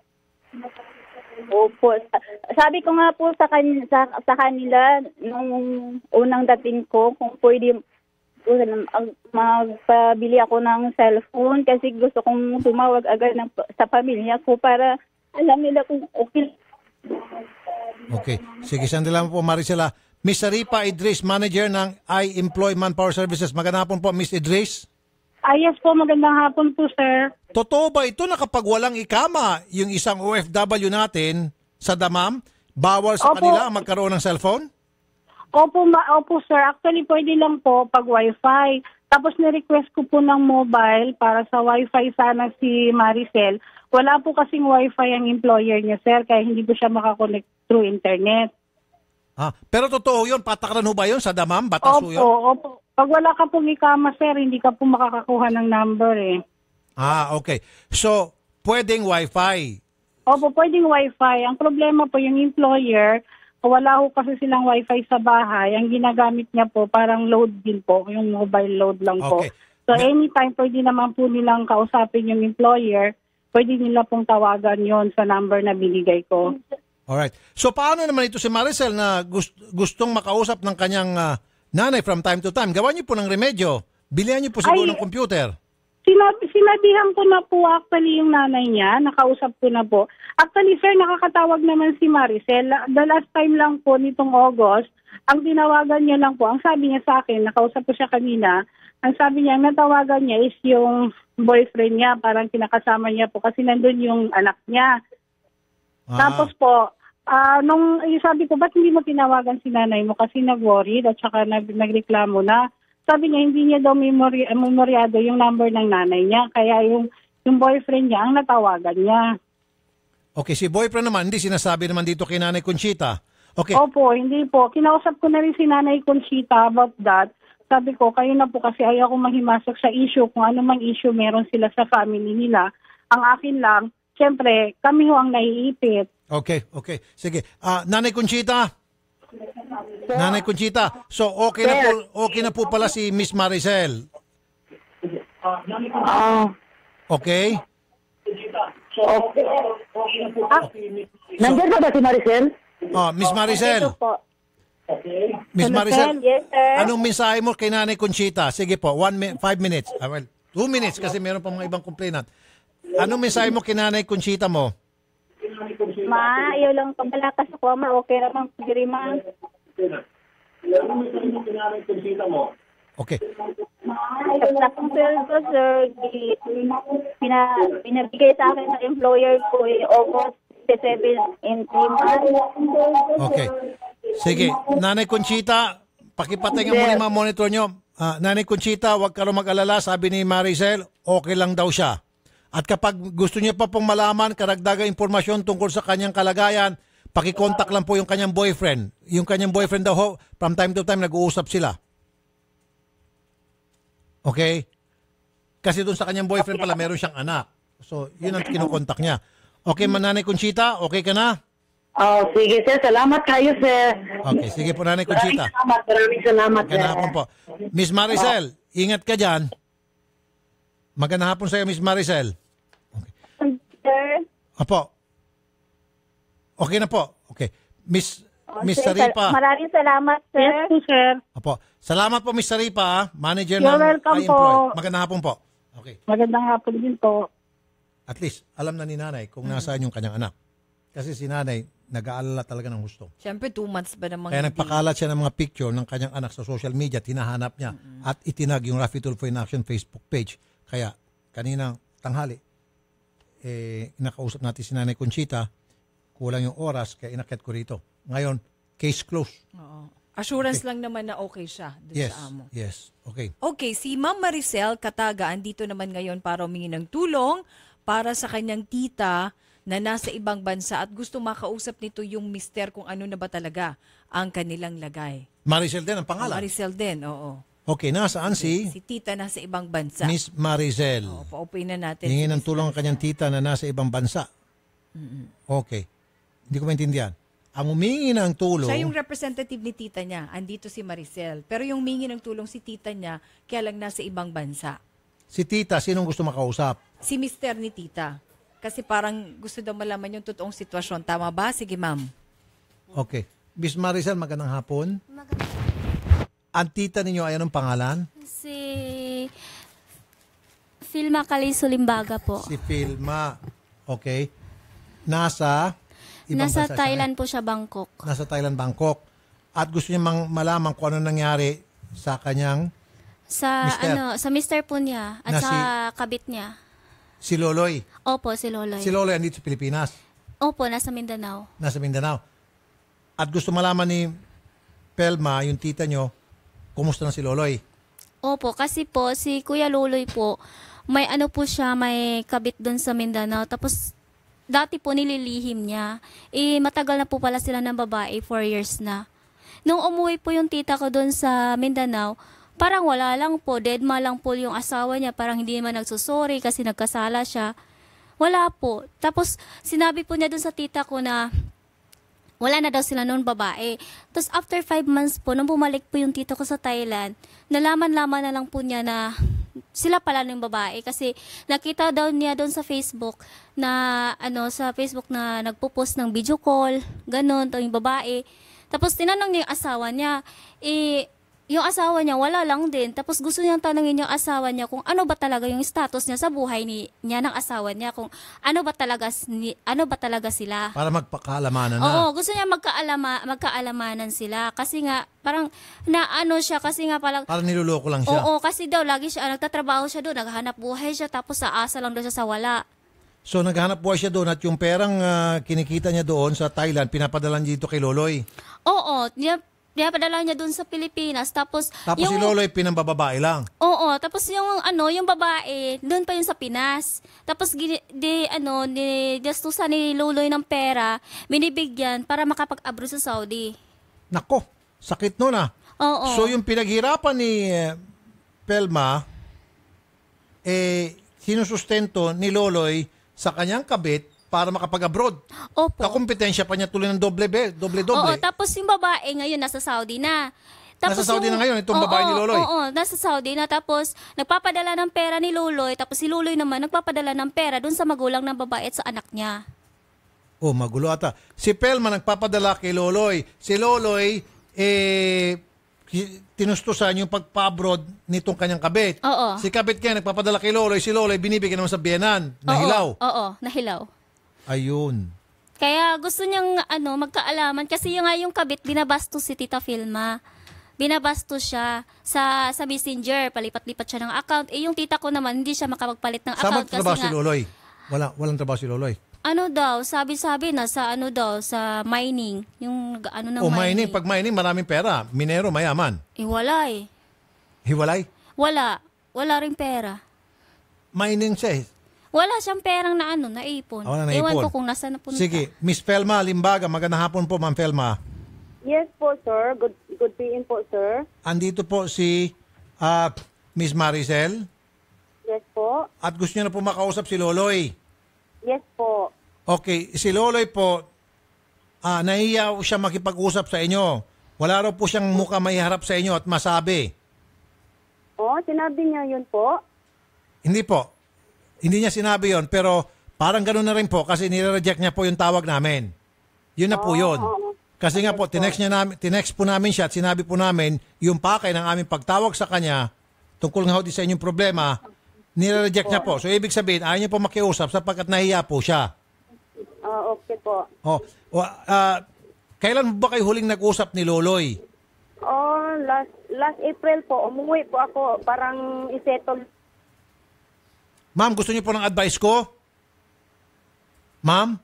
Opo. Sabi ko nga po sa kanila nung unang dating ko kung pwede magpabili ako ng cellphone kasi gusto kong tumawag agad sa pamilya ko para alam nila kung okay. Okay. Sige, sandali lang po, Maricela. Miss Saripa Idris, manager ng I-Employ Manpower Services. Magandang hapon po, Miss Idris. Yes po, magandang hapon po, sir. Totoo ba ito na kapag walang ikama, yung isang OFW natin sa Dammam, bawal sa kanila magkaroon ng cellphone? Opo, sir. Actually, pwede lang po pag Wi-Fi. Tapos na-request ko po ng mobile para sa Wi-Fi sana si Maricel. Wala po kasing Wi-Fi ang employer niya, sir, kaya hindi po siya makakonect through internet. Pero totoo yun? Patakaran ho ba yun sa Dammam? Batas ho yun? Opo. Pag wala ka pong ikama, sir, hindi ka po makakakuha ng number eh. Okay. So, pwedeng Wi-Fi? Opo, pwedeng Wi-Fi. Ang problema po, yung employer, wala ho kasi silang Wi-Fi sa bahay. Ang ginagamit niya po, parang load din po, yung mobile load lang po. So, anytime pwede naman po nilang kausapin yung employer, pwede nila pong tawagan yon sa number na binigay ko. Alright. So, paano naman ito si Maricel na gustong makausap ng kanyang nanay from time to time? Gawan niyo po ng remedyo. Bilihan niyo po siguro ng computer. Sinabihan ko na po actually yung nanay niya, nakausap ko na po. Actually, sir, nakakatawag naman si Maricel. The last time lang po nitong August, ang tinawagan niya lang po, ang sabi niya sa akin, nakausap ko siya kanina, ang sabi niya, natawagan niya is yung boyfriend niya, parang kinakasama niya po kasi nandun yung anak niya. Tapos po, nung sabi ko, ba't hindi mo tinawagan si nanay mo kasi nag-worried at saka nagreklamo na. Sabi niya, hindi niya daw memoryado yung number ng nanay niya. Kaya yung boyfriend niya ang natawagan niya. Okay, si boyfriend naman, hindi sinasabi naman dito kay Nanay Conchita. Okay. Opo, hindi po. Kinausap ko na rin si Nanay Conchita about that. Sabi ko, kayo na po kasi ayaw ko mahimasok sa issue kung ano mang issue meron sila sa family nila. Ang akin lang, siyempre, kami ho ang naiipit. Okay. Sige. Nanay Conchita. Nanay Conchita, so okay na po pala si Miss Maricel. Okay? Nandiyan ba si Maricel? Miss Maricel. Miss Maricel, Yes, sir. anong mensahe mo kay Nanay Conchita? Sige po, 5 minutes. 2 minutes kasi meron pa mga ibang complainant. Anong mensahe mo kay Nanay Conchita mo? Ma, ayaw lang pabalakas ako. Ma, okay naman. Sige, ma. Okay. Sa akong sweldo, sir, pinabigay sa akin ng employer ko August 7 in 3 months. Okay. Sige, Nanay Conchita, pakipatay nga muna yung mga monitor nyo. Nanay Conchita, huwag ka rin mag-alala. Sabi ni Maricel, okay lang daw siya. At kapag gusto niya pa pong malaman, karagdagang impormasyon tungkol sa kanyang kalagayan, pakikontak lang po yung kanyang boyfriend. Yung kanyang boyfriend daw, from time to time, nag-uusap sila. Okay? Kasi doon sa kanyang boyfriend pala, meron siyang anak. So, yun ang kinukontak niya. Okay, Nanay Conchita, okay ka na? Oh, sige sir. Salamat kayo, sir. Okay, sige po, Nanay Conchita. Maraming salamat, sir. Magandang hapon po. Miss Maricel, ingat ka dyan. Magandang hapon sa iyo, Miss Maricel. Sir. Apo. Okay na po. Okay. Miss Sir, Saripa. maraming salamat, sir. Yes po, sir. Apo. Salamat po, Miss Saripa, manager You're ng welcome I-Employ. po. Magandang hapon po. Okay. Magandang hapon din po. At least, alam na ni nanay kung nasaan yung kanyang anak. Kasi si nanay, nag-aalala talaga ng husto. Siyempre, 2 months ba namang Kaya hindi? nagpakalat siya ng mga picture ng kanyang anak sa social media, tinahanap niya at itinag yung Rafi Tulfo in Action Facebook page. Kaya kaninang tanghali, nakausap natin si Nanay Conchita, kulang yung oras, kaya inakyat ko rito. Ngayon, case closed. Oo. Assurance lang naman na okay siya dun Yes, sa amo. yes. Okay. Okay, si Ma'am Maricel Kataga andito naman ngayon para humingi ng tulong para sa kanyang tita na nasa ibang bansa at gusto makausap nito yung mister kung ano na ba talaga ang kanilang lagay. Maricel din ang pangalan. Maricel din, oo. Okay, nasaan si Si tita nasa ibang bansa. Miss Maricel? Oo, pa-open na natin. Hingi ng tulong ang kanyang tita na nasa ibang bansa. Okay. Hindi ko maintindihan. Ang humingi ng tulong... Siya yung representative ni tita niya. Andito si Maricel. Pero yung humingi ng tulong si tita niya, kaya lang nasa ibang bansa. Si tita, sinong gusto makausap? Si mister ni tita. Kasi parang gusto daw malaman yung totoong sitwasyon. Tama ba? Sige, ma'am. Okay. Miss Maricel, magandang hapon. Ang tita ninyo ay anong pangalan? Si Filma Calizo Limbaga po. Si Filma. Okay. Nasa Nasa bansa siya Thailand po siya, Bangkok. Nasa Thailand, Bangkok. At gusto niya malaman kung ano nangyari sa kanyang Sa mister. sa mister po niya at Na sa kabit niya. si Loloy. Opo, si Loloy. Si Loloy andito sa Pilipinas. Opo, nasa Mindanao. Nasa Mindanao. At gusto malaman ni Pelma, yung tita nyo, kumusta na si Loloy? Opo, kasi po si Kuya Loloy po, may ano po siya, may kabit doon sa Mindanao. Tapos dati po nililihim niya. Matagal na po pala sila ng babae, 4 years na. Nung umuwi po yung tita ko doon sa Mindanao, parang wala lang po, deadma lang po yung asawa niya, parang hindi naman nagsusori kasi nagkasala siya. Wala po. Tapos sinabi po niya doon sa tita ko na wala na daw sila noon babae. Tapos after 5 months po, nung bumalik po yung tita ko sa Thailand, nalaman-laman na lang po niya na sila pala ng babae kasi nakita daw niya doon sa Facebook na sa Facebook na nagpo-post ng video call, ganun, to yung babae. Tapos tinanong niya yung asawa niya, yung asawa niya wala lang din. Tapos gusto niyang tanungin yung asawa niya kung ano ba talaga yung status niya sa buhay niya ng asawa niya, kung ano ba talaga sila. Para magpakaalamanan na. Oo, gusto niya magkaalamanan sila kasi nga parang naano siya kasi nga parang Para niluloko lang siya. Oo, kasi daw lagi siya nagtatrabaho siya doon, naghahanap buhay siya tapos sa asa lang daw siya sa wala. So naghanap buhay siya doon at yung perang kinikita niya doon sa Thailand, pinapadala niya dito kay Loloy. Oo, pinapadala niya doon sa Pilipinas tapos Tapos si Loloy pinambababae lang. Oo, tapos yung yung babae, doon pa yun sa Pinas. Tapos gastusan ni Loloy ng pera, binibigyan para makapag-abroad sa Saudi. Nako, sakit nun ah. Oo. So yung pinaghirapan ni Pelma, sinusustento ni Loloy sa kanyang kabit para makapag-abroad. Opo. Kakumpetensya pa niya tuloy ng doble-doble. Oo, tapos yung babae ngayon nasa Saudi na. Tapos nasa Saudi na ngayon, itong babae ni Loloy. Oo, nasa Saudi na. Tapos nagpapadala ng pera ni Loloy. Tapos si Loloy naman nagpapadala ng pera dun sa magulang ng babae at sa anak niya. Oh, magulo ata. Si Pelma nagpapadala kay Loloy. Si Loloy, tinustusan yung pagpa-abroad nitong kanyang kabit. Oo. Si kabit kaya nagpapadala kay Loloy, si Loloy binibigyan naman sa biyenan, na hilaw. Oo, nahilaw. Ayun. Kaya gusto niyang magkaalaman kasi yung kabit binabastos si Tita Filma. Binabastos siya sa Messenger, palipat-lipat siya ng account. Yung tita ko naman hindi siya makapagpalit ng account kasi trabaho si Loloy? Walang trabaho si Loloy. Sabi na sa sa mining, yung ng mining. Pag mining, maraming pera. Minero, mayaman. Wala eh. Hiwalay? Wala rin pera. Mining siya eh. Wala siyang perang naipon. Wala naipon. Ewan ko kung nasa napunta. Sige, Miss Felma Limbaga, magandang hapon po, Ma'am Felma. Yes po, sir. Good PM po, sir. Andito po si Miss Maricel. Yes po. At gusto niya na po makausap si Loloy. Yes po. Okay, si Loloy po, nahiya siya makipag-usap sa inyo. Wala raw po siyang mukha maiharap sa inyo at masabi. Sinabi niya yun po? Hindi po. Hindi niya sinabi yon, pero parang gano'n na rin po kasi nire-reject niya po yung tawag namin. Yun na po yun. Kasi nga po, tinext po namin siya at sinabi po namin yung pakay ng aming pagtawag sa kanya tungkol nga ho sa inyong problema, nire-reject niya po. So, ibig sabihin, ayaw niya po makiusap sapagkat nahiya po siya. Okay po. Kailan ba kayo huling nag-usap ni Loloy? Last April po. Umuwi po ako. Parang isettle. Ma'am, gusto niyo po ng advice ko? Ma'am?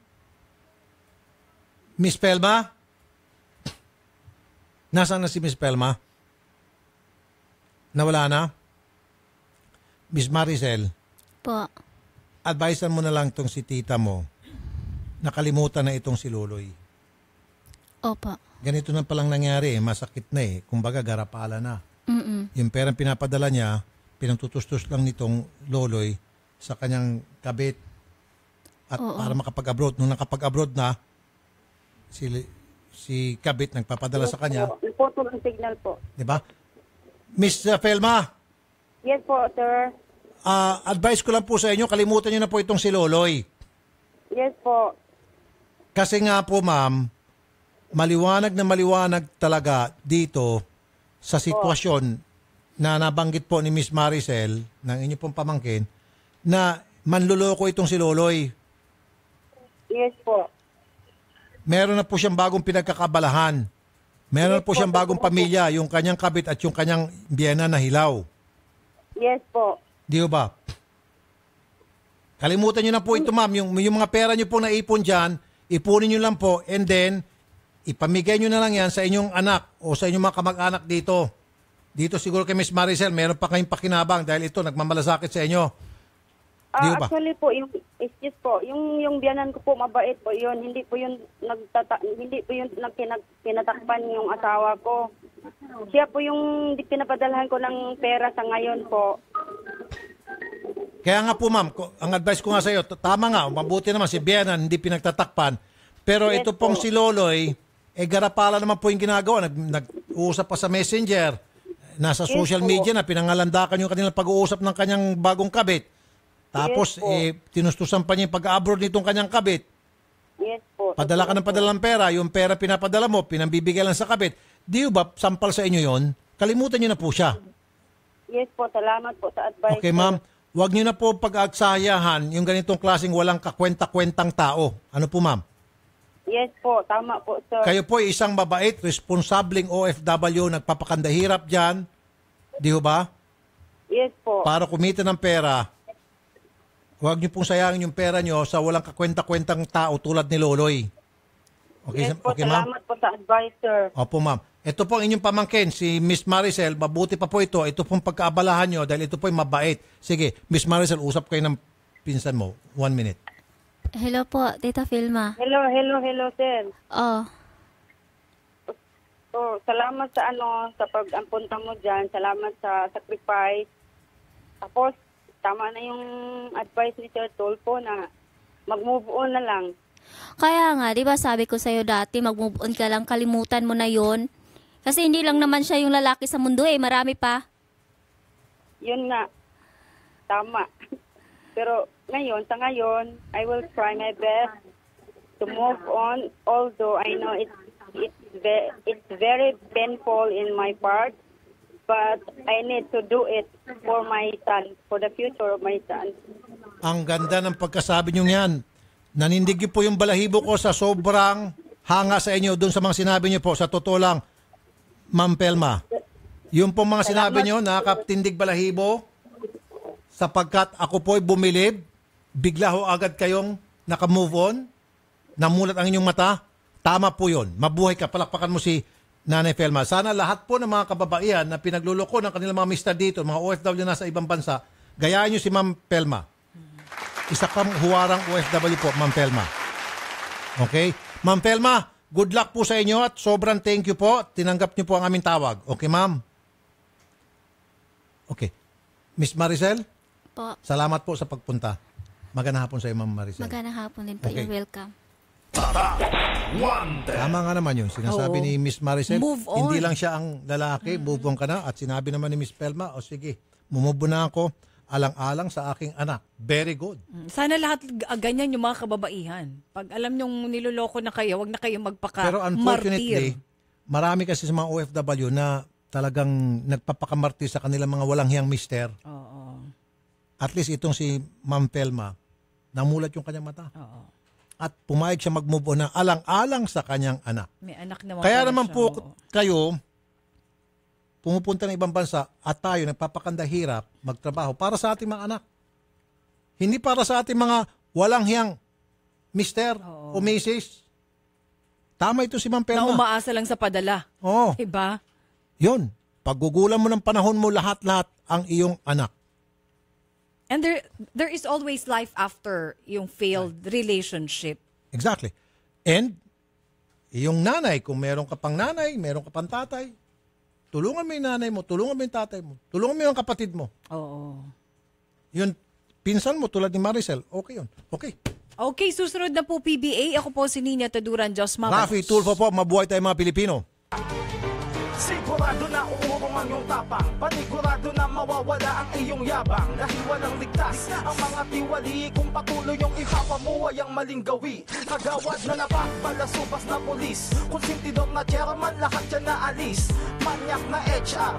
Miss Pelma? Nasaan na si Miss Pelma? Nawala na? Miss Maricel? Po. Advisean mo na lang tong si tita mo. Nakalimutan na itong si Loloy. Opo. Ganito na palang nangyari, masakit na eh. Kumbaga, garapala na. Yung perang pinapadala niya, pinangtutustos lang nitong Loloy sa kanyang kabit at para makapag-abroad. Nung nakapag-abroad na, si kabit nagpapadala sa kanya. Putol ang signal po. Diba? Miss Felma? Yes po, sir. Advice ko lang po sa inyo, kalimutan niyo na po itong si Loloy. Yes po. Kasi nga po, ma'am, maliwanag na maliwanag talaga dito sa sitwasyon na nabanggit po ni Miss Maricel ng inyo pong pamangkin na manluloko itong si Loloy. Yes po. Meron na po siyang bagong pinagkakabalahan. Meron na po siyang bagong pamilya, yung kanyang kabit at yung kanyang biyena na hilaw. Yes po. Di ba? Kalimutan nyo na po ito, ma'am. Yung mga pera nyo po naipon dyan, ipunin nyo lang po and then ipamigay nyo na lang yan sa inyong anak o sa inyong mga kamag-anak dito. Dito siguro kay Miss Maricel, meron pa kayong pakinabang dahil ito nagmamalasakit sa inyo. Actually po, excuse po, yung biyanan ko po mabait po yun. Hindi po yun kinatakpan yung asawa ko. Siya po yung pinapadalhan ko ng pera sa ngayon po. Kaya nga po, ma'am, ang advice ko nga sa iyo, tama nga, mabuti naman si Bianan hindi pinagtatakpan. Pero ito pong si Loloy, garapala naman po yung ginagawa. Nag-uusap pa sa Messenger, nasa social media na pinangalandakan yung kanilang pag-uusap ng kanyang bagong kabit. Tapos, tinustusan pa niya yung pag-abroad nitong kanyang kabit. Yes po. Padala ka ng padalang pera, yung pera pinapadala mo, pinambibigay lang sa kabit. Di ba, sampal sa inyo yon? Kalimutan niyo na po siya. Yes po, salamat po sa advice. Okay, ma'am. Huwag niyo na po pag-agsayahan yung ganitong klaseng walang kakwenta-kwentang tao. Ano po, ma'am? Yes po, tama po, sir. Kayo po ay isang mabait, responsabling OFW, nagpapakandahirap dyan. Di ba? Yes po. Para kumita ng pera. Huwag niyo pong sayangin yung pera niyo sa walang kakwenta-kwentang tao tulad ni Loloy. Okay, yes po, okay, ma'am? salamat po sa advice, sir. Opo, ma'am. Ito po ang inyong pamangkin, si Miss Maricel. Mabuti pa po ito. Ito pong pagkaabalahan nyo dahil ito po ay mabait. Sige, Miss Maricel, usap kayo ng pinsan mo. 1 minute. Hello po, Tita Filma. Hello, sir. Salamat sa pag-ampunta mo dyan. Salamat sa sacrifice. Tapos, tama na yung advice ni Sir Tulfo na mag-move on na lang. Kaya nga, di ba sabi ko sa'yo dati, mag-move on ka lang, kalimutan mo na yon. Kasi hindi lang naman siya yung lalaki sa mundo marami pa. Yun nga, tama. Pero sa ngayon, I will try my best to move on, although I know it's it's very painful in my part, but I need to do it for my son, for the future of my son. Ang ganda ng pagkasabi nyo yan. Nanindig po yung balahibo ko sa sobrang hanga sa inyo doon sa mga sinabi nyo po. Sa totoo lang, Ma'am Pelma, yung pong mga sinabi nyo, nakakatindig balahibo, sapagkat ako po'y bumilib, bigla ho agad kayong nakamove on, namulat ang inyong mata, tama po yun. Mabuhay ka, palakpakan mo si Nanay Pelma. Sana lahat po ng mga kababaihan na pinagluloko ng kanilang mga mister dito, mga OFW na sa ibang bansa, gayaan nyo si Ma'am Pelma. Isa kang huwarang OFW po, Ma'am Pelma. Okay? Ma'am Pelma, good luck po sa inyo at sobrang thank you po. Tinanggap nyo po ang aming tawag. Okay, ma'am? Okay. Miss Maricel? Po. Salamat po sa pagpunta. Magandang hapon sa iyo, Ma'am Maricel. Magandang hapon din po. Okay. You're welcome. Tama nga naman yun. Sinasabi ni Miss Maricel, Move on. hindi lang siya ang lalaki, move on ka na. At sinabi naman ni Miss Pelma, o sige, mumubo na ako, alang-alang sa aking anak. Very good. Sana lahat ganyan yung mga kababaihan. Pag alam nyong niloloko na kayo, wag na kayo Pero unfortunately, magpaka-martir. marami kasi sa mga OFW na talagang nagpapakamartir sa kanilang mga walang hiyang mister. Oo. At least itong si Ma'am Pelma, namulat yung kanyang mata. Oo. At pumayag siya mag-move on na alang-alang sa kanyang anak. May anak naman. Kaya pala naman siya, po oo. kayo, pumupunta ng ibang bansa at tayo nagpapakanda hirap magtrabaho para sa ating mga anak. Hindi para sa ating mga walang hiyang mister o misis. Tama ito si Ma'am Pelma. Na umaasa lang sa padala. Oo. Diba? Yun. Paggugulan mo ng panahon mo lahat-lahat ang iyong anak. And there is always life after yung failed relationship. Exactly. And yung nanay, kung meron ka pang nanay, meron ka pang tatay, tulungan mo yung nanay mo, tulungan mo yung tatay mo, tulungan mo yung kapatid mo. Oo. Yun, pinsan mo tulad ni Maricel, okay yun. Okay. Okay, susunod na po PBA. Ako po si Nina Taduran, Diyos Mama. Rafi Tulfo po, mabuhay tayo mga Pilipino. Sigurado na uurong ang iyong tapang, panigurado na mawawala ang iyong yabang. Dahil walang ligtas ang mga tiwali, kung patuloy yung ipapamuhay ang maling gawi. Kagawad na napagpalasubas na polis, kung sintidor na chairman, lahat dyan na alis. Manyak na HR,